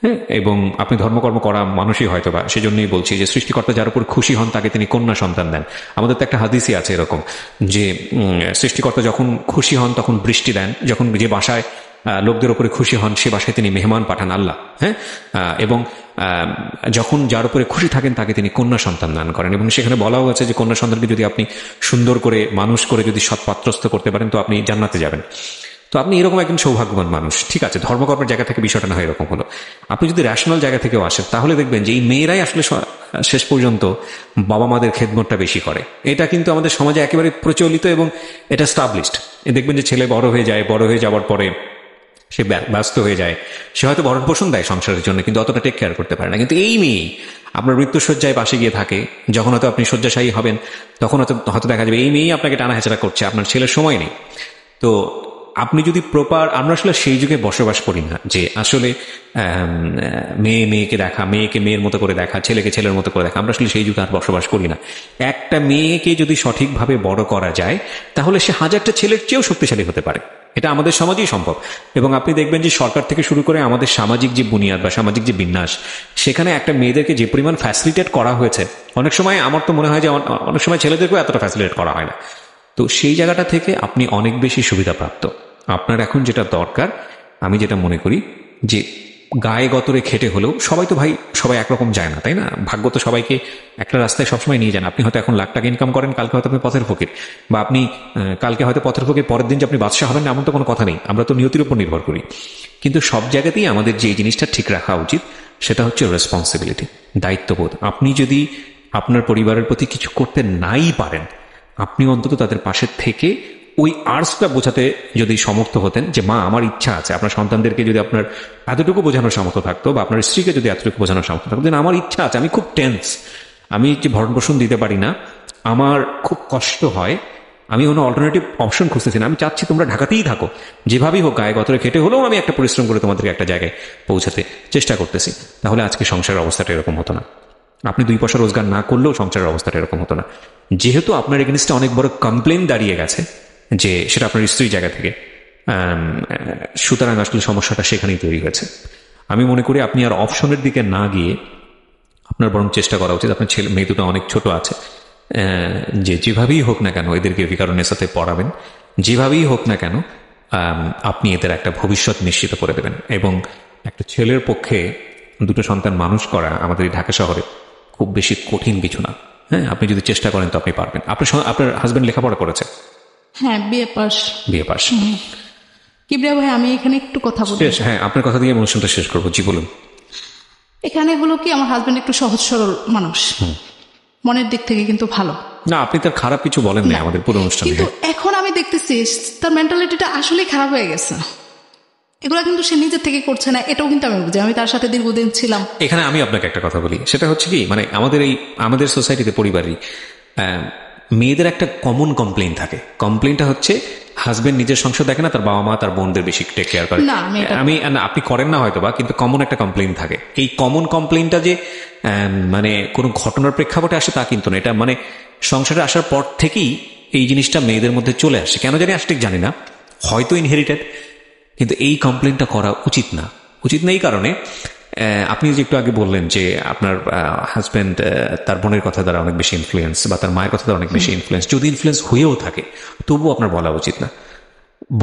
হ্যাঁ, এবং আপনি ধর্মকর্ম করা মানুষই হয়তো বা, সেজন্যই বলছি যে সৃষ্টিকর্তা যার উপর খুশি হন তাকে তিনি কন্যা সন্তান দেন। আমাদের তো একটা হাদিসই আছে এরকম, যে সৃষ্টিকর্তা যখন খুশি হন তখন বৃষ্টি দেন, যখন যে বাসায় লোকদের উপরে খুশি হন সে বাসায় তিনি মেহমান পাঠান আল্লাহ, হ্যাঁ, এবং যখন যার উপরে খুশি থাকেন তাকে তিনি কন্যা সন্তান দান করেন। এবং সেখানে বলাও আছে যে কন্যা সন্তানকে যদি আপনি সুন্দর করে মানুষ করে যদি সৎপাত্রস্থ করতে পারেন তো আপনি জান্নাতে যাবেন। তো আপনি এরকম একজন সৌভাগ্যবান মানুষ। ঠিক আছে, ধর্মকর্মের জায়গা থেকে বিষয়টা না হয় এরকম হলো, আপনি যদি র্যাশনাল জায়গা থেকেও আসেন তাহলে দেখবেন যে এই মেয়েরাই আসলে শেষ পর্যন্ত বাবা মাদের খেদমতটা বেশি করে। এটা কিন্তু আমাদের সমাজে একেবারে প্রচলিত এবং এটা স্টাবলিশড। দেখবেন যে ছেলে বড় হয়ে যায়, বড় হয়ে যাওয়ার পরে সে ব্যস্ত হয়ে যায়, সে হয়তো ভরণ পোষণ দেয় সংসারের জন্য, কিন্তু অতটা টেক কেয়ার করতে পারে না। কিন্তু এই মেয়ে আপনার মৃত্যুশয্যায় পাশে গিয়ে থাকে, যখন হয়তো আপনি শয্যাশায়ী হবেন তখন হয়তো দেখা যাবে এই মেয়েই আপনাকে টানা হেঁচড়া করছে, আপনার ছেলের সময় নেই। তো আপনি যদি প্রপার, আমরা আসলে সেই যুগে বসবাস করি না যে আসলে মেয়েকে দেখা, মেয়েকে মেয়ের মতো করে দেখা, ছেলেকে ছেলের মতো করে দেখা, আমরা আসলে সেই যুগে আর বসবাস করি না। একটা মেয়েকে যদি সঠিকভাবে বড় করা যায় তাহলে সে 1000টা ছেলের চেয়েও শক্তিশালী হতে পারে। এটা আমাদের সমাজেই সম্ভব। এবং আপনি দেখবেন যে সরকার থেকে শুরু করে আমাদের সামাজিক যে বুনিয়াদ বা সামাজিক যে বিন্যাস, সেখানে একটা মেয়েদেরকে যে পরিমাণ ফ্যাসিলিটেট করা হয়েছে, অনেক সময় আমার তো মনে হয় যে অনেক সময় ছেলেদেরকেও এতটা ফ্যাসিলিটেট করা হয় না। তো সেই জায়গাটা থেকে আপনি অনেক বেশি সুবিধাপ্রাপ্ত। আপনার এখন যেটা দরকার, আমি যেটা মনে করি যে গায়ে গতরে খেটে হলেও, সবাই তো ভাই সবাই একরকম যায় না, তাই না? ভাগ্য তো সবাইকে একটা রাস্তায় সবসময় নিয়ে যান। আপনি হয়তো এখন লাখ টাকা ইনকাম করেন, কালকে হয়তো আপনি পথের ফকির, বা আপনি কালকে হয়তো পথের ফকির, পরের দিন যে আপনি বাদশা হবেন না এমন তো কোনো কথা নেই। আমরা তো নিয়তির উপর নির্ভর করি। কিন্তু সব জায়গাতেই আমাদের যে জিনিসটা ঠিক রাখা উচিত সেটা হচ্ছে রেসপন্সিবিলিটি, দায়িত্ববোধ। আপনি যদি আপনার পরিবারের প্রতি কিছু করতে নাই পারেন, আপনি অন্তত তাদের পাশে থেকে ওই আর্টসটা বোঝাতে যদি সমর্থ হতেন যে মা আমার ইচ্ছা আছে, আপনার সন্তানদেরকে যদি আপনার এতটুকু বোঝানোর সামর্থ্য থাকতো, বা আপনার স্ত্রীকে যদি এতটুকু বোঝানোর সামর্থ্য থাকতো যে আমার ইচ্ছা আছে, আমি খুব টেন্স, আমি যে ভরণ পোষণ দিতে পারি না, আমার খুব কষ্ট হয়, আমি কোনো অল্টারনেটিভ অপশন খুঁজতেছি না, আমি চাচ্ছি তোমরা ঢাকাতেই থাকো, যেভাবেই হোক গায়ে গতরে খেটে হলেও আমি একটা পরিশ্রম করে তোমাদেরকে একটা জায়গায় পৌঁছাতে চেষ্টা করতেছি, তাহলে আজকে সংসারের অবস্থাটা এরকম হতো না। আপনি 2 পয়সা রোজগার না করলেও সংসারের অবস্থাটা এরকম হতো না। যেহেতু আপনার এগেইনস্টে অনেক বড় কমপ্লেন দাঁড়িয়ে গেছে, যে সেটা আপনার স্ত্রীর জায়গা থেকে, সুতরাং আসলে সমস্যাটা সেখানেই তৈরি হয়েছে। আমি মনে করি আপনি আর অপশনের দিকে না গিয়ে আপনার বরং চেষ্টা করা উচিত, আপনার ছেলে মেয়ে দুটো অনেক ছোট আছে, যে যেভাবেই হোক না কেন এদেরকে ভিকারুনের সাথে পড়াবেন, যেভাবেই হোক না কেন আপনি এদের একটা ভবিষ্যৎ নিশ্চিত করে দেবেন। এবং একটা ছেলের পক্ষে 2 সন্তান মানুষ করা আমাদের এই ঢাকা শহরে খুব বেশি কঠিন কিছু না। হ্যাঁ, আপনি যদি চেষ্টা করেন তো আপনি পারবেন। আপনার হাজবেন্ড লেখাপড়া করেছে? হ্যাঁ, BA pass. BA pass. Kibria ভাই, আমি এখানে একটু কথা বলি। হ্যাঁ, আপনার কথা দিয়ে অনুষ্ঠানটা শেষ করবো। জি বলুন। এখানে হলো কি, আমার হাজবেন্ড একটু সহজ সরল মানুষ, মনের দিক থেকে কিন্তু ভালো না। আপনি তার খারাপ কিছু বলেন না আমাদের পুরো অনুষ্ঠানে, কিন্তু এখন আমি দেখতেছি তার মেন্টালিটিটা আসলে খারাপ হয়ে গেছে। এগুলো কিন্তু সে নিজের থেকে করছে না, এটাও কিন্তু আমি বুঝি, আমি তার সাথে দীর্ঘদিন ছিলাম। এখানে আমি আপনাকে একটা কথা বলি, সেটা হচ্ছে কি, মানে আমাদের সোসাইটিতে, পরিবারই মেয়েদের একটা কমন কমপ্লেইন থাকে। কমপ্লেইনটা হচ্ছে হাজবেন্ড নিজের সংসার দেখে না, তার বাবা মা তার বোনদের বেশি টেক কেয়ার করে। আপনি করেন না হয়তো বা, কিন্তু কমন একটা কমপ্লেইন থাকে। এই কমন কমপ্লেইনটা যে মানে কোনো ঘটনার প্রেক্ষাপটে আসে তা কিন্তু না, এটা মানে সংসারে আসার পর থেকেই এই জিনিসটা মেয়েদের মধ্যে চলে আসে। কেন জানি আসলে ঠিক জানি না, হয়তো ইনহেরিটেড, কিন্তু এই কমপ্লেইনটা করা উচিত না। উচিত না এই কারণে, আপনি যে একটু আগে বললেন যে আপনার হাজব্যান্ড তার বোনের কথা দ্বারা অনেক বেশি ইনফ্লুয়েন্স, বা তার মায়ের কথা দ্বারা অনেক বেশি ইনফ্লুয়েন্স, যদি ইনফ্লুয়েন্স হয়েও থাকে তবুও আপনার বলা উচিত না।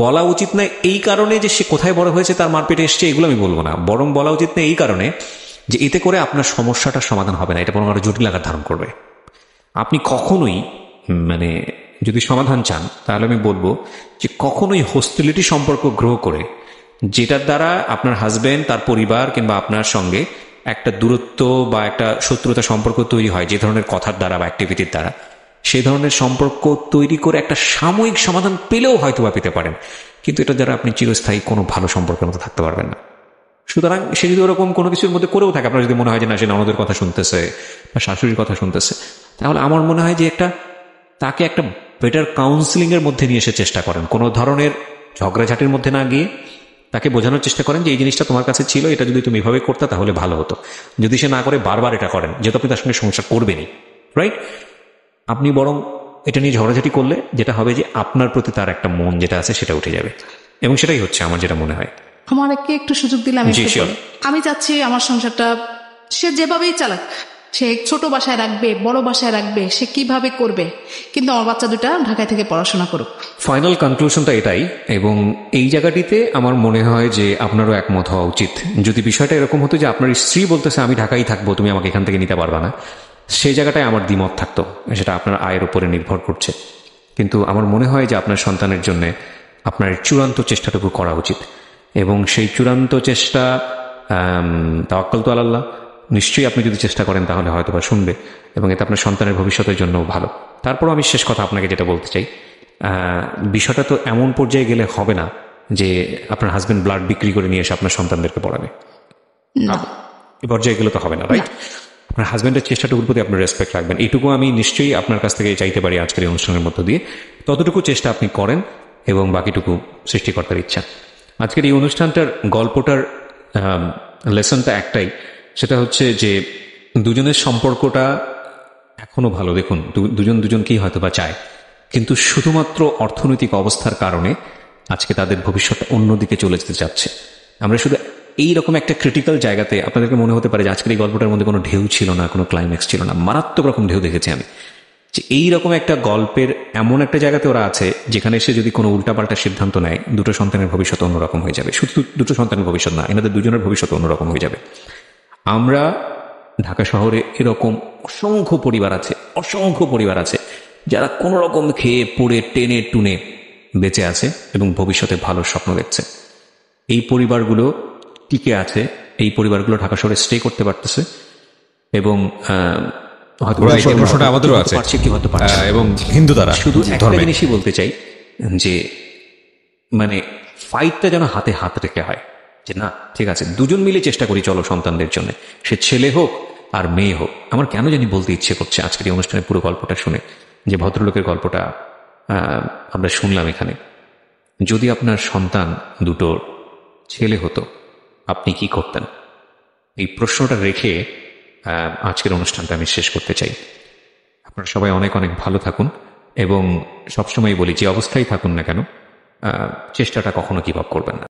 বলা উচিত না এই কারণে যে সে কোথায় বড় হয়েছে, তার মারপেটে এসছে, এগুলো আমি বলবো না। বরং বলা উচিত না এই কারণে যে এতে করে আপনার সমস্যাটার সমাধান হবে না, এটা বরং আরো জটিল আকার ধারণ করবে। আপনি কখনোই, মানে যদি সমাধান চান তাহলে আমি বলবো যে কখনোই হোস্টিলিটি সম্পর্ক গ্রো করে, যেটার দ্বারা আপনার হাজবেন্ড, তার পরিবার কিংবা আপনার সঙ্গে একটা দূরত্ব বা একটা শত্রুতা সম্পর্ক তৈরি হয় যে ধরনের কথার দ্বারা বা অ্যাক্টিভিটির দ্বারা, সেই ধরনের সম্পর্ক তৈরি করে একটা সাময়িক সমাধান পেলেও হয়তো বা পেতে পারেন, কিন্তু এটা দ্বারা আপনি চিরস্থায়ী কোনো ভালো সম্পর্কের মধ্যে থাকতে পারবেন না। সুতরাং সে যদি ওরকম কোনো কিছুর মধ্যে করেও থাকে, আপনার যদি মনে হয় যে না সে ননদের কথা শুনতেছে বা শাশুড়ির কথা শুনতেছে, তাহলে আমার মনে হয় যে তাকে একটা বেটার কাউন্সিলিং এর মধ্যে নিয়ে এসে চেষ্টা করেন। কোনো ধরনের ঝগড়াঝাটির মধ্যে না গিয়ে তাকে বোঝানোর চেষ্টা করেন যে এই জিনিসটা তোমার কাছে ছিল, এটা যদি তুমি এভাবে করতে তাহলে ভালো হতো। যদি সে না করে বারবার এটা করেন, যেহেতু আপনি তার সঙ্গে সমস্যা করবেনই, রাইট? আপনি বরং এটা নিয়ে ঝগড়াঝাটি করলে যেটা হবে যে আপনার প্রতি তার একটা মন যেটা আছে সেটা উঠে যাবে, এবং সেটাই হচ্ছে আমার যেটা মনে হয়। আমার একটু সুযোগ দিলে আমি চাচ্ছি আমার সংসারটা সে যেভাবেই চালাক, সে ছোট বাসায় রাখবে, বড় বাসায় রাখবে, সে কিভাবে করবে, কিন্তু আমার বাচ্চা দুটা ঢাকায় থেকে পড়াশোনা করুক। ফাইনাল কনক্লুশনটা এটাই, এবং এই জায়গাটিতে আমার মনে হয় যে আপনারও একমত হওয়া উচিত। যদি বিষয়টা এরকম হতো যে আপনার স্ত্রী বলতেছে আমি ঢাকায় থাকবো, তুমি আমাকে এখান থেকে নিতে পারবা না, সেই জায়গাটায় আমার দ্বিমত থাকতো, সেটা আপনার আয়ের উপরে নির্ভর করছে। কিন্তু আমার মনে হয় যে আপনার সন্তানের জন্য আপনার চূড়ান্ত চেষ্টাটুকু করা উচিত, এবং সেই চূড়ান্ত চেষ্টা তাওয়াক্কাল তু আলাল্লাহ, নিশ্চয়ই আপনি যদি চেষ্টা করেন তাহলে হয়তো বা শুনবে, এবং এতে আপনার সন্তানের ভবিষ্যতের জন্য ভালো। তারপরও আমি শেষ কথা আপনাকে যেটা বলতে চাই, বিষয়টা তো এমন পর্যায়ে গেলে হবে না যে আপনার হাজবেন্ড ব্লাড বিক্রি করে নিয়ে এসে আপনার সন্তানদেরকে পড়াবে, এই পর্যায়ে গেলে তো হবে না, রাইট? আপনার হাজবেন্ডের চেষ্টাটুকুর প্রতি আপনার রেসপেক্ট রাখবেন, এইটুকু আমি নিশ্চয়ই আপনার কাছ থেকে চাইতে পারি আজকের এই অনুষ্ঠানের মধ্য দিয়ে। ততটুকু চেষ্টা আপনি করেন, এবং বাকিটুকু সৃষ্টিকর্তার ইচ্ছা। আজকের এই অনুষ্ঠানটার গল্পটার লেসনটা একটাই, সেটা হচ্ছে যে দুজনের সম্পর্কটা এখনো ভালো। দেখুন, দুজনকেই হয়তো বা চায়, কিন্তু শুধুমাত্র অর্থনৈতিক অবস্থার কারণে আজকে তাদের ভবিষ্যৎ অন্যদিকে চলে যেতে চাচ্ছে। আমরা শুধু এইরকম একটা ক্রিটিক্যাল জায়গাতে, আপনাদেরকে মনে হতে পারে যে আজকের এই গল্পটার মধ্যে কোনো ঢেউ ছিল না, কোনো ক্লাইম্যাক্স ছিল না, মারাত্মক রকম ঢেউ দেখেছি আমি। যে এইরকম একটা গল্পের এমন একটা জায়গাতে ওরা আছে যেখানে এসে যদি কোনো উল্টাপাল্টা সিদ্ধান্ত নেয়, দুটো সন্তানের ভবিষ্যৎ অন্যরকম হয়ে যাবে। শুধু দুটো সন্তানের ভবিষ্যৎ না, এনাদের দুজনের ভবিষ্যৎ অন্যরকম হয়ে যাবে। আমরা ঢাকা শহরে এরকম অসংখ্য পরিবার আছে যারা কোনো রকম খেয়ে পড়ে টেনে টুনে বেঁচে আছে এবং ভবিষ্যতে ভালো স্বপ্ন দেখছে। এই পরিবারগুলো টিকে আছে, এই পরিবারগুলো ঢাকা শহরে স্টে করতে পারতেছে এবং আমাদেরও আছে এবং হিন্দু দ্বারা। শুধু একটা জিনিসই বলতে চাই যে মানে ফাইটটা যেন হাতে হাত রেখে হয়, যে না ঠিক আছে দুজন মিলে চেষ্টা করি চলো সন্তানদের জন্য, সে ছেলে হোক আর মেয়ে হোক। আমার কেন জানি বলতে ইচ্ছে করছে আজকের এই অনুষ্ঠানের পুরো গল্পটা শুনে, যে ভদ্রলোকের গল্পটা আমরা শুনলাম এখানে, যদি আপনার সন্তান দুটো ছেলে হতো আপনি কি করতেন? এই প্রশ্নটা রেখে আজকের অনুষ্ঠানটা আমি শেষ করতে চাই। আপনারা সবাই অনেক অনেক ভালো থাকুন এবং সবসময় বলি যে অবস্থায় থাকুন না কেন চেষ্টাটা কখনো গিভ আপ করবেন না।